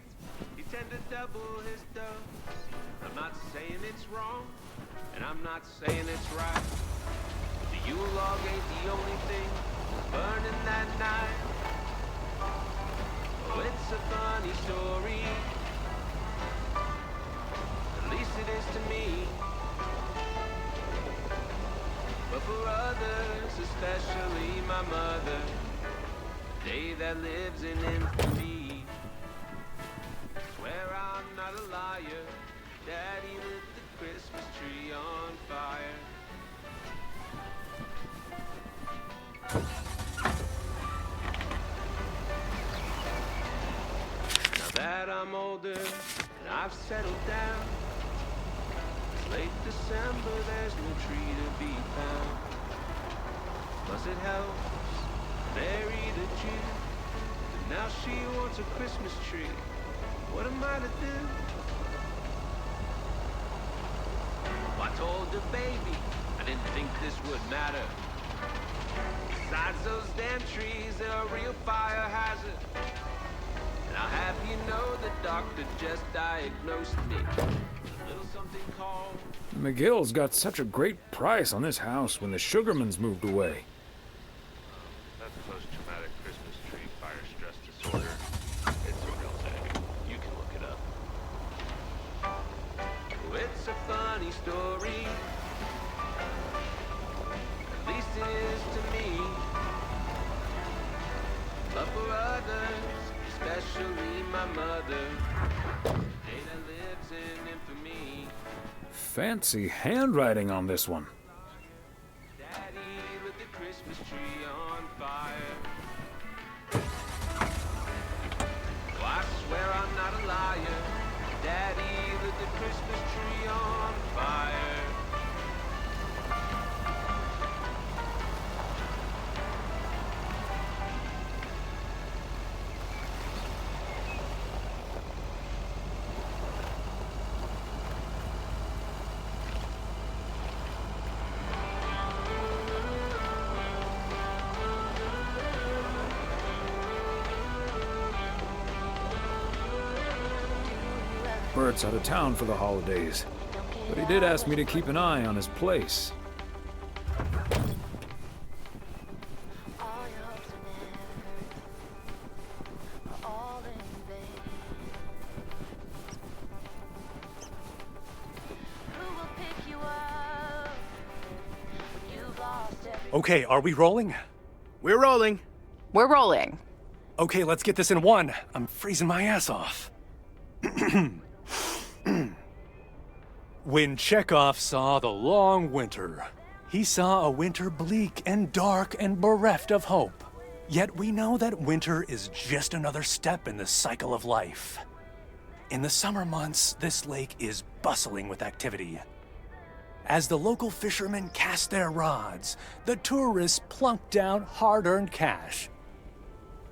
he tend to double his dose. I'm not saying it's wrong, and I'm not saying it's right. The Yule log ain't the only thing burning that night. Oh, it's a funny story. At least it is to me. But for others, especially my mother, the day that lives in infamy. Swear I'm not a liar. Daddy lit the Christmas tree on fire. Now that I'm older and I've settled down, it's late December, there's no tree to be found. Plus it helps Mary the Jew, but now she wants a Christmas tree. What am I to do? I told the baby I didn't think this would matter. Besides those damn trees, they're a real fire hazard. And I'll have you know the doctor just diagnosed me. A little something called... McGill's got such a great price on this house when the Sugarmans moved away. That's post-traumatic Christmas tree fire stress disorder. It's a real thing. You can look it up. Oh, it's a funny story. At least it is to me. But for others, especially my mother, Dana lives in infamy. Fancy handwriting on this one. Daddy lit the Christmas tree on fire. Oh, I swear I'm not a liar. Daddy lit the Christmas tree on fire. Bert's out of town for the holidays, but he did ask me to keep an eye on his place. Okay, are we rolling? We're rolling. We're rolling. Okay, let's get this in one. I'm freezing my ass off. When Chekhov saw the long winter, he saw a winter bleak and dark and bereft of hope. Yet we know that winter is just another step in the cycle of life. In the summer months, this lake is bustling with activity. As the local fishermen cast their rods, the tourists plunk down hard-earned cash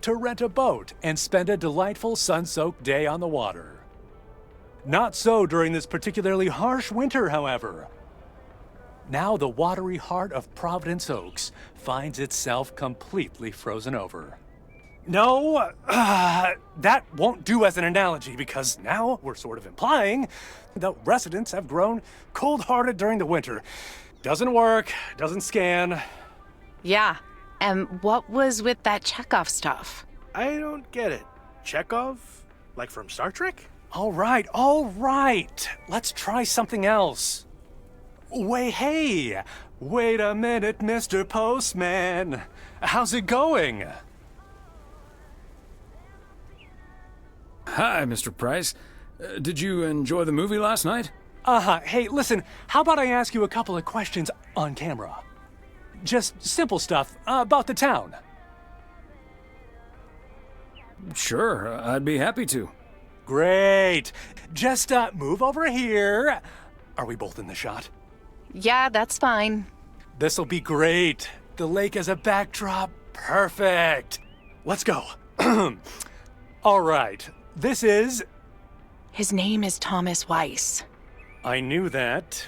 to rent a boat and spend a delightful sun-soaked day on the water. Not so during this particularly harsh winter, however. Now the watery heart of Providence Oaks finds itself completely frozen over. No, that won't do as an analogy because now we're sort of implying that residents have grown cold-hearted during the winter. Doesn't work, doesn't scan. Yeah, and what was with that Chekhov stuff? I don't get it. Chekhov? Like from Star Trek? All right. Let's try something else. Hey, wait a minute, Mr. Postman. How's it going? Hi, Mr. Price. Did you enjoy the movie last night? Hey, listen, how about I ask you a couple of questions on camera? Just simple stuff about the town. Sure, I'd be happy to. Great. Just move over here. Are we both in the shot? Yeah, that's fine. This'll be great. The lake as a backdrop. Perfect. Let's go. All right. This is... His name is Thomas Weiss. I knew that.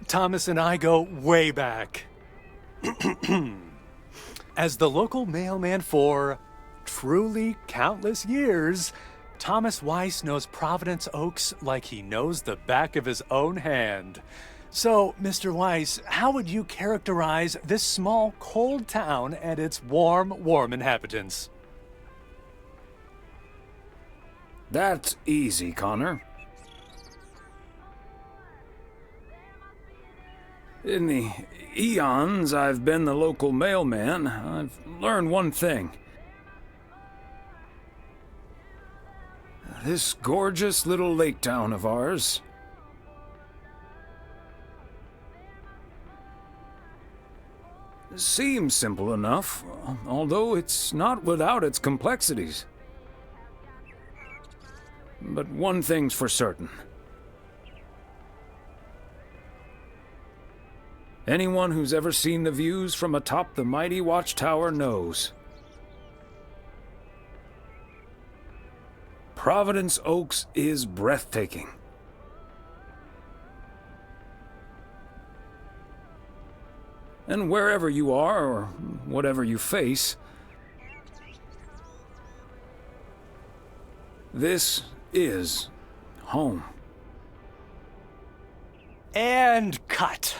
Thomas and I go way back. As the local mailman for truly countless years, Thomas Weiss knows Providence Oaks like he knows the back of his own hand. So, Mr. Weiss, how would you characterize this small, cold town and its warm inhabitants? That's easy, Connor. In the eons I've been the local mailman, I've learned one thing. This gorgeous little lake town of ours seems simple enough, although it's not without its complexities. But one thing's for certain. Anyone who's ever seen the views from atop the mighty watchtower knows. Providence Oaks is breathtaking. And wherever you are, or whatever you face, this is home. And cut.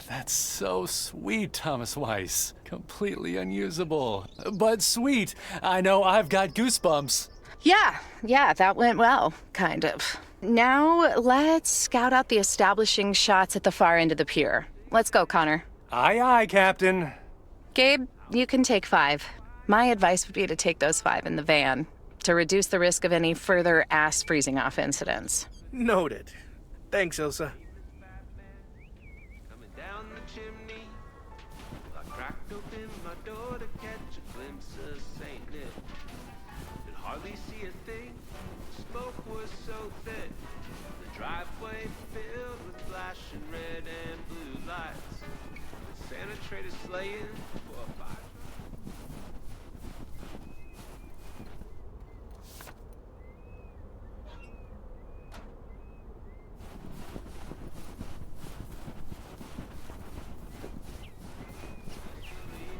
That's so sweet, Thomas Weiss. Completely unusable, but sweet. I know I've got goosebumps. Yeah, that went well, kind of. Now, let's scout out the establishing shots at the far end of the pier. Let's go, Connor. Aye, Captain. Gabe, you can take 5. My advice would be to take those 5 in the van, to reduce the risk of any further ass freezing off incidents. Noted. Thanks, Ilsa. Coming down the chimney, I cracked open my door to catch a glimpse of St. Nick. Could hardly see a thing, the smoke was so thick. The driveway filled with flashing red and blue lights. The Santa traded slaying for a fight.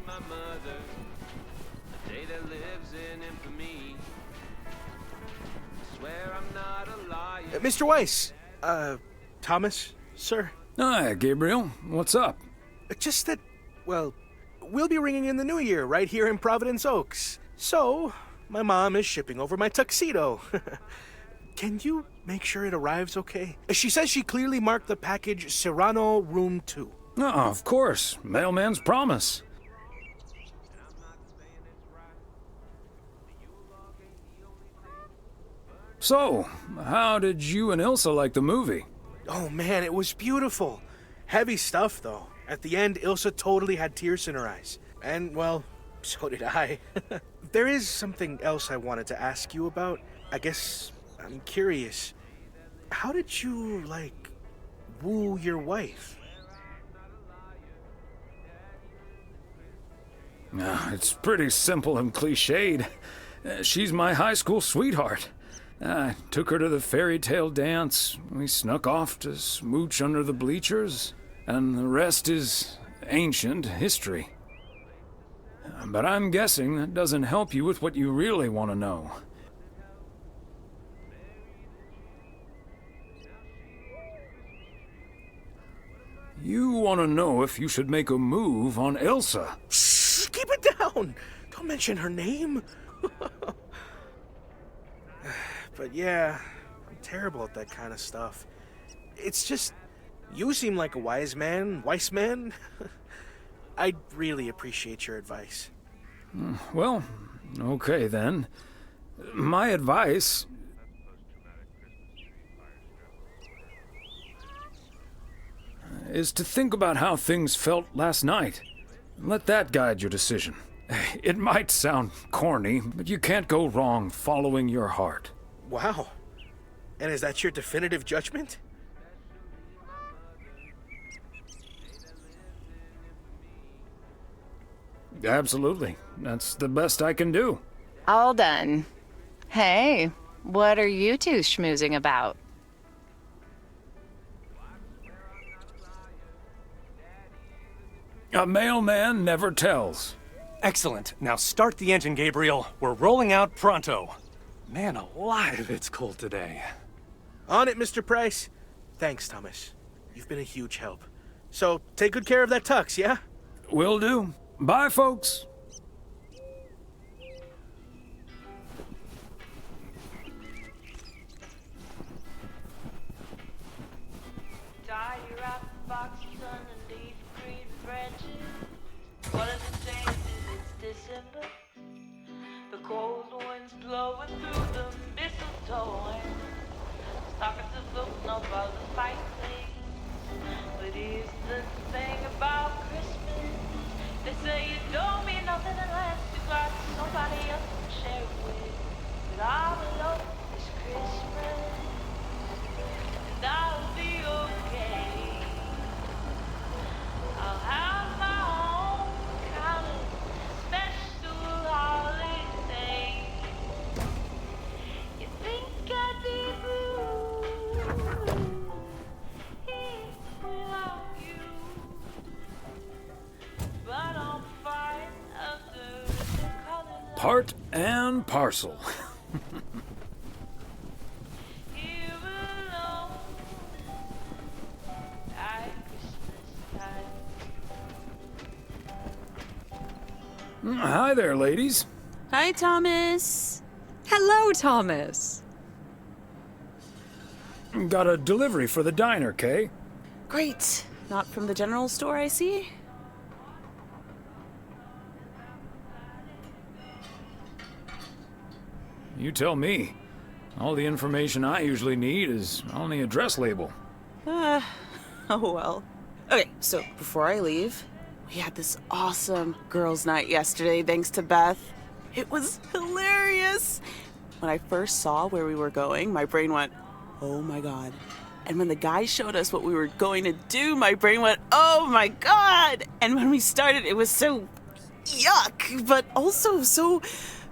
My mother, a day that lives in infamy. I swear I'm not a liar. Mr. Weiss. Thomas, sir. Hi, Gabriel. What's up? Just that, well, we'll be ringing in the new year right here in Providence Oaks. So, my mom is shipping over my tuxedo. Can you make sure it arrives okay? She says she clearly marked the package Serrano Room 2. Oh, of course. Mailman's promise. So, how did you and Ilsa like the movie? Oh man, it was beautiful. Heavy stuff, though. At the end, Ilsa totally had tears in her eyes. And, well, so did I. There is something else I wanted to ask you about. I guess I'm curious. How did you, woo your wife? It's pretty simple and cliched. She's my high school sweetheart. I took her to the fairy tale dance. We snuck off to smooch under the bleachers, and the rest is ancient history. But I'm guessing that doesn't help you with what you really want to know. You want to know if you should make a move on Elsa. Shh, keep it down. Don't mention her name. But yeah, I'm terrible at that kind of stuff. It's just, you seem like a wise man. I'd really appreciate your advice. Well, okay then. My advice is to think about how things felt last night. Let that guide your decision. It might sound corny, but you can't go wrong following your heart. Wow. And is that your definitive judgment? Absolutely. That's the best I can do. All done. Hey, what are you two schmoozing about? A mailman never tells. Excellent. Now start the engine, Gabriel. We're rolling out pronto. Man alive, it's cold today. On it, Mr. Price. Thanks, Thomas. You've been a huge help. So, take good care of that tux, yeah? Will do. Bye, folks. Tie your apple boxes underneath green branches. What does it say? It's December. The cold wind's blowing through the mistletoe. Stockings are floating above the fireplace. But here's the thing about Christmas. They say it don't mean nothing unless you got somebody else to share it with. But I'm alone this Christmas, and I'll be okay. I'll have my own kind of special holiday. You think I'd be blue without you? But I'm fine under the color. Part and parcel. Here alone at Christmas time. Hi there, ladies. Hi, Thomas. Hello, Thomas. Got a delivery for the diner, Kay? Great. Not from the general store, I see. You tell me. All the information I usually need is on the address label. Oh well. Okay, so before I leave, we had this awesome girls' night yesterday thanks to Beth. It was hilarious. When I first saw where we were going, my brain went, oh my god. And when the guy showed us what we were going to do, my brain went, oh my god. And when we started, it was so yuck, but also so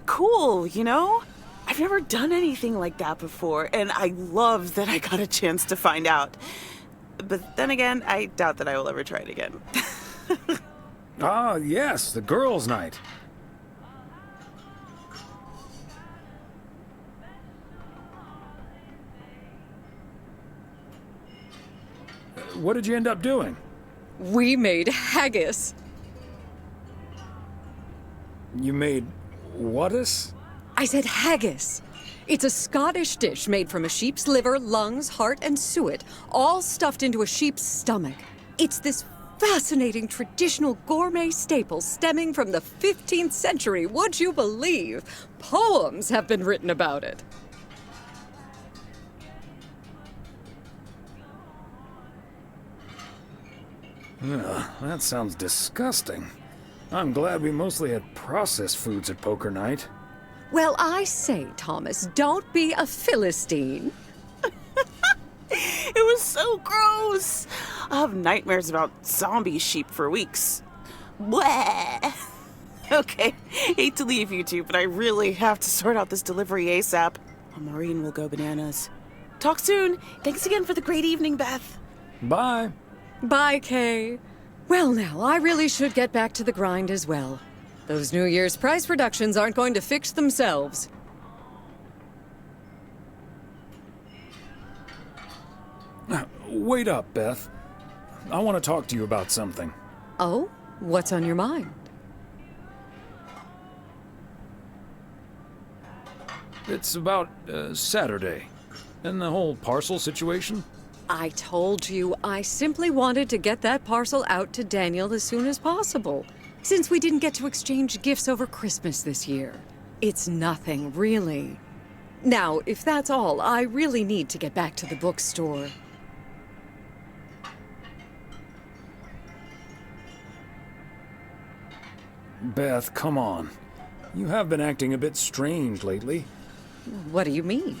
cool, you know? I've never done anything like that before, and I love that I got a chance to find out. But then again, I doubt that I will ever try it again. Ah, yes, the girls' night. What did you end up doing? We made haggis. You made whatus? I said haggis. It's a Scottish dish made from a sheep's liver, lungs, heart, and suet, all stuffed into a sheep's stomach. It's this fascinating traditional gourmet staple stemming from the 15th century, would you believe? Poems have been written about it. Ugh, that sounds disgusting. I'm glad we mostly had processed foods at poker night. Well, I say, Thomas, don't be a Philistine. It was so gross. I'll have nightmares about zombie sheep for weeks. Bleh. Okay, hate to leave you two, but I really have to sort out this delivery ASAP. Or Maureen will go bananas. Talk soon. Thanks again for the great evening, Beth. Bye. Bye, Kay. Well, now, I really should get back to the grind as well. Those New Year's price reductions aren't going to fix themselves. Wait up, Beth. I want to talk to you about something. Oh? What's on your mind? It's about Saturday and the whole parcel situation. I told you I simply wanted to get that parcel out to Daniel as soon as possible, since we didn't get to exchange gifts over Christmas this year. It's nothing, really. Now, if that's all, I really need to get back to the bookstore. Beth, come on. You have been acting a bit strange lately. What do you mean?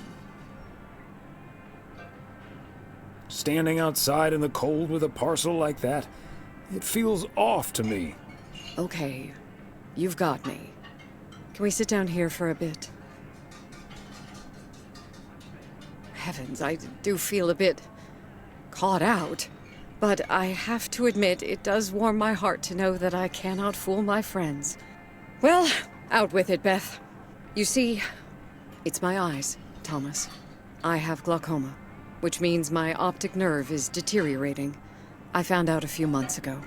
Standing outside in the cold with a parcel like that, it feels off to me. Okay, you've got me. Can we sit down here for a bit? Heavens, I do feel a bit caught out. But I have to admit, it does warm my heart to know that I cannot fool my friends. Well, out with it, Beth. You see, it's my eyes, Thomas. I have glaucoma, which means my optic nerve is deteriorating. I found out a few months ago.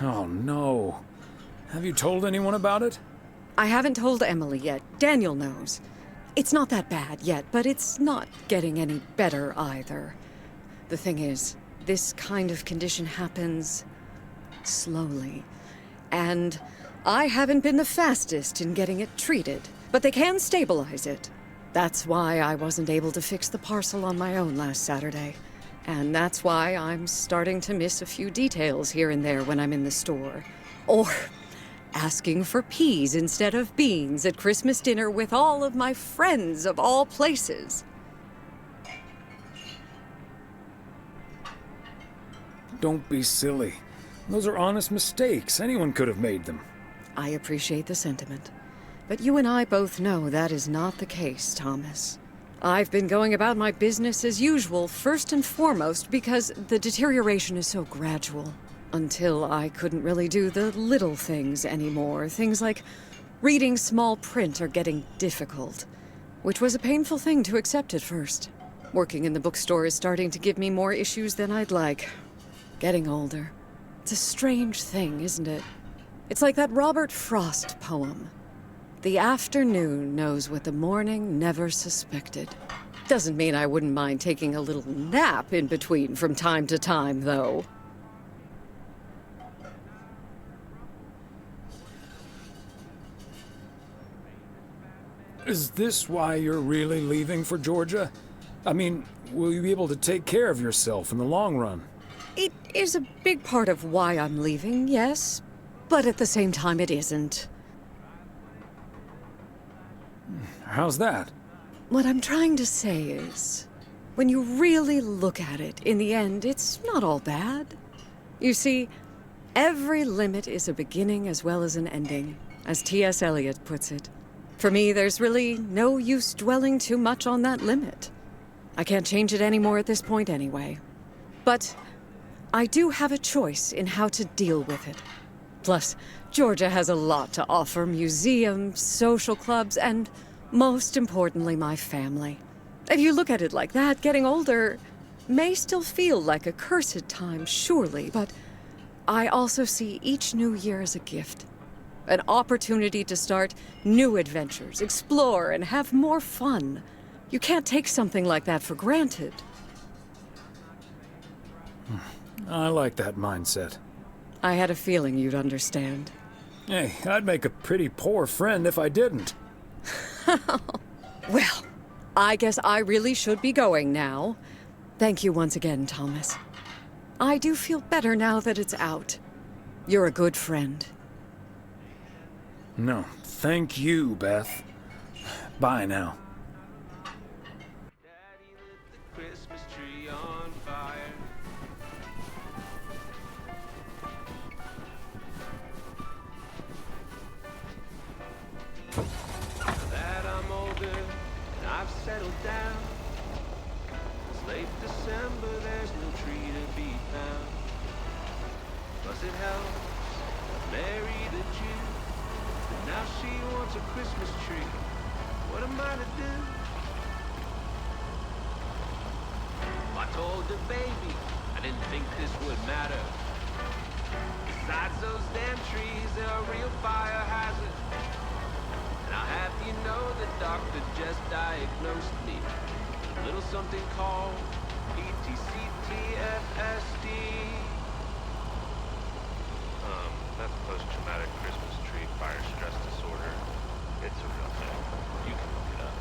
Oh, no. Have you told anyone about it? I haven't told Emily yet. Daniel knows. It's not that bad yet, but it's not getting any better either. The thing is, this kind of condition happens slowly. And I haven't been the fastest in getting it treated, but they can stabilize it. That's why I wasn't able to fix the parcel on my own last Saturday. And that's why I'm starting to miss a few details here and there when I'm in the store. Or asking for peas instead of beans at Christmas dinner with all of my friends of all places. Don't be silly. Those are honest mistakes. Anyone could have made them. I appreciate the sentiment. But you and I both know that is not the case, Thomas. I've been going about my business as usual, first and foremost, because the deterioration is so gradual. Until I couldn't really do the little things anymore. Things like reading small print are getting difficult, which was a painful thing to accept at first. Working in the bookstore is starting to give me more issues than I'd like. Getting older. It's a strange thing, isn't it? It's like that Robert Frost poem. The afternoon knows what the morning never suspected. Doesn't mean I wouldn't mind taking a little nap in between from time to time, though. Is this why you're really leaving for Georgia? I mean, will you be able to take care of yourself in the long run? It is a big part of why I'm leaving, yes. But at the same time, it isn't. How's that? What I'm trying to say is, when you really look at it, in the end, it's not all bad. You see, every limit is a beginning as well as an ending, as T.S. Eliot puts it. For me, there's really no use dwelling too much on that limit. I can't change it anymore at this point anyway. But I do have a choice in how to deal with it. Plus, Georgia has a lot to offer: museums, social clubs, and most importantly, my family. If you look at it like that, getting older may still feel like a cursed time, surely, but I also see each new year as a gift. An opportunity to start new adventures, explore, and have more fun. You can't take something like that for granted. I like that mindset. I had a feeling you'd understand. Hey, I'd make a pretty poor friend if I didn't. Well, I guess I really should be going now. Thank you once again, Thomas. I do feel better now that it's out. You're a good friend. No, thank you, Beth. Bye now. Christmas tree on fire. Now that I'm older and I've settled down, it's late December, there's no tree to be found. Now she wants a Christmas tree. What am I to do? I told the baby I didn't think this would matter. Besides those damn trees, they're a real fire hazard. And I'll have you know the doctor just diagnosed me with a little something called PTCTFSD. That's post-traumatic Christmas tree fire stress disorder. It's a real thing. You can look it up.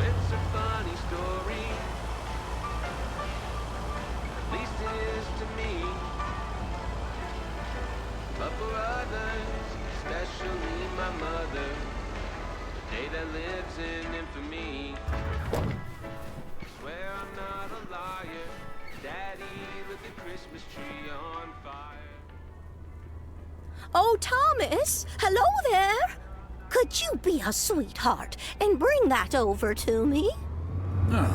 It's a funny story. At least it is to me. But for others, especially my mother, the day that lives in infamy. Swear I'm not a liar. Daddy lit the Christmas tree on fire. Oh, Thomas! Hello there! Could you be a sweetheart and bring that over to me?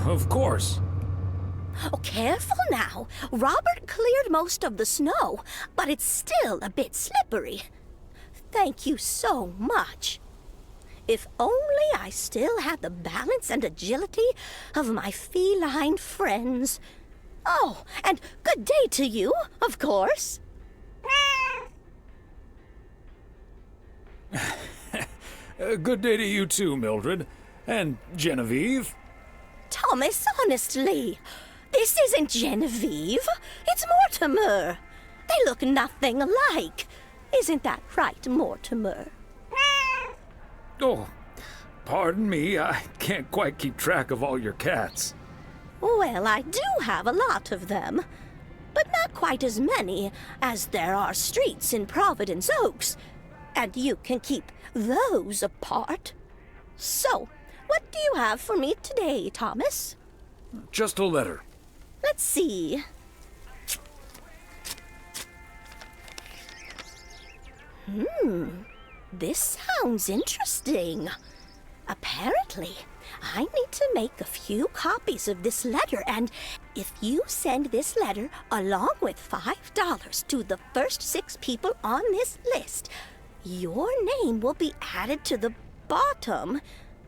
Of course. Oh, careful now. Robert cleared most of the snow, but it's still a bit slippery. Thank you so much. If only I still had the balance and agility of my feline friends. Oh, and good day to you, of course. Good day to you too, Mildred. And Genevieve. Thomas, honestly, this isn't Genevieve. It's Mortimer. They look nothing alike. Isn't that right, Mortimer? Oh, pardon me. I can't quite keep track of all your cats. Well, I do have a lot of them, but not quite as many as there are streets in Providence Oaks, and you can keep those apart. So, what do you have for me today, Thomas? Just a letter. Let's see. This sounds interesting. Apparently, I need to make a few copies of this letter, and if you send this letter along with $5 to the first 6 people on this list, your name will be added to the bottom.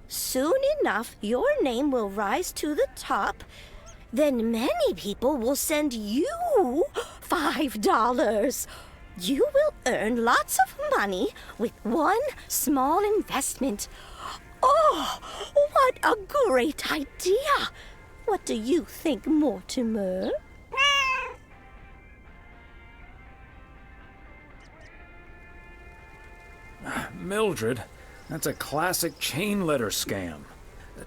Soon enough, your name will rise to the top. Then many people will send you $5. You will earn lots of money with one small investment. Oh, what a great idea! What do you think, Mortimer? Mildred, that's a classic chain letter scam.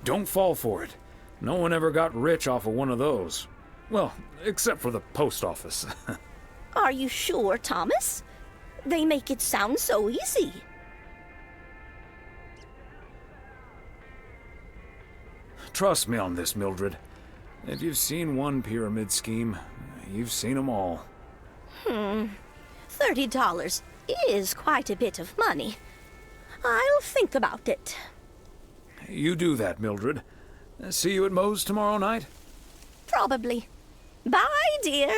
Don't fall for it. No one ever got rich off of one of those. Well, except for the post office. Are you sure, Thomas? They make it sound so easy. Trust me on this, Mildred. If you've seen one pyramid scheme, you've seen them all. $30 is quite a bit of money. I'll think about it. You do that, Mildred. See you at Moe's tomorrow night? Probably. Bye, dear.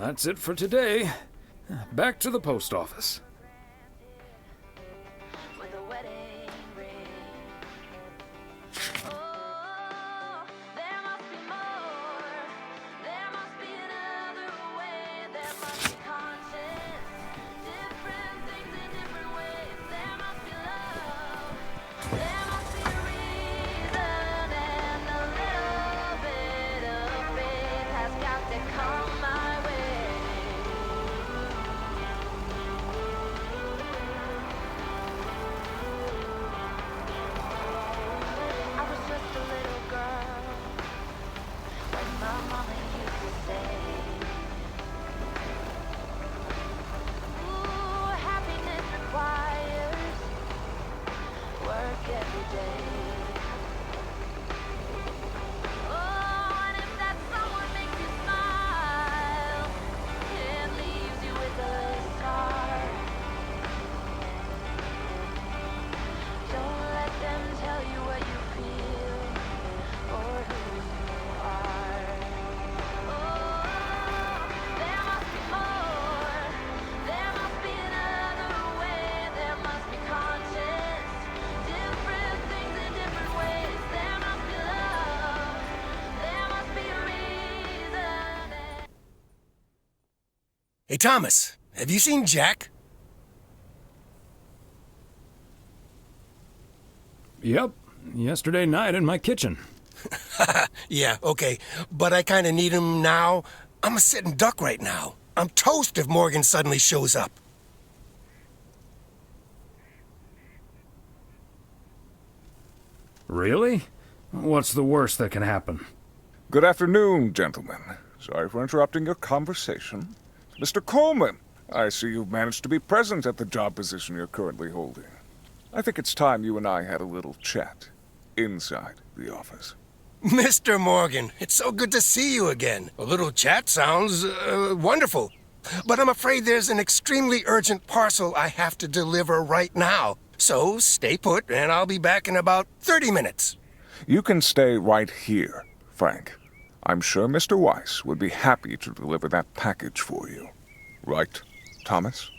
That's it for today. Back to the post office. every day. Oh, and if that someone makes you smile, it leaves you with a scar. Don't let them tell you what you feel or who you are. Oh, there must be more. There must be another way. There must be conscience. Different things in different ways. There must be love. There must be a reason. Hey, Thomas, have you seen Jack? Yep, yesterday night in my kitchen. Yeah, okay, but I kind of need him now. I'm a sitting duck right now. I'm toast if Morgan suddenly shows up. Really? What's the worst that can happen? Good afternoon, gentlemen. Sorry for interrupting your conversation. Mr. Coleman, I see you've managed to be present at the job position you're currently holding. I think it's time you and I had a little chat inside the office. Mr. Morgan, it's so good to see you again. A little chat sounds wonderful. But I'm afraid there's an extremely urgent parcel I have to deliver right now. So stay put, and I'll be back in about 30 minutes. You can stay right here, Frank. I'm sure Mr. Weiss would be happy to deliver that package for you. Right, Thomas?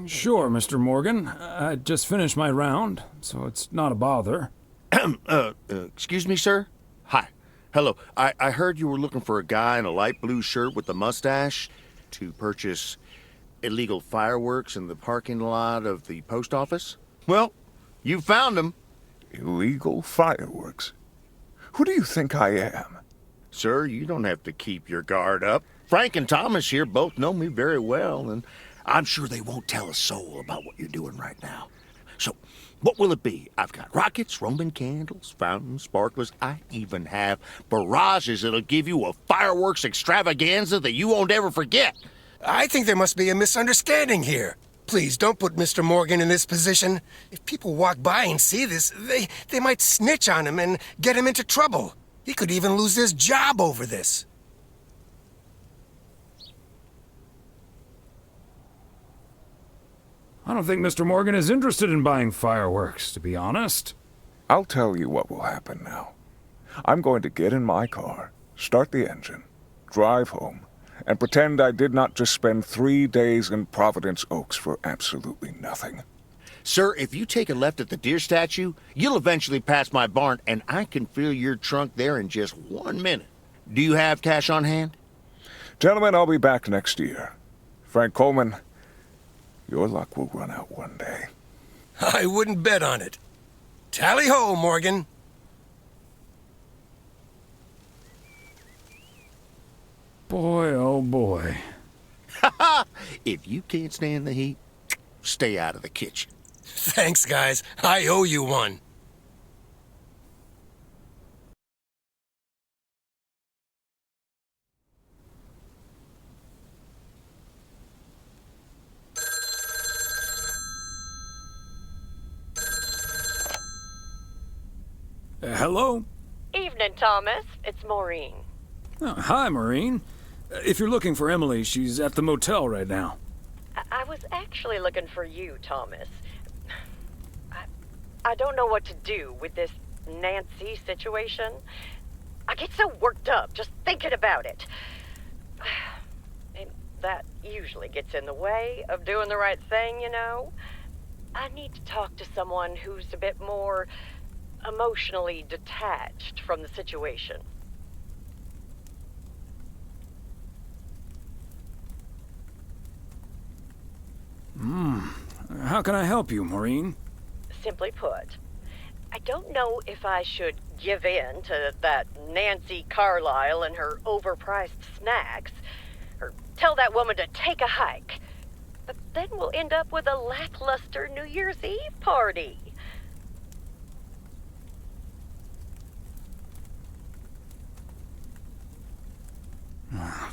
Sure, Mr. Morgan. I just finished my round, so it's not a bother. Excuse me, sir? Hi. Hello. I heard you were looking for a guy in a light blue shirt with a mustache to purchase illegal fireworks in the parking lot of the post office? Well, you found him. Illegal fireworks? Who do you think I am? Sir, you don't have to keep your guard up. Frank and Thomas here both know me very well, and I'm sure they won't tell a soul about what you're doing right now. So, what will it be? I've got rockets, Roman candles, fountains, sparklers. I even have barrages that'll give you a fireworks extravaganza that you won't ever forget. I think there must be a misunderstanding here. Please, don't put Mr. Morgan in this position. If people walk by and see this, they might snitch on him and get him into trouble. He could even lose his job over this. I don't think Mr. Morgan is interested in buying fireworks, to be honest. I'll tell you what will happen now. I'm going to get in my car, start the engine, drive home, and pretend I did not just spend 3 days in Providence Oaks for absolutely nothing. Sir, if you take a left at the deer statue, you'll eventually pass my barn, and I can fill your trunk there in just 1 minute. Do you have cash on hand? Gentlemen, I'll be back next year. Frank Coleman, your luck will run out one day. I wouldn't bet on it. Tally-ho, Morgan. Boy, oh boy. If you can't stand the heat, stay out of the kitchen. Thanks, guys. I owe you one. Hello? Evening, Thomas. It's Maureen. Oh, hi, Maureen. If you're looking for Emily, she's at the motel right now. I was actually looking for you, Thomas. I don't know what to do with this Nancy situation. I get so worked up just thinking about it. And that usually gets in the way of doing the right thing, you know? I need to talk to someone who's a bit more emotionally detached from the situation. How can I help you, Maureen? Simply put, I don't know if I should give in to that Nancy Carlisle and her overpriced snacks, or tell that woman to take a hike. But then we'll end up with a lackluster New Year's Eve party.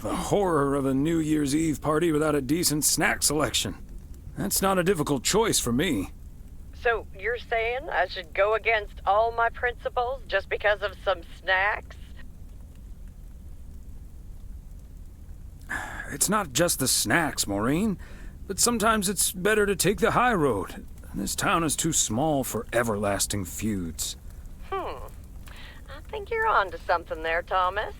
The horror of a New Year's Eve party without a decent snack selection. That's not a difficult choice for me. So you're saying I should go against all my principles just because of some snacks? It's not just the snacks, Maureen, but sometimes it's better to take the high road. This town is too small for everlasting feuds. I think you're on to something there, Thomas.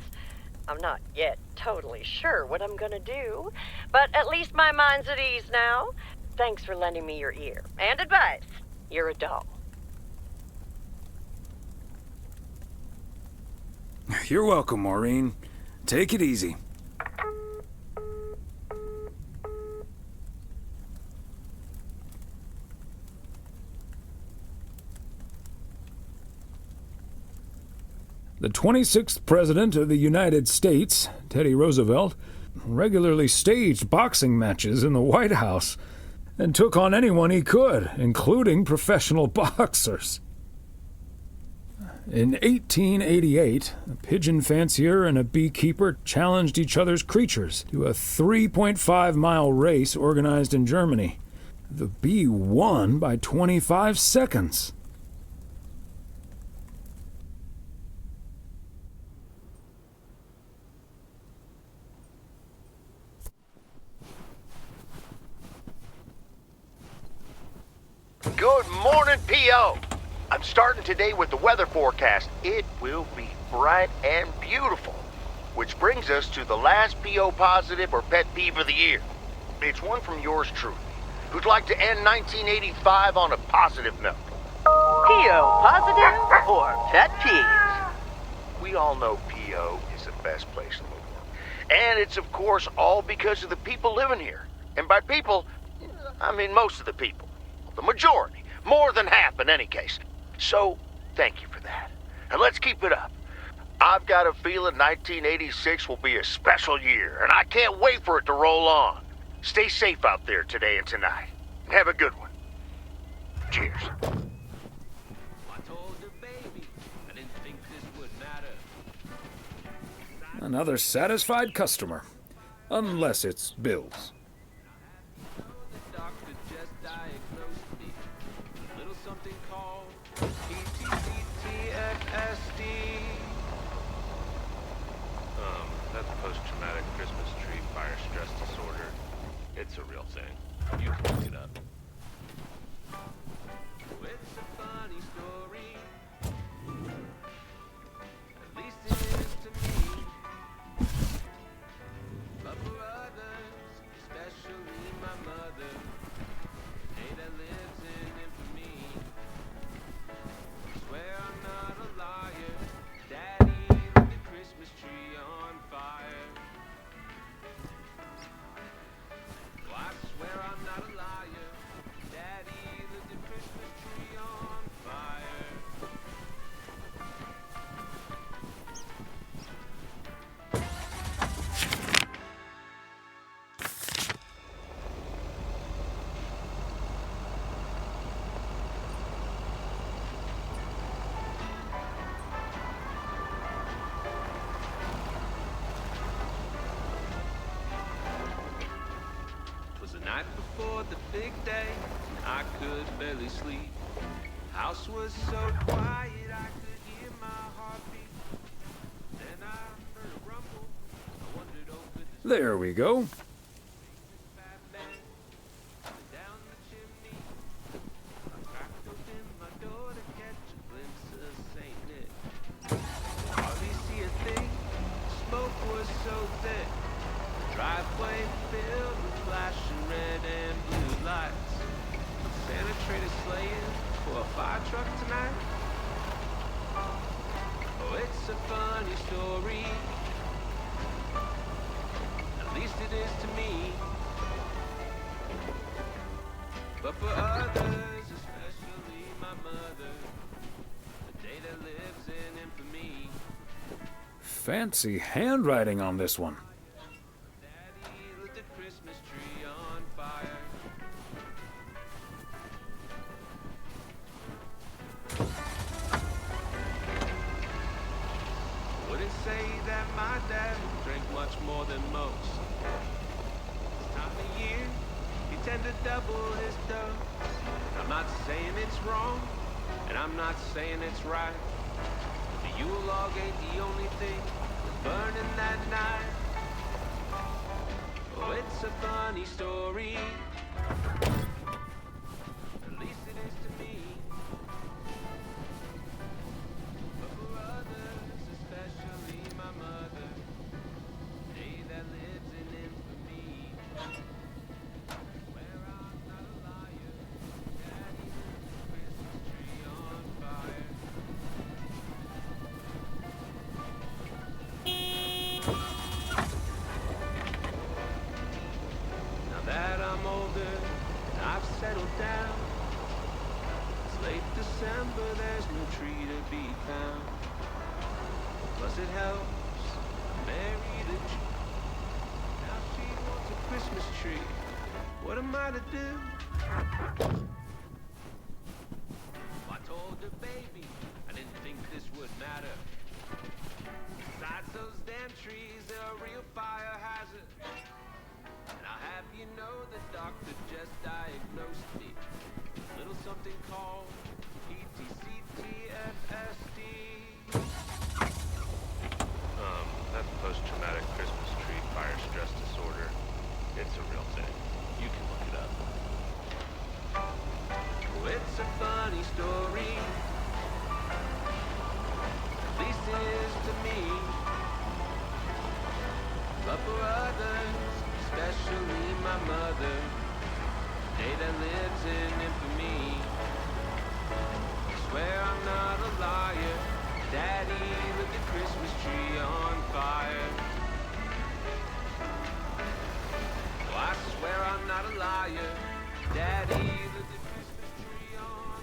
I'm not yet totally sure what I'm gonna do, but at least my mind's at ease now. Thanks for lending me your ear and advice. You're a doll. You're welcome, Maureen. Take it easy. The 26th President of the United States, Teddy Roosevelt, regularly staged boxing matches in the White House and took on anyone he could, including professional boxers. In 1888, a pigeon fancier and a beekeeper challenged each other's creatures to a 3.5-mile race organized in Germany. The bee won by 25 seconds. Good morning, P.O. I'm starting today with the weather forecast. It will be bright and beautiful. Which brings us to the last P.O. positive or pet peeve of the year. It's one from yours truly, who'd like to end 1985 on a positive note. P.O. positive or pet peeves? We all know P.O. is the best place in the world. And it's, of course, all because of the people living here. And by people, I mean most of the people. The majority. More than half in any case. So, thank you for that. And let's keep it up. I've got a feeling 1986 will be a special year, and I can't wait for it to roll on. Stay safe out there today and tonight. And have a good one. Cheers. Another satisfied customer. Unless it's Bill's. That's post-traumatic Christmas tree fire stress disorder. It's a real thing. You can look it up. It's a funny story. At least it is to me. But for others, especially my mother, the day that lives in infamy. I swear I'm not a liar. Daddy lit the Christmas tree on fire. Oh, I swear I'm not a liar. Daddy lit the Christmas tree on fire. The night before the big day, I could barely sleep. House was so quiet, I could hear my heartbeat. Then I heard a rumble. I wondered over the There we go. down the chimney. I cracked open my door to catch a glimpse of Saint Nick. Hardly see a thing. Smoke was so thick. The driveway filled with flashing red and blue lights. Santa traded sleighing for a fire truck tonight. Oh, it's a funny story. At least it is to me. But for others, especially my mother, the day that lives in infamy. Fancy handwriting on this one. Daddy lit the Christmas tree on fire. Wouldn't say that my dad drank much more than most. This time of year, he tended to double his dose. I'm not saying it's wrong, and I'm not saying it's right. The Yule log ain't the only thing burning that night. Oh, it's a funny story. At least it is to me. But for others, especially my mother, day that lives in infamy. Where I'm not a liar, Daddy lit the Christmas tree on fire. Now that I'm older and I've settled down, it's late December, there's no tree to be found. Plus it helps Mary the Jew. Now she wants a Christmas tree. What am I to do? I told the baby I didn't think this would matter. Besides those damn trees, they're a real fire hazard. And I'll have you know the doctor just diagnosed me. A little something called PTCTFSD. That's post-traumatic Christmas tree fire stress disorder. It's a real thing. You can look it up. Oh, it's a funny story. At least it is to me. But for others, especially my mother, day that lives in infamy. I swear I'm not a liar. Daddy lit the Christmas tree on fire. Oh, I swear I'm not a liar. Daddy lit the Christmas tree on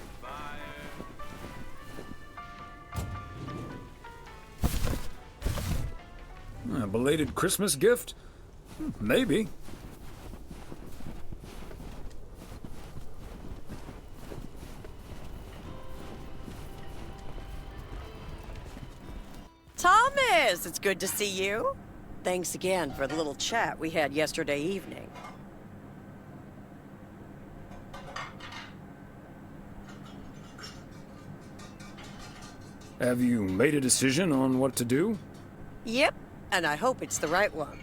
fire. A belated Christmas gift? Maybe. Thomas, it's good to see you. Thanks again for the little chat we had yesterday evening. Have you made a decision on what to do? Yep, and I hope it's the right one.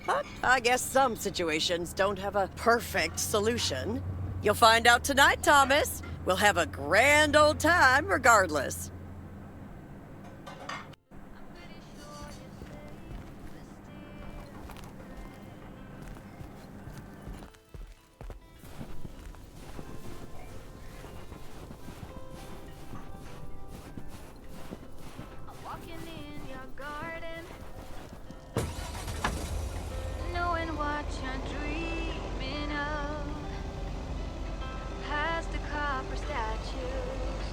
But I guess some situations don't have a perfect solution. You'll find out tonight, Thomas. We'll have a grand old time regardless. Walking in your garden, knowing what you're dreaming of, past the copper statues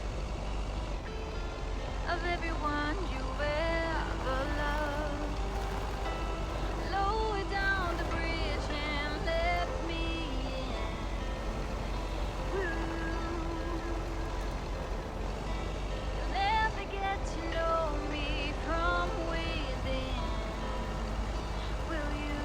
of everyone you've ever loved. Lower down the bridge and let me in. You'll never get to know me from within, will you?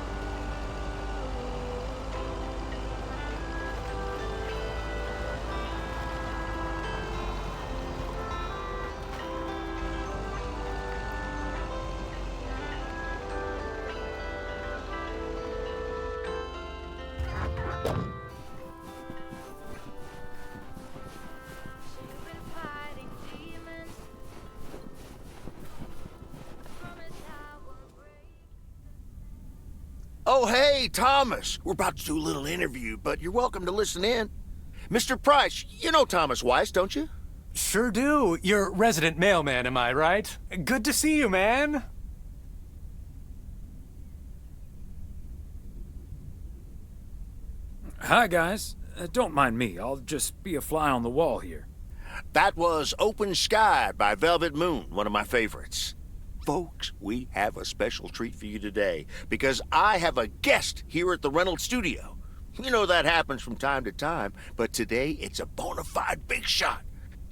You've been fighting demons. Promise I won't break. Oh, hey, Thomas. We're about to do a little interview, but you're welcome to listen in. Mr. Price, you know Thomas Weiss, don't you? Sure do. You're resident mailman, am I right? Good to see you, man. Hi, guys. Don't mind me. I'll just be a fly on the wall here. That was Open Sky by Velvet Moon, one of my favorites. Folks, we have a special treat for you today because I have a guest here at the Reynolds studio. You know that happens from time to time, but today it's a bona fide big shot.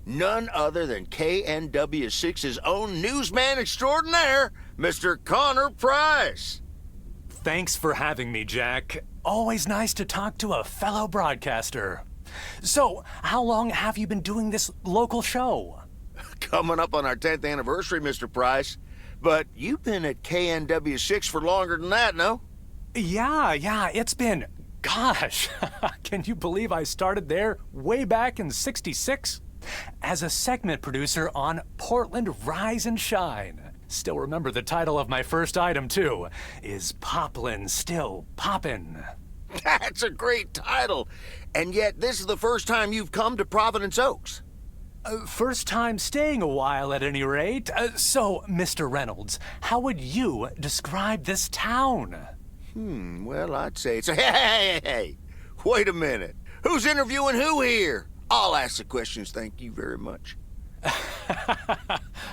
None other than KNW6's own newsman extraordinaire, Mr. Connor Price. thanks for having me, Jack. Always nice to talk to a fellow broadcaster. So, how long have you been doing this local show? Coming up on our 10th anniversary, Mr. Price. But you've been at KNW6 for longer than that, no? Yeah, it's been... Gosh, can you believe I started there way back in '66? As a segment producer on Portland Rise and Shine. Still remember the title of my first item, too. Is Poplin Still Poppin'? That's a great title. And yet, this is the first time you've come to Providence Oaks. First time staying a while, at any rate. So, Mr. Reynolds, how would you describe this town? Well, I'd say it's a... Hey! Wait a minute. Who's interviewing who here? I'll ask the questions, thank you very much.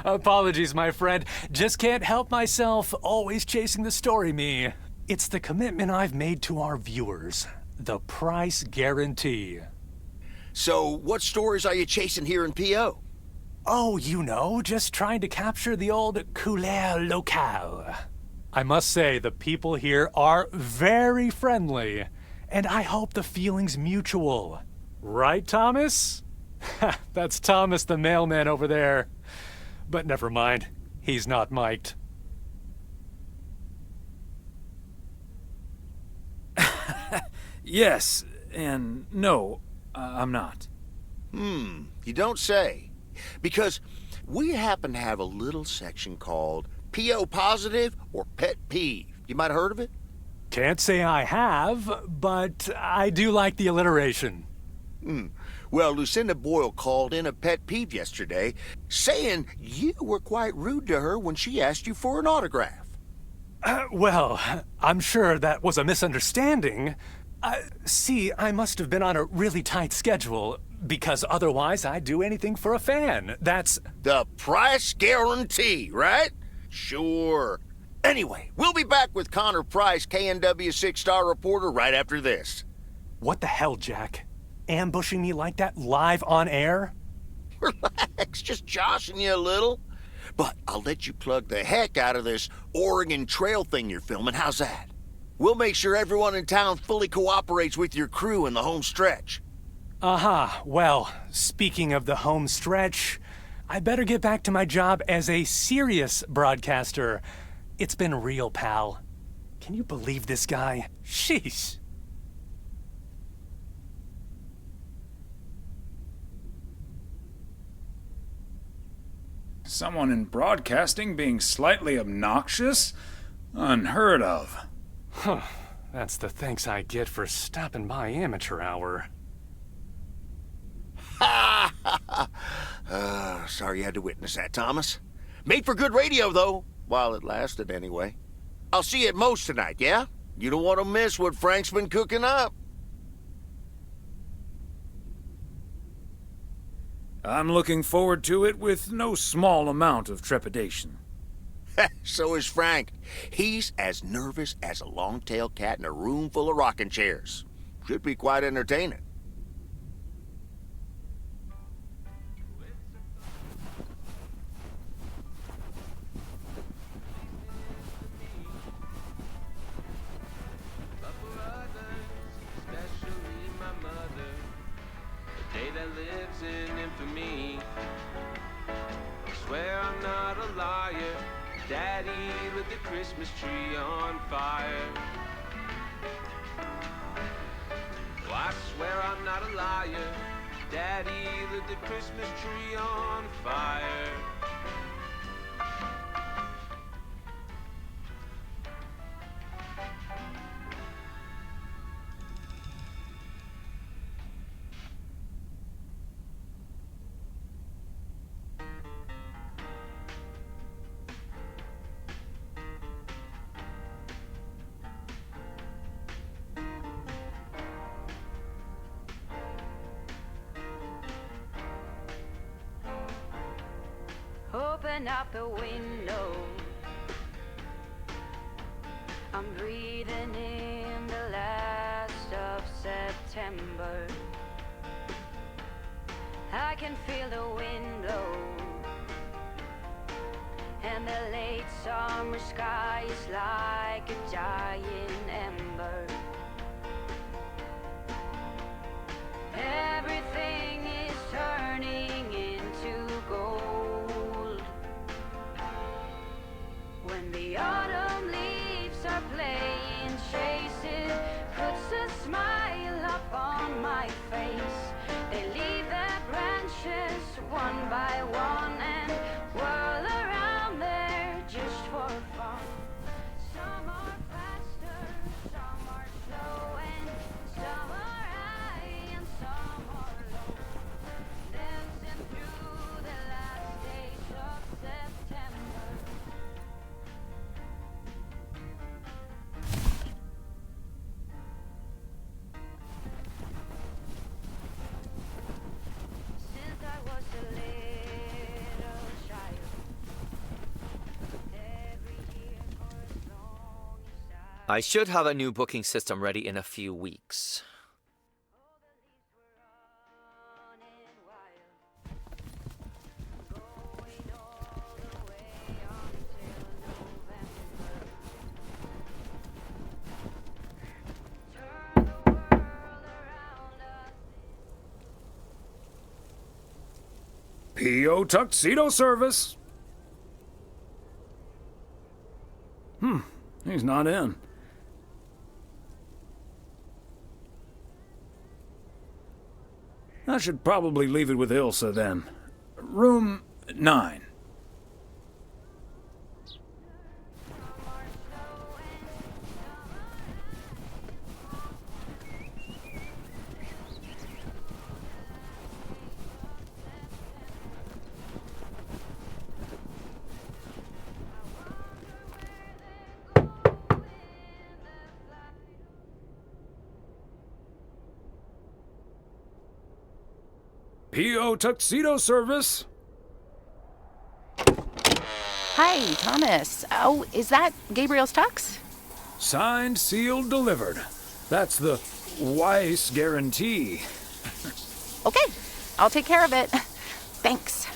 Apologies, my friend. Just can't help myself. Always chasing the story, me. It's the commitment I've made to our viewers. The price guarantee. So, what stories are you chasing here in P.O.? Oh, you know, just trying to capture the old couleur locale. I must say, the people here are very friendly, and I hope the feeling's mutual. Right, Thomas? That's Thomas the mailman over there. But never mind, he's not mic'd. Yes, and no, I'm not. You don't say. Because we happen to have a little section called P.O. Positive or Pet Peeve. You might have heard of it? Can't say I have, but I do like the alliteration. Well, Lucinda Boyle called in a pet peeve yesterday, saying you were quite rude to her when she asked you for an autograph. Well, I'm sure that was a misunderstanding. See, I must have been on a really tight schedule, because otherwise I'd do anything for a fan. That's... the price guarantee, right? Sure. Anyway, we'll be back with Connor Price, KNW 6-star reporter, right after this. What the hell, Jack? Ambushing me like that live on air? Relax, just joshing you a little. But I'll let you plug the heck out of this Oregon Trail thing you're filming. How's that? We'll make sure everyone in town fully cooperates with your crew in the home stretch. Well, speaking of the home stretch, I better get back to my job as a serious broadcaster. It's been real, pal. Can you believe this guy? Sheesh. Someone in broadcasting being slightly obnoxious? Unheard of. Huh. That's the thanks I get for stopping by amateur hour. Sorry you had to witness that, Thomas. Made for good radio, though. While it lasted, anyway. I'll see you at Moe's tonight, yeah? You don't want to miss what Frank's been cooking up. I'm looking forward to it with no small amount of trepidation. So is Frank. He's as nervous as a long-tailed cat in a room full of rocking chairs. Should be quite entertaining. Swear I'm not a liar. Daddy lit the Christmas tree on fire. Oh, I swear I'm not a liar. Daddy lit the Christmas tree on fire. Open up the window. I'm breathing in the last of September. I can feel the wind blow, and the late summer sky is like a dying ember. Everything is turning into gold. When the autumn leaves are playing chases, puts a smile up on my face. They leave their branches one by one and whirl around there just for fun. Some are faster, some are slow, and some are high and some are low. Dancing through the last days of September. Since I was a little child, every year for as long as I should have a new booking system ready in a few weeks. P.O. tuxedo service. He's not in. I should probably leave it with Ilsa then. Room 9. P.O. tuxedo service. Hi, Thomas. Oh, is that Gabriel's tux? Signed, sealed, delivered. That's the Weiss guarantee. Okay, I'll take care of it. Thanks.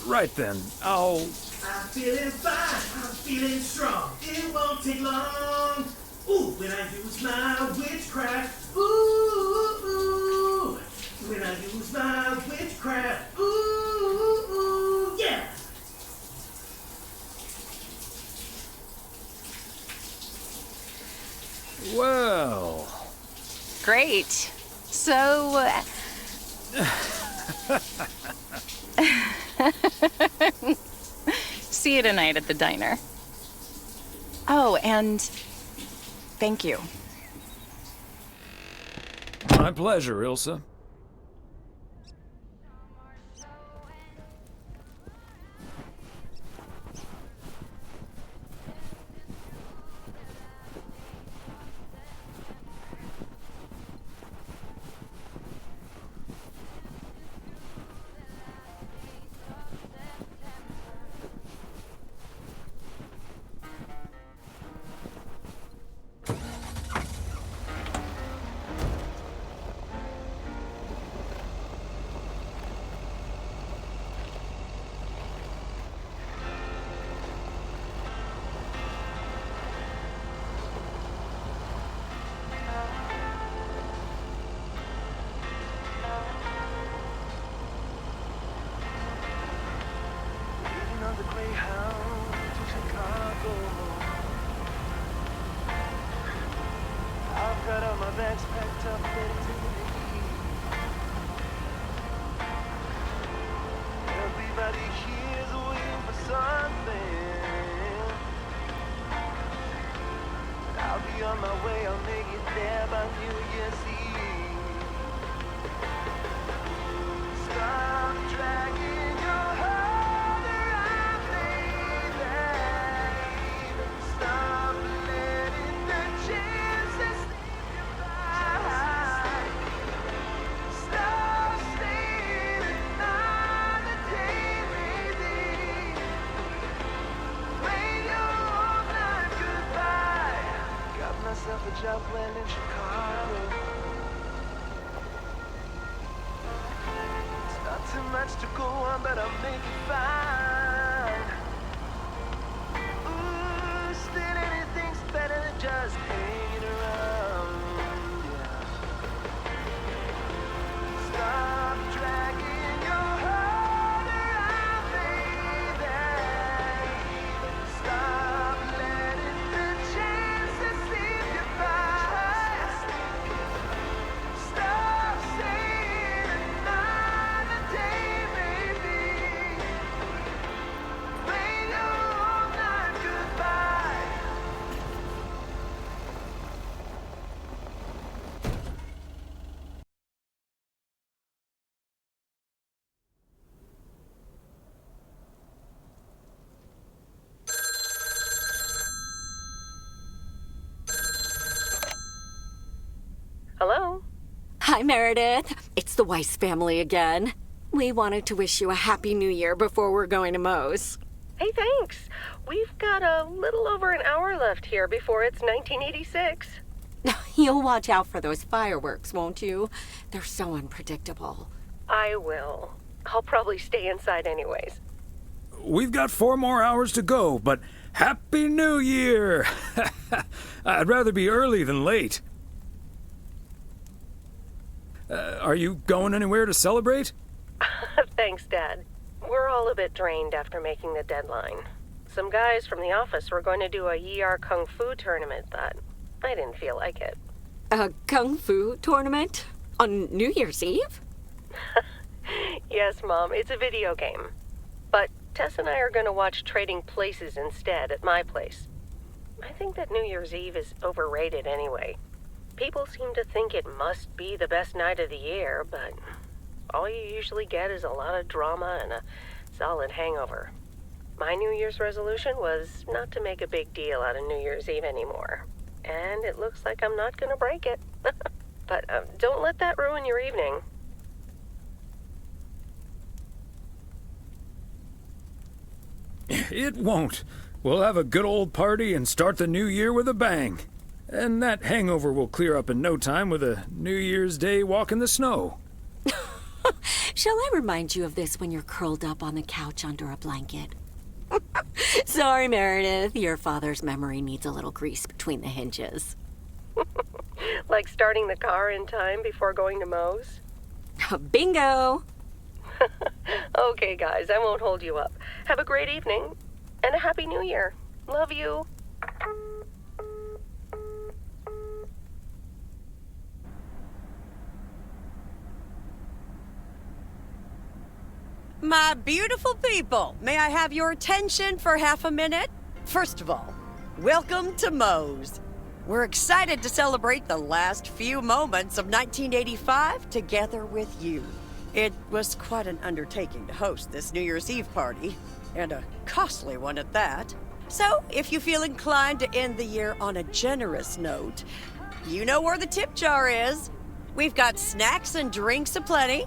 Right then, I'll... I'm feeling fine, I'm feeling strong. It won't take long. Ooh, when I use my witchcraft. Ooh, ooh. When I use my witchcraft. Ooh, ooh, yeah. Well... Great. So... See you tonight at the diner. Oh, and thank you. My pleasure, Ilsa. Meredith. It's the Weiss family again. We wanted to wish you a happy new year before we're going to Moe's. Hey, thanks. We've got a little over an hour left here before it's 1986. You'll watch out for those fireworks, won't you? They're so unpredictable. I will. I'll probably stay inside anyways. We've got 4 more hours to go, but Happy New Year! I'd rather be early than late. Are you going anywhere to celebrate? Thanks, Dad. We're all a bit drained after making the deadline. Some guys from the office were going to do a ER Kung Fu tournament, but I didn't feel like it. A Kung Fu tournament? On New Year's Eve? Yes, Mom, it's a video game. But Tess and I are going to watch Trading Places instead at my place. I think that New Year's Eve is overrated anyway. People seem to think it must be the best night of the year, but all you usually get is a lot of drama and a solid hangover. My New Year's resolution was not to make a big deal out of New Year's Eve anymore. And it looks like I'm not going to break it. But don't let that ruin your evening. It won't. We'll have a good old party and start the new year with a bang. And that hangover will clear up in no time with a New Year's Day walk in the snow. Shall I remind you of this when you're curled up on the couch under a blanket? Sorry, Meredith. Your father's memory needs a little grease between the hinges. Like starting the car in time before going to Moe's? Bingo! Okay, guys, I won't hold you up. Have a great evening, and a Happy New Year. Love you. My beautiful people, may I have your attention for half a minute? First of all, welcome to Moe's. We're excited to celebrate the last few moments of 1985 together with you. It was quite an undertaking to host this New Year's Eve party, and a costly one at that. So, if you feel inclined to end the year on a generous note, you know where the tip jar is. We've got snacks and drinks aplenty.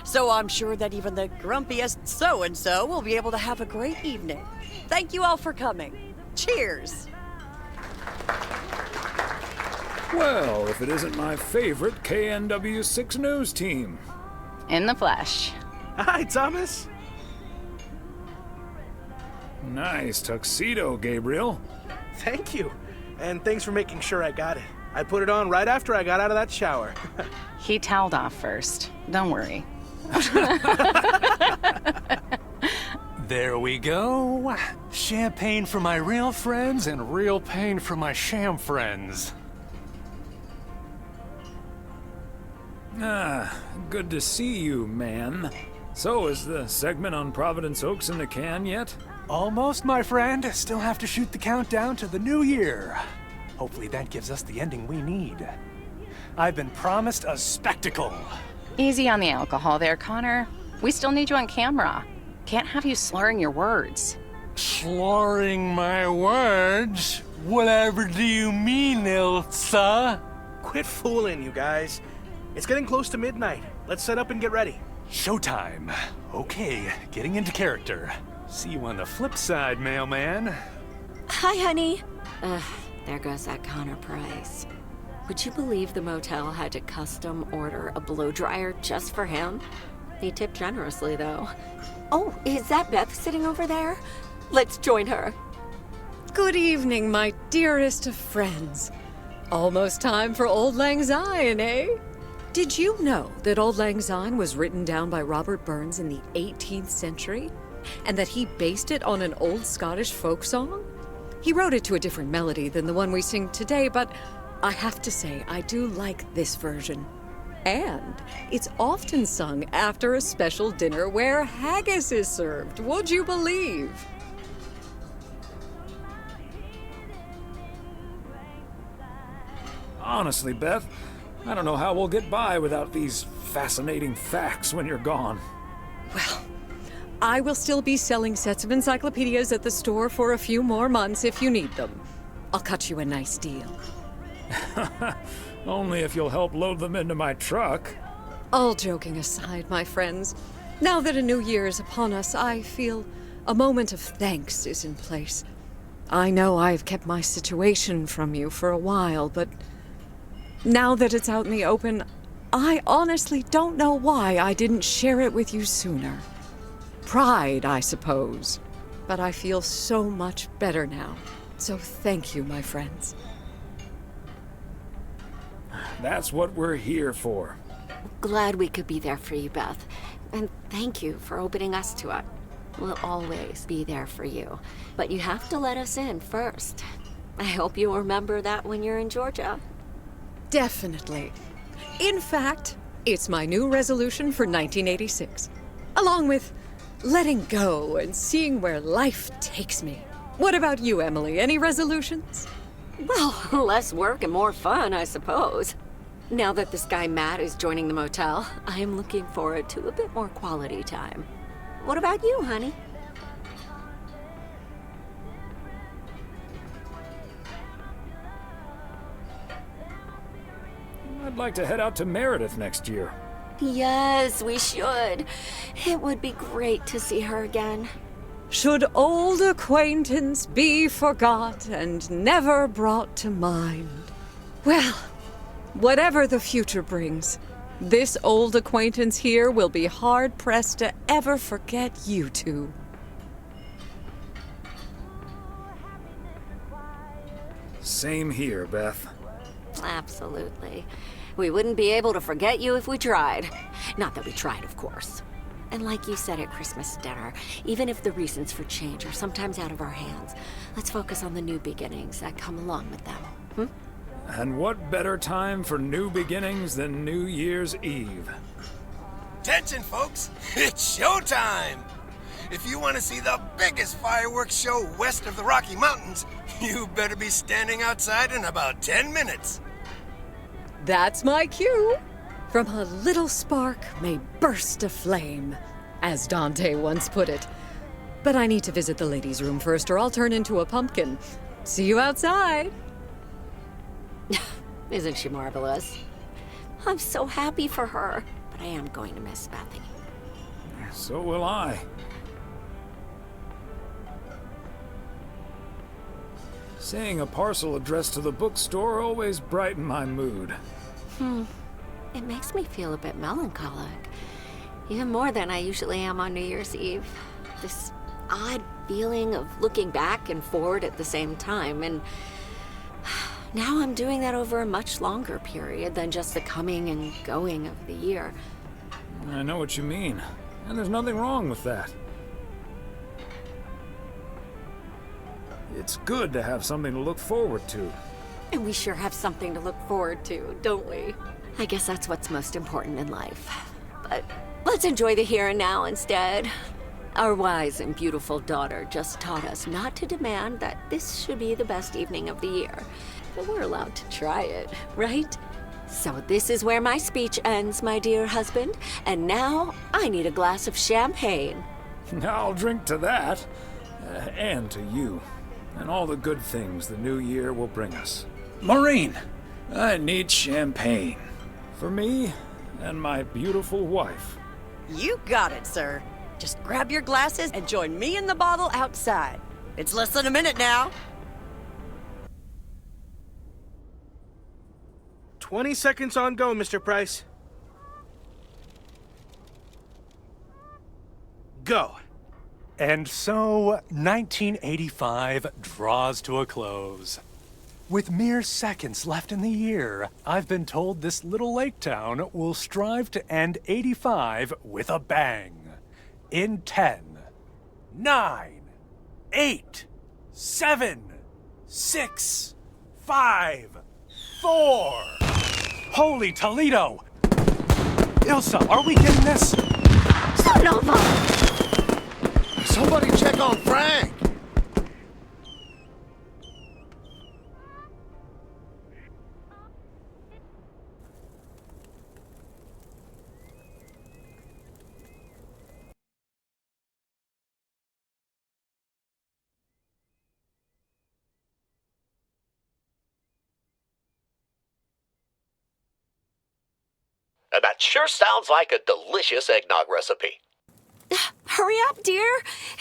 So I'm sure that even the grumpiest so-and-so will be able to have a great evening. Thank you all for coming. Cheers! Well, if it isn't my favorite KNW6 news team. In the flesh. Hi, Thomas. Nice tuxedo, Gabriel. Thank you. And thanks for making sure I got it. I put it on right after I got out of that shower. He toweled off first. Don't worry. There we go. Champagne for my real friends and real pain for my sham friends. Ah, good to see you, man. So, is the segment on Providence Oaks in the can yet? Almost, my friend. Still have to shoot the countdown to the new year. Hopefully that gives us the ending we need. I've been promised a spectacle. Easy on the alcohol there, Connor. We still need you on camera. Can't have you slurring your words. Slurring my words? Whatever do you mean, Ilsa? Quit fooling, you guys. It's getting close to midnight. Let's set up and get ready. Showtime. Okay, getting into character. See you on the flip side, mailman. Hi, honey. There goes that Connor Price. Would you believe the motel had to custom order a blow dryer just for him? He tipped generously, though. Oh, is that Beth sitting over there? Let's join her. Good evening, my dearest of friends. Almost time for Auld Lang Syne, eh? Did you know that Auld Lang Syne was written down by Robert Burns in the 18th century? And that he based it on an old Scottish folk song? He wrote it to a different melody than the one we sing today, but I have to say, I do like this version. And it's often sung after a special dinner where haggis is served, would you believe? Honestly, Beth, I don't know how we'll get by without these fascinating facts when you're gone. Well, I will still be selling sets of encyclopedias at the store for a few more months if you need them. I'll cut you a nice deal. Only if you'll help load them into my truck. All joking aside, my friends, now that a new year is upon us, I feel a moment of thanks is in place. I know I've kept my situation from you for a while, but now that it's out in the open, I honestly don't know why I didn't share it with you sooner. Pride, I suppose. But I feel so much better now. So thank you, my friends. That's what we're here for. Glad we could be there for you, Beth. And thank you for opening us to it. We'll always be there for you. But you have to let us in first. I hope you'll remember that when you're in Georgia. Definitely. In fact, it's my new resolution for 1986. Along with letting go and seeing where life takes me. What about you, Emily? Any resolutions? Well, less work and more fun, I suppose. Now that this guy Matt is joining the motel, I am looking forward to a bit more quality time. What about you, honey? I'd like to head out to Meredith next year. Yes, we should. It would be great to see her again. Should old acquaintance be forgot and never brought to mind? Well, whatever the future brings, this old acquaintance here will be hard-pressed to ever forget you two. Same here, Beth. Absolutely. We wouldn't be able to forget you if we tried. Not that we tried, of course. And like you said at Christmas dinner, even if the reasons for change are sometimes out of our hands, let's focus on the new beginnings that come along with them. And what better time for new beginnings than New Year's Eve? Attention, folks! It's showtime! If you want to see the biggest fireworks show west of the Rocky Mountains, you better be standing outside in about 10 minutes. That's my cue. From a little spark may burst a flame, as Dante once put it. But I need to visit the ladies' room first, or I'll turn into a pumpkin. See you outside. Isn't she marvelous? I'm so happy for her, but I am going to miss Bethany. So will I. Seeing a parcel addressed to the bookstore always brightened my mood. It makes me feel a bit melancholic. Even more than I usually am on New Year's Eve. This odd feeling of looking back and forward at the same time, and now I'm doing that over a much longer period than just the coming and going of the year. I know what you mean, and there's nothing wrong with that. It's good to have something to look forward to. And we sure have something to look forward to, don't we? I guess that's what's most important in life. But let's enjoy the here and now instead. Our wise and beautiful daughter just taught us not to demand that this should be the best evening of the year. But we're allowed to try it, right? So this is where my speech ends, my dear husband. And now I need a glass of champagne. I'll drink to that, and to you, and all the good things the new year will bring us. Maureen, I need champagne. For me and my beautiful wife. You got it, sir. Just grab your glasses and join me in the bottle outside. It's less than a minute now. 20 seconds on go, Mr. Price. Go. And so, 1985 draws to a close. With mere seconds left in the year, I've been told this little lake town will strive to end 85 with a bang. In 10, 9, 8, 7, 6, 5, 4. Holy Toledo! Ilsa, are we getting this? Son of a... Somebody check on Frank! And that sure sounds like a delicious eggnog recipe. Hurry up, dear.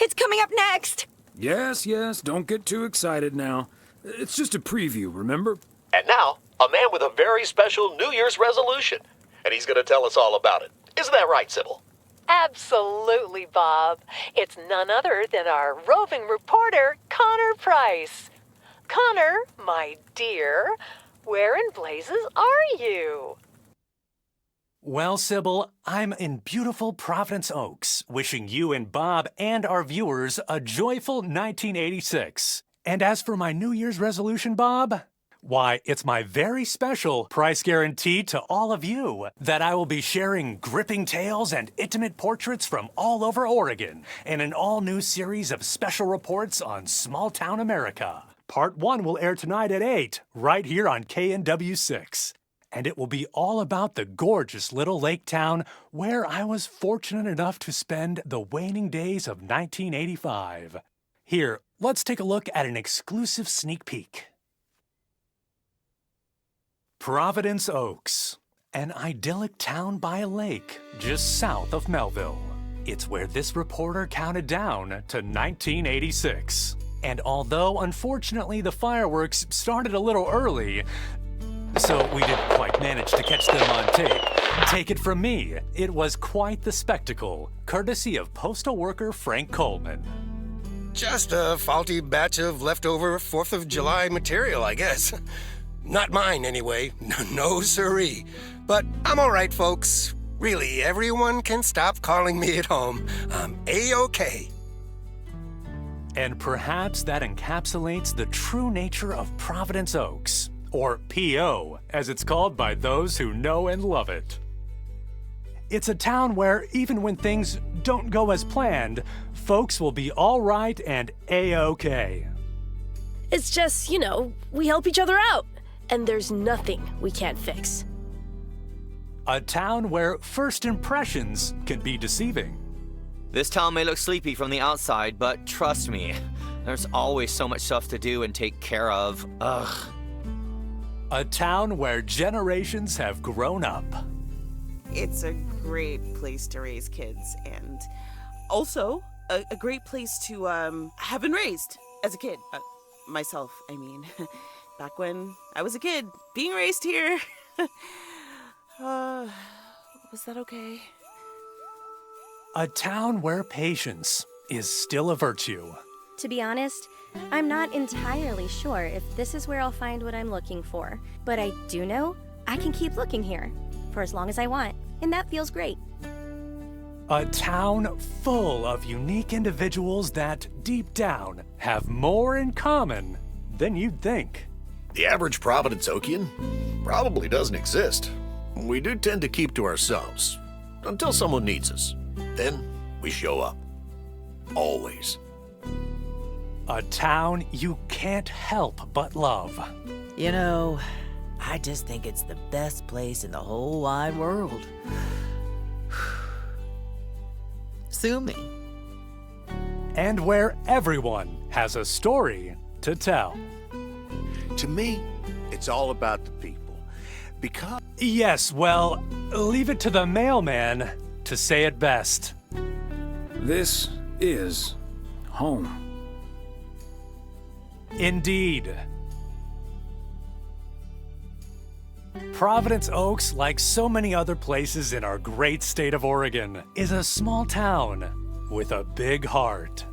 It's coming up next. Yes, don't get too excited now. It's just a preview, remember? And now, a man with a very special New Year's resolution. And he's going to tell us all about it. Isn't that right, Sybil? Absolutely, Bob. It's none other than our roving reporter, Connor Price. Connor, my dear, where in blazes are you? Well, Sybil, I'm in beautiful Providence Oaks, wishing you and Bob and our viewers a joyful 1986. And as for my New Year's resolution, Bob, why, it's my very special price guarantee to all of you that I will be sharing gripping tales and intimate portraits from all over Oregon in an all-new series of special reports on small-town America. Part 1 will air tonight at 8, right here on KNW6. And it will be all about the gorgeous little lake town where I was fortunate enough to spend the waning days of 1985. Here, let's take a look at an exclusive sneak peek. Providence Oaks, an idyllic town by a lake just south of Melville. It's where this reporter counted down to 1986. And although, unfortunately, the fireworks started a little early, so we didn't quite manage to catch them on tape. Take it from me, it was quite the spectacle, courtesy of postal worker Frank Coleman. Just a faulty batch of leftover 4th of July material, I guess. Not mine, anyway. No siree. But I'm all right, folks. Really, everyone can stop calling me at home. I'm A-OK. And perhaps that encapsulates the true nature of Providence Oaks, or P.O., as it's called by those who know and love it. It's a town where even when things don't go as planned, folks will be all right and A-OK. It's just, we help each other out, and there's nothing we can't fix. A town where first impressions can be deceiving. This town may look sleepy from the outside, but trust me, there's always so much stuff to do and take care of. Ugh. A town where generations have grown up. It's a great place to raise kids, and also a great place to have been raised as a kid. Myself, I mean. Back when I was a kid, being raised here. Was that okay? A town where patience is still a virtue. To be honest, I'm not entirely sure if this is where I'll find what I'm looking for, but I do know I can keep looking here for as long as I want, and that feels great. A town full of unique individuals that, deep down, have more in common than you'd think. The average Providence Okian probably doesn't exist. We do tend to keep to ourselves until someone needs us. Then we show up. Always. A town you can't help but love. I just think it's the best place in the whole wide world. Sue me. And where everyone has a story to tell. To me, it's all about the people. Because... Yes, well, leave it to the mailman to say it best. This is home. Indeed. Providence Oaks, like so many other places in our great state of Oregon, is a small town with a big heart.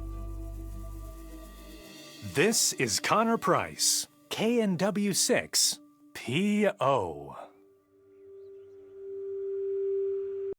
This is Connor Price, KNW6, P.O.